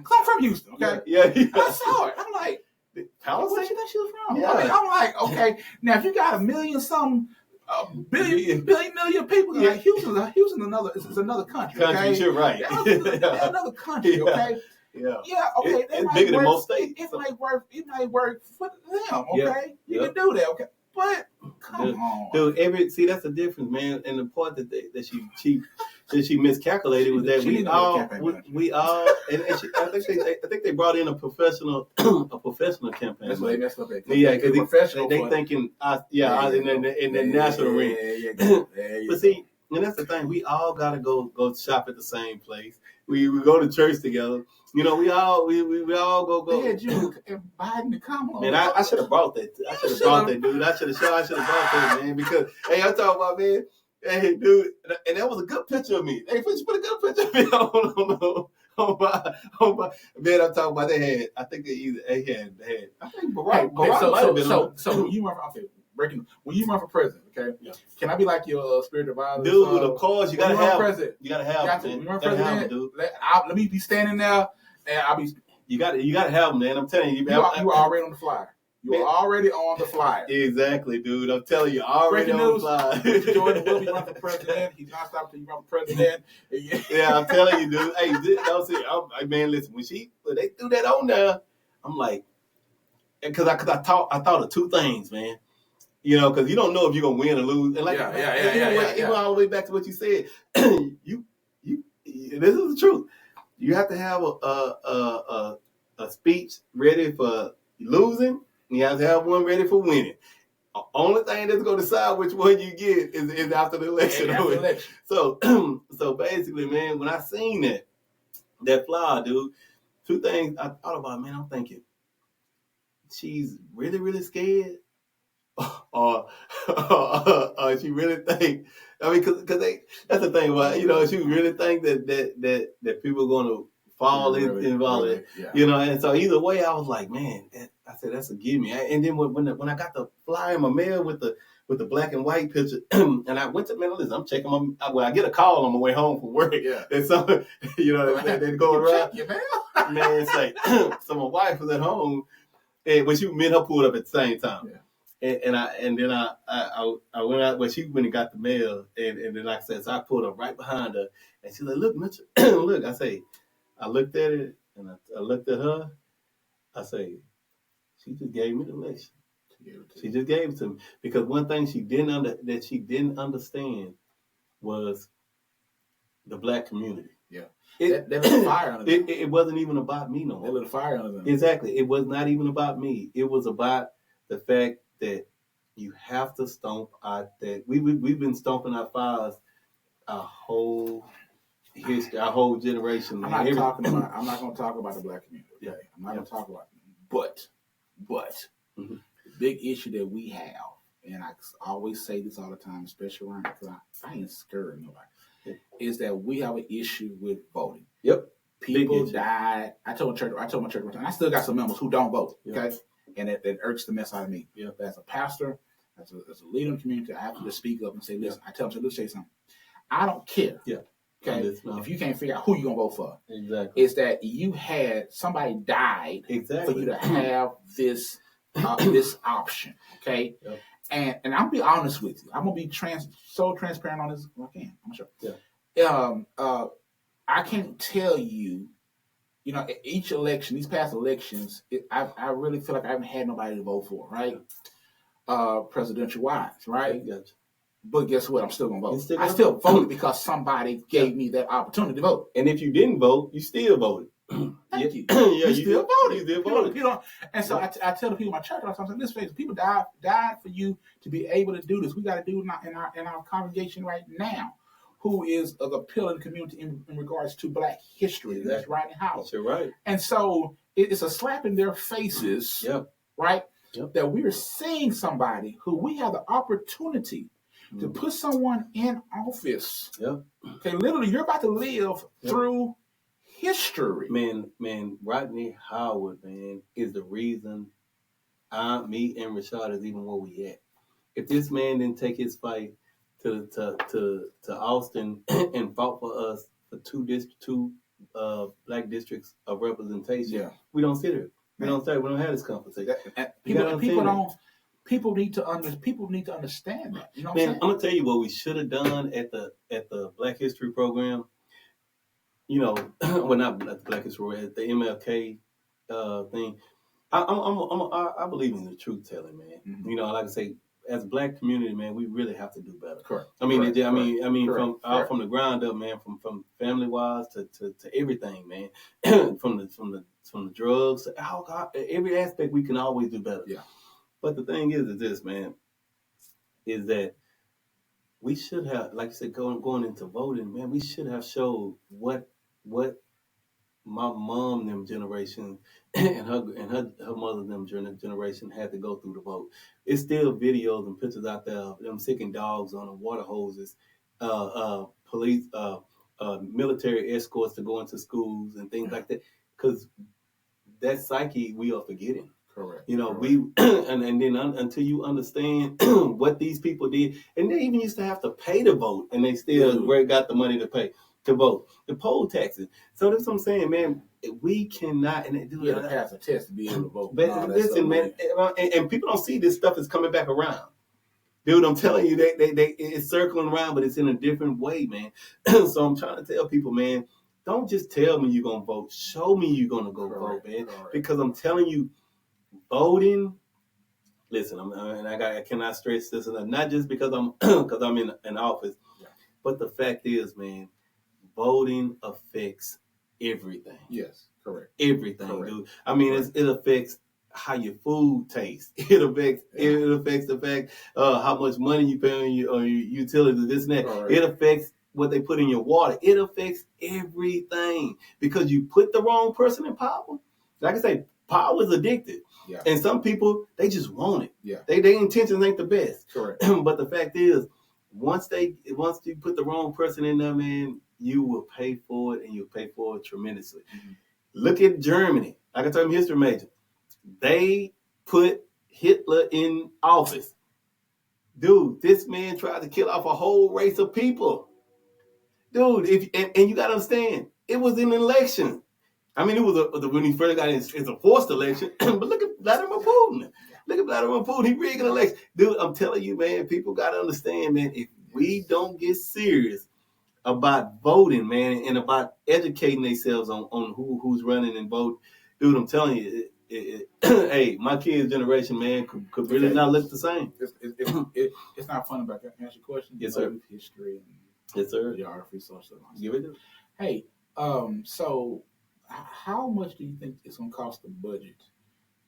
"Cause I'm from Houston." Okay. Yeah. I saw it. I'm like, where she think she was from? Yeah. I mean, I'm like, okay. Now if you got a million billion people, like Houston's another. It's another country. Okay? You're right. That's another country. Okay. Yeah. Yeah. Okay. It's bigger than most states. It might work. It might work for them. Okay. Yeah. You can do that. Okay. But come on, dude. See, that's the difference, man. And the part that she miscalculated was that we all, and I think they brought in a professional campaign. That's why they messed up that. Yeah, because they but, thinking, in the national ring. But see, and that's the thing. We all gotta go shop at the same place. We go to church together. You know, we all go. Yeah, you and Biden and Kamala. Man, I should have brought that. I should have brought that, dude. I should have brought that, man. Because hey, I'm talking about, man. Hey, dude, and that was a good picture of me. Hey, put a good picture of me on my. Man, I'm talking about they had. I think they had. I think Barack might have been. So when you run for when you run for president, okay? Yeah. Can I be like your spirit advisor? Dude, of course you gotta have president. You gotta have him. You run president, dude. Let me be standing there, and I'll be. You gotta have him, man. I'm telling you, you are already on the flyer. You are already on the flyer. Exactly, dude. I'm telling you, already on the flyer. Jordan will be running for president. He's not stopping until you run for president. Yeah, I'm telling you, dude. Hey, man, listen. When they threw that on there, I'm like, because I thought of two things, man. You know, because you don't know if you're gonna win or lose. And like, even all the way back to what you said, you this is the truth. You have to have a speech ready for losing. You have to have one ready for winning. Only thing that's going to decide which one you get is after the election. So basically, man, when I seen that flyer, dude, two things I thought about, man. I'm thinking, she's really, really scared, or she really think. I mean, because that's the thing about, you know, she really think that people are going to fall Really, involved. really, yeah. You know, and so either way, I was like, man, I said that's a gimme. And then when I got the flyer in my mail with the black and white picture, and I went to listen, I'm checking I get a call on my way home from work. Yeah. And so, you know, they go around. Check your mail. Man, say, so my wife was at home, and when me and her pulled up at the same time. Yeah. And then I went out, she went and got the mail, and then like I said, so I pulled up right behind her, and she's like, look, Mitchell, look, I looked at it, and I looked at her, I say, she just gave me the lecture. She just gave it to me, because one thing she didn't understand was the black community. Yeah. It That lit a fire under them. it wasn't even about me no more. They lit a fire under them. Exactly. It was not even about me. It was about the fact that you have to stomp out that we've been stomping our fires our whole history, our whole generation. I'm not going to talk about the black community. Okay? I'm not going to talk about it. But Mhm. the big issue that we have, and I always say this all the time, especially around, because I ain't scared of nobody, is that we have an issue with voting. Yep. People issue. died. I told my church one time, I still got some members who don't vote. Yeah. Okay, and that irks the mess out of me. Yeah. But as a pastor, as a leader in the community, I have to just speak up and say, listen. I tell them, let's say something. I don't care. Yeah. Okay. If you can't figure out who you're gonna vote for, Exactly. it's that you had somebody died Exactly. for you to have this this option. Okay. Yep. And I'll be honest with you. I'm gonna be so transparent on this as I can. I'm sure. Yeah. I can't tell you. You know, each election, these past elections, I really feel like I haven't had nobody to vote for, right? Presidential wise, right? Gotcha. But guess what? I'm still gonna vote. still I gonna still vote? voted because somebody gave me that opportunity to vote. And if you didn't vote, you still voted. Thank you. Yeah, you still voted. You still voted. You know, and so I tell the people in my church, I'm saying, listen, people died for you to be able to do this. We got to do it in our congregation right now. Who is the pillar in the community in regards to Black history? Exactly. That's right in the house. You're right. And so it's a slap in their faces, Yep. right? Yep. That we are seeing somebody who we have the opportunity to put someone in office. Yep. Okay, literally, you're about to live through history. Man, Rodney Howard, man, is the reason me and Rashad is even where we at. If this man didn't take his fight to Austin and fought for us for two black districts of representation, we don't sit here. We don't have this conversation. People need to understand that. You know what Man, I'm saying? I'm gonna tell you what we should have done at the Black History program. You know, well, not at the Black History, at the MLK thing. I believe in the truth telling, man. Mm-hmm. You know, like I say, as a Black community, man, we really have to do better. Correct. I mean, Correct. Correct. from the ground up, man, from family wise to everything, man, from the drugs to alcohol, every aspect we can always do better. Yeah. But the thing is this, man, is that we should have, like I said, going into voting, man, we should have showed what my mom them generation and her mother them generation had to go through to vote. It's still videos and pictures out there of them sicking dogs on the water hoses, police, military escorts to go into schools and things like that. Because that psyche we are forgetting. Correct. You know, correct. and then until you understand what these people did, and they even used to have to pay to vote, and they still got the money to pay to vote. The poll taxes. So that's what I'm saying, man. We cannot, and do you have to pass a test to be able to vote. But listen, man, and people don't see this stuff is coming back around. Dude, I'm telling you, they it's circling around, but it's in a different way, man. So I'm trying to tell people, man, don't just tell me you're gonna vote. Show me you're gonna go vote, man. Correct. Because I'm telling you, voting. Listen, I cannot stress this enough. Not just because I'm in an office, but the fact is, man, voting affects everything. Yes, correct. Everything, correct. dude. I mean, it affects how your food tastes. It affects the fact how much money you pay on your utilities, this and that. Correct. It affects what they put in your water. It affects everything because you put the wrong person in power. Like I say, power is addictive. Yeah. And some people, they just want it. Yeah. Their intentions ain't the best. Correct. But the fact is, once you put the wrong person in there, man, you will pay for it, and you'll pay for it tremendously. Mm-hmm. Look at Germany. Like I told you, history major. They put Hitler in office. Dude, this man tried to kill off a whole race of people. Dude, and you got to understand, it was an election. I mean, it was when he first got in, it's a forced election. But look at Vladimir Putin. Look at Vladimir Putin. He rigged an election. Dude, I'm telling you, man, people got to understand, man, if we don't get serious about voting, man, and about educating themselves on who's running and vote, dude, I'm telling you, hey, my kids' generation, man, could really not look the same. It's not fun about that. Can I ask you a question? Yes, sir. History and yes, sir. geography, social science. Give it. Hey, so how much do you think it's going to cost the budget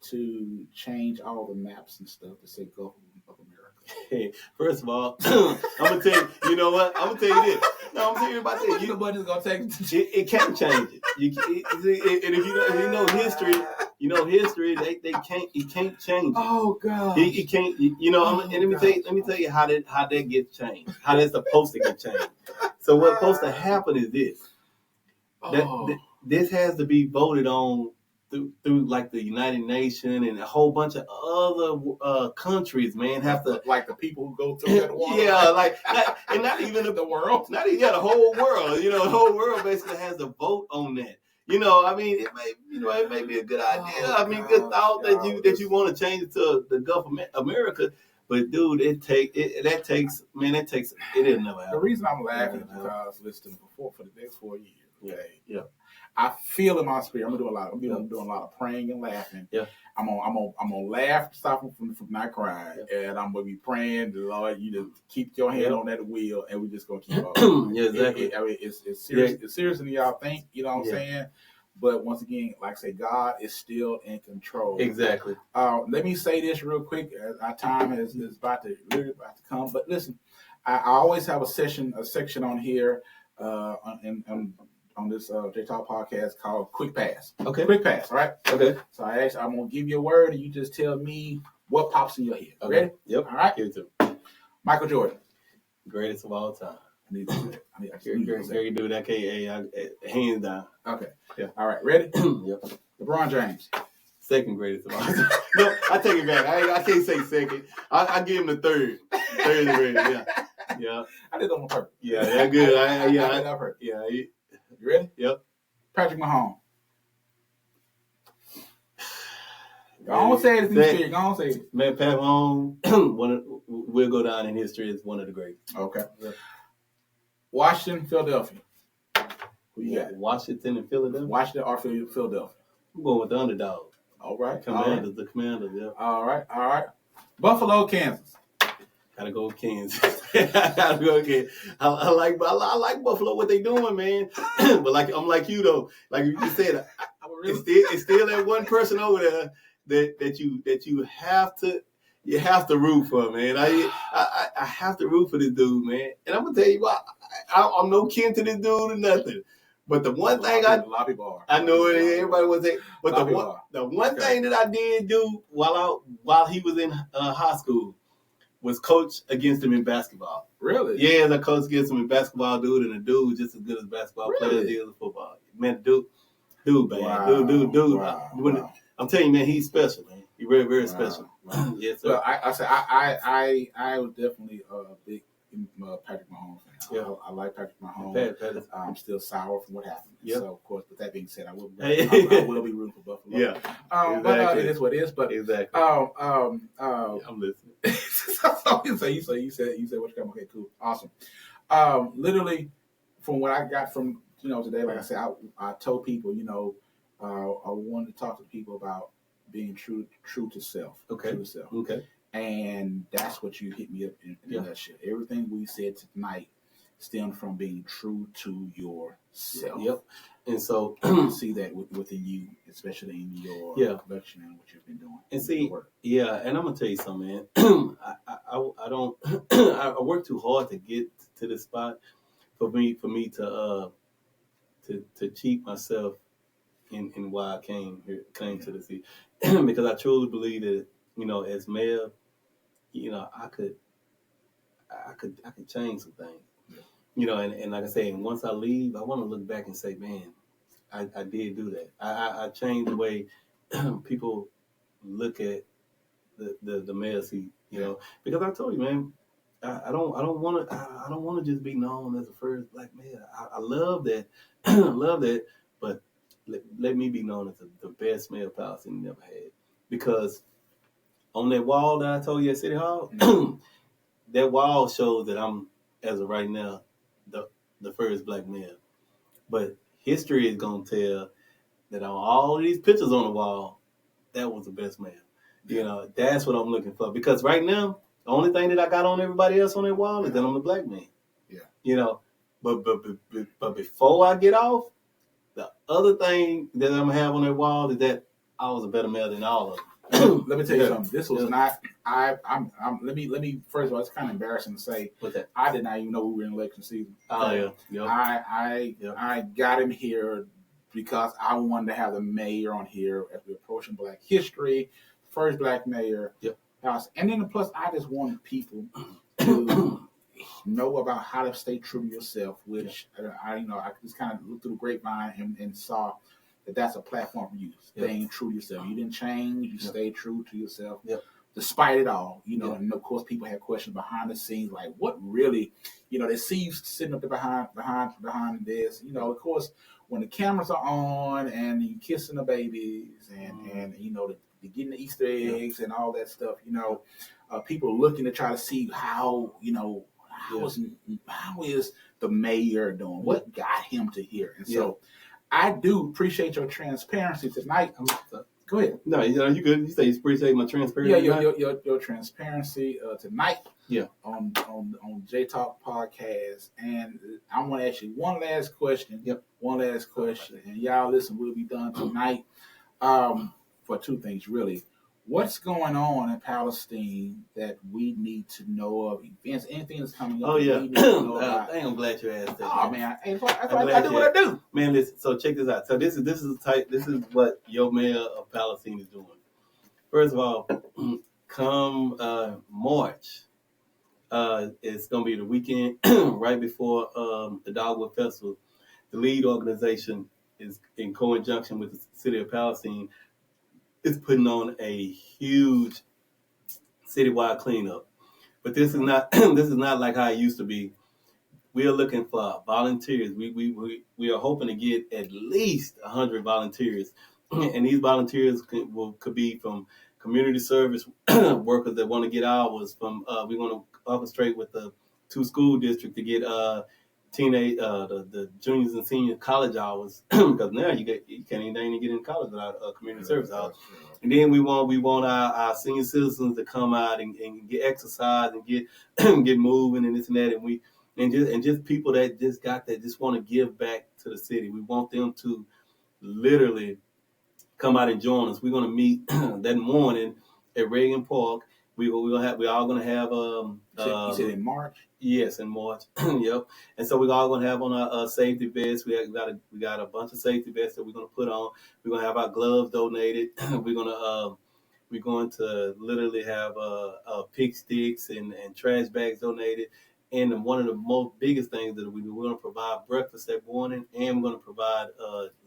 to change all the maps and stuff to say Gulf of America? Hey, first of all, I'm gonna tell you. You know what? I'm gonna tell you this. No, I'm telling you about this. The budget's gonna take. It can't change it. And if you know history, They can't. It can't change. Oh God. It can't. And let me tell you how that gets changed. How that's supposed to get changed. So what's supposed to happen is this. This has to be voted on through like the United Nations and a whole bunch of other countries, man, have to, like the people who go through that water. Yeah, and not even the world, not even the whole world. The whole world basically has to vote on that. I mean, it may be a good idea. Good thought that you want to change it to the Gulf of America. But dude, it takes. It didn't never happen. The reason I'm laughing is because listen, for the next 4 years, okay, yeah. I feel in my spirit. I'm doing a lot of praying and laughing. Yeah. I'm gonna laugh to stop from not crying, and I'm gonna be praying the Lord. You just keep your hand on that wheel, and we're just gonna keep on. Yeah, exactly. It's serious. Yeah. It's serious than y'all think. You know what I'm saying? But once again, like I say, God is still in control. Exactly. Let me say this real quick. Our time is about to come. But listen, I always have a section on here, on this J-Talk podcast called Quick Pass. Okay. Quick Pass, all right? Okay. So I'm going to give you a word, and you just tell me what pops in your head. Okay. Ready? Yep. All right? Give it to me. Michael Jordan. Greatest of all time. I need to do that. Great dude, aka hands down. Okay. Yeah. All right, ready? Yep. LeBron James. Second greatest of all time. No, I take it back. I can't say second. I give him the third. Third greatest, yeah. I did it on purpose. Yeah, that's good. I did it on purpose. Yeah. You ready? Yep. Patrick Mahomes. Go on, say it. Go on, say it. Man, Pat Mahomes, will go down in history as one of the greatest. Okay. Yeah. Washington, Philadelphia. Who you got? Washington and Philadelphia. Washington or Philadelphia. I'm going with the underdog. All right. Commanders, the Commanders. Yeah. All right. Buffalo, Kansas. Gotta go with Kansas. Gotta go with Kansas. I like Buffalo, what they doing, man. But I'm like you though. Like you said, it's still that one person over there that you have to root for, man. I have to root for this dude, man. And I'm gonna tell you what, I'm no kin to this dude or nothing. But the one thing I know it, everybody was saying, but the one thing that I did do while he was in high school was coach against him in basketball. Really? Yeah, I coached against him in basketball, dude, and the dude was just as good as basketball player as he is in football. Man, dude, man. Wow. Dude. Wow. I'm telling you, man, he's special, man. He's very, very special. Wow. Yes, sir. Well, I was definitely a big Patrick Mahomes fan. Yeah. I like Patrick Mahomes. Pat. I'm still sour from what happened. Yep. So, of course, with that being said, I will be rooting for Buffalo. Yeah. Exactly. But it is what it is. But exactly. I'm listening. So you said what you got. Okay, cool, awesome. Literally, from what I got from today, like I said, I told people, I wanted to talk to people about being true to self. Okay. True to self. Okay. And that's what you hit me up in a nutshell. Everything we said tonight stemmed from being true to yourself. Yep. And so you see that within you, especially in your production and what you've been doing. And see, and I'm gonna tell you something, man. I don't. I work too hard to get to this spot for me to cheat myself in why I came to the city, because I truly believe that as mayor, I could change some things. you know, and like I say, and once I leave, I want to look back and say, man, I did do that. I changed the way people look at the mayor seat, you know, because I told you, man, I don't want to I don't want to just be known as the first black mayor. I love that, I love that, but let me be known as the best mayor Palestine never had, because on that wall that I told you at City Hall, that wall shows that I'm, as of right now, the first black mayor. But history is gonna tell that on all of these pictures on the wall, that was the best man. You know, that's what I'm looking for. Because right now, the only thing that I got on everybody else on that wall is that I'm the black man. Yeah. You know, but before I get off, the other thing that I'm gonna have on that wall is that I was a better man than all of them. Let me tell you something. This was not. I'm. Let me. First of all, it's kind of embarrassing to say. What's that? I did not even know we were in election season. Oh yeah. Yep. I got him here because I wanted to have the mayor on here as we're approaching Black History, first black mayor. Yep. And then plus, I just wanted people to know about how to stay true to yourself, which I just kind of looked through the grapevine and saw that that's a platform for you, staying true to yourself. You didn't change, you stayed true to yourself, despite it all. You know, and of course, people had questions behind the scenes, like what really, you know, they see you sitting up there behind this. You know, of course, when the cameras are on and you kissing the babies and you know, the getting the Easter eggs and all that stuff, you know, people looking to try to see how, you know, how is the mayor doing? What got him to here? And so I do appreciate your transparency tonight. Go ahead. No, you know, you good. You say you appreciate my transparency. Yeah, your transparency tonight. Yeah. On J Talk podcast, and I want to ask you one last question. Yep. One last question, and y'all listen. We'll be done tonight. For two things really. What's going on in Palestine that we need to know of? Events, anything that's coming up? Oh yeah. We need to know about? I'm glad you asked that. Oh man, that's why I do what I do. Man, listen. So check this out. So this is what your mayor of Palestine is doing. First of all, come March, it's gonna be the weekend right before the Dogwood Festival. The lead organization is in conjunction with the city of Palestine. Is putting on a huge citywide cleanup, but this is not like how it used to be. We are looking for volunteers. We are hoping to get at least 100 volunteers, and these volunteers could be from community service workers that want to get hours. From we want to orchestrate with the 2 school districts to get teenage the juniors and senior college hours, because now you can't even get in college without community service hours. And then we want our senior citizens to come out and get exercise and get get moving and this and that, and just people that just want to give back to the city. We want them to literally come out and join us. We're going to meet that morning at Reagan Park. We're all going to have You said in March? Yes, in March. Yep. And so we're all going to have on our safety vests. We got a bunch of safety vests that we're going to put on. We're going to have our gloves donated. we're going to literally have pick sticks and trash bags donated. And one of the most biggest things that we're going to provide breakfast that morning, and we're going to provide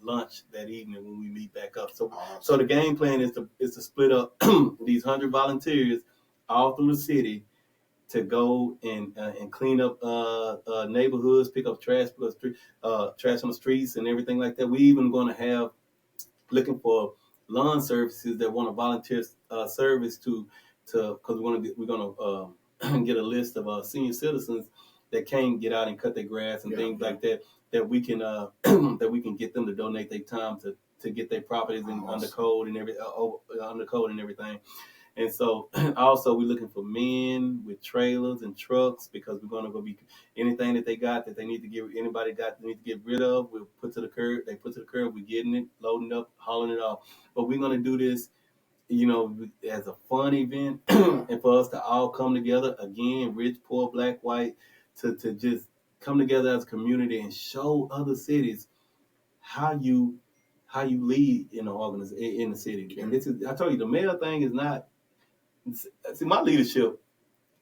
lunch that evening when we meet back up. So the game plan is to split up these 100 volunteers all through the city to go and clean up neighborhoods, pick up trash, trash on the streets and everything like that. We even going to have looking for lawn services that want to volunteer service to because we're gonna get a list of senior citizens that can't get out and cut their grass and things like that we can that we can get them to donate their time to get their properties under code and everything. And so also we're looking for men with trailers and trucks, because we're going to be anything that they got that they need to they need to get rid of, we'll put to the curb. They put to the curb, we're getting it, loading it up, hauling it off. But we're going to do this, you know, as a fun event and for us to all come together again, rich, poor, black, white, to just come together as a community and show other cities how you lead in the city. And this is, I told you, the mayor thing is not. See, my leadership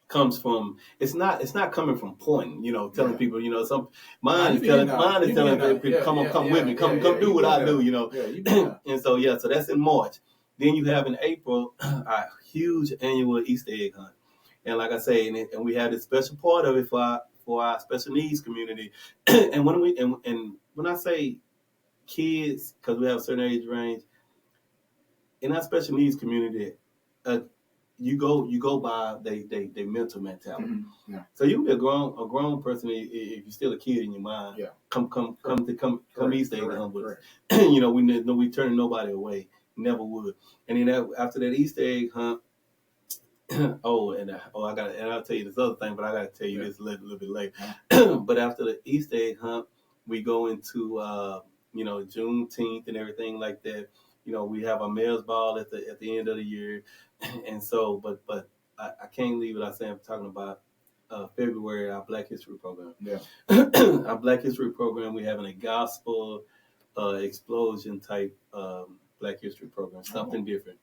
comes from. It's not coming from pointing. Telling Yeah. people. Some Nah, mine you is been telling there. mine is You telling been there. people, Yeah, come on, yeah, come yeah, with me, come yeah, do you what been I there. do. Yeah, you been there. And so so that's in March. Then you have in April a huge annual Easter egg hunt, and like I say, and we have this special part of it for our special needs community. And when I say kids, because we have a certain age range in our special needs community, you go by they mental mentality. Mm-hmm. Yeah. So you can be a grown person if you're still a kid in your mind. Yeah. Come Easter egg hunt with us. We turning nobody away. Never would. And then after that Easter egg hunt, I'll tell you this other thing, but I got to tell you this a little bit later. But after the Easter egg hunt, we go into Juneteenth and everything like that. We have our mayor's ball at the end of the year, and so but I can't leave without saying I'm talking about February, our Black History program. Yeah. Our Black History program, we're having a gospel explosion type Black History program, something different.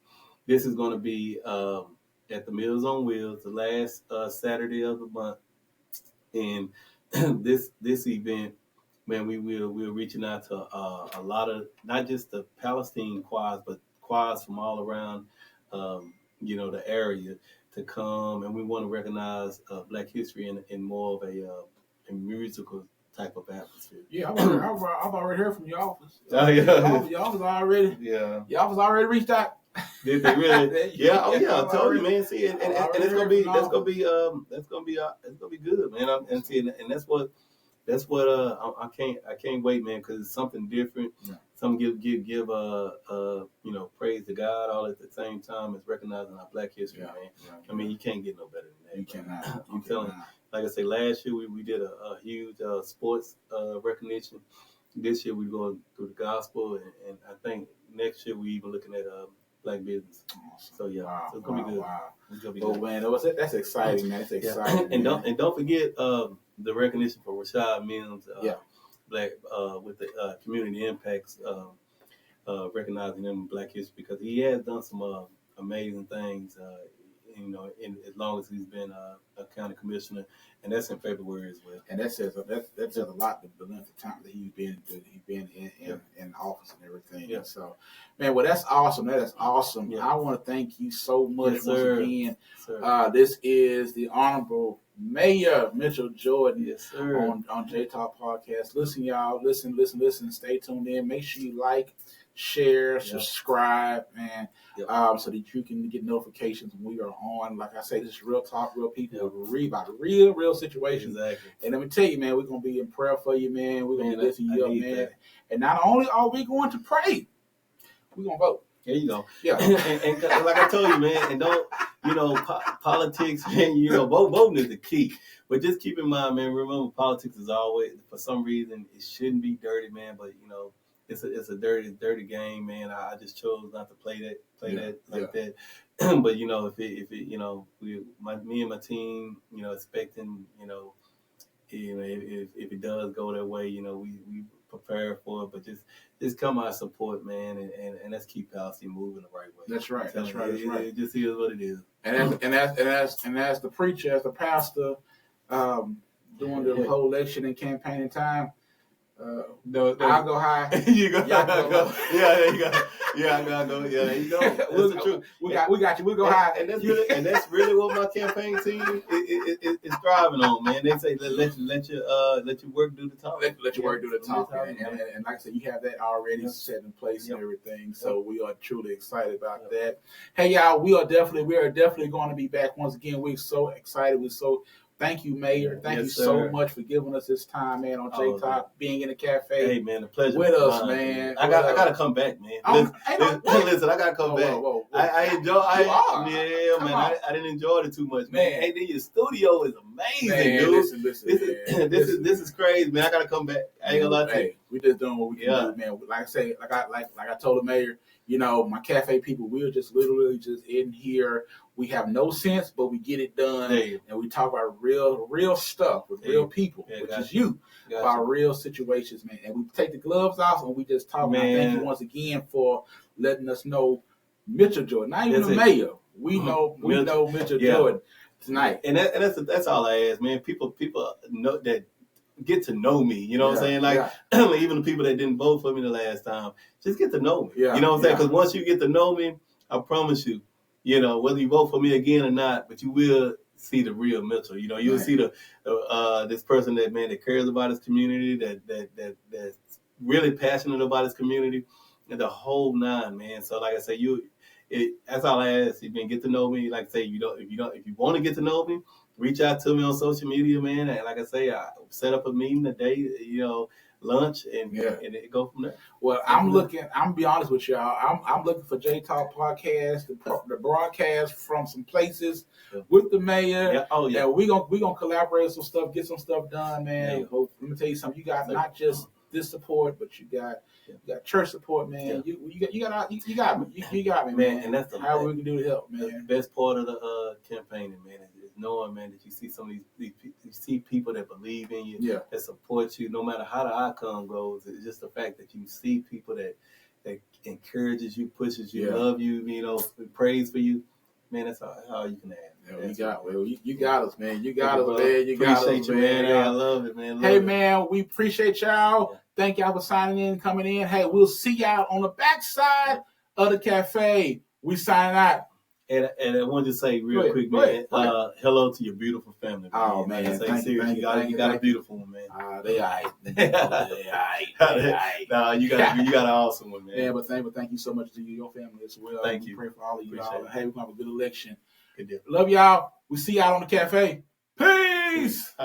This is going to be at the Meals on Wheels, the last Saturday of the month, and this event, man, we're reaching out to a lot of not just the Palestine choirs, but choirs from all around, the area to come, and we want to recognize Black history in more of a musical type of atmosphere. Yeah, I've already heard from your office. Oh yeah, Your office already. Yeah, Your office already reached out. Did they really? Yeah. Oh yeah. I told you, man. See, and it's gonna be good, man. And that's what I can't wait, man, because it's something different. Yeah. Some give praise to God all at the same time as recognizing our Black history, man. Yeah. I mean, you can't get no better than that. You cannot. I'm telling you. Like I say, last year we did a huge sports recognition. This year we're going through the gospel, and I think next year we even looking at Black business. Awesome. So yeah, Wow, so it's gonna be good. Wow. It's gonna be Oh good. man, that's exciting, man. It's exciting. And man. don't forget the recognition for Rashad Mims, Black with the community impacts, recognizing him in Black history, because he has done some amazing things. In as long as he's been a county commissioner, and that's in February as well. And that says a lot, the length of time that he's been in office and everything. Yeah. And so, man, well, that's awesome. That is awesome. Yeah. I want to thank you so much Yes, once sir. again. Sir. This is the Honorable Mayor Mitchell Jordan. Yes, sir. on J Talk Podcast. Listen, y'all. Listen. Stay tuned in. Make sure you like, share, subscribe, and so that you can get notifications when we are on. Like I say, this is real talk, real people, about real situations. Exactly. And let me tell you, man, we're gonna be in prayer for you, man. We're gonna be lifting you up, man. That. And not only are we going to pray, we're gonna vote. There you go. Yeah. and like I told you, man, and don't, politics, man, voting is the key. But just keep in mind, man, remember politics is always, for some reason, it shouldn't be dirty, man, but, it's a dirty game, man. I just chose not to play that that. But, if me and my team, expecting, if it does go that way, we prepare for it, but just come out support, man, and let's keep policy moving the right way. That's right. That's right. It just is what it is. And as the preacher, as the pastor, during the whole election and campaigning time, No. I'll go high. You go. Y'all go. Yeah, there you go. Yeah, I gotta go. Yeah, there you go. That's the truth. We got you. We'll go high. And that's really what my campaign team is striving on, man. They say let your work do the talking. Let your work do the talking. And like I said, you have that already set in place and everything. So we are truly excited about that. Hey, y'all, we are definitely going to be back once again. We're so excited. Thank you, Mayor. Thank you so much for giving us this time, man, on J Talk, being in the cafe. Hey, man, the pleasure with us, man. I gotta come back, man. Listen, I gotta come back. Whoa. I didn't enjoy it too much, man. Hey, then your studio is amazing, man, dude. Listen, This is crazy, man. I gotta come back. I ain't gonna lie to you. We just doing what we can do, man. Like I say, like I told the mayor, my cafe people, we're just literally just in here. We have no sense, but we get it done, and we talk about real stuff with real people, which is you, about real situations, man. And we take the gloves off and we just talk. Man, thank you once again for letting us know Mitchell Jordan, not even the mayor. We know Mitchell Jordan. tonight. And that's all I ask, man. People know that get to know me. You know what I'm saying? Like even the people that didn't vote for me the last time, just get to know me. Yeah, you know what I'm saying? Because once you get to know me, I promise you, whether you vote for me again or not, but you will see the real Mitchell. You'll see the this person that cares about his community, that's really passionate about his community, and the whole nine, man. So like I say, that's all I ask. You can get to know me. Like I say, if you want to get to know me, reach out to me on social media, man. And like I say, I set up a meeting today, lunch, and it go from there. Well, I'm gonna be honest with y'all. I'm looking for J Talk Podcast, the broadcast from some places with the mayor. Yeah. Oh yeah. And we gonna collaborate some stuff, get some stuff done, man. Yeah. Let me tell you something. You got not just this support, but you got church support, man. Yeah. You got me, man. And that's how we can do to help, man. The best part of the campaigning, man, is knowing, man, that you see some of these you see people that believe in you, that support you, no matter how the outcome goes. It's just the fact that you see people that encourages you, pushes you, love you, prays for you. Man, that's how you can add. You got us, man. You got us, man. You got us, appreciate you, man. I love it, man. Hey, man, we appreciate y'all. Thank y'all for signing in, coming in. Hey, we'll see y'all on the backside of the cafe. We signing out. And I wanted to say real quick, man, hello to your beautiful family. Man. Oh, man. You got a beautiful one, man. They all right. Nah, you got an awesome one, man. Yeah, but thank you so much to you, your family as well. Thank you. Pray for all of you. Appreciate it. Hey, we're going to have a good election. Good deal. Love y'all. We see y'all on the cafe. Peace.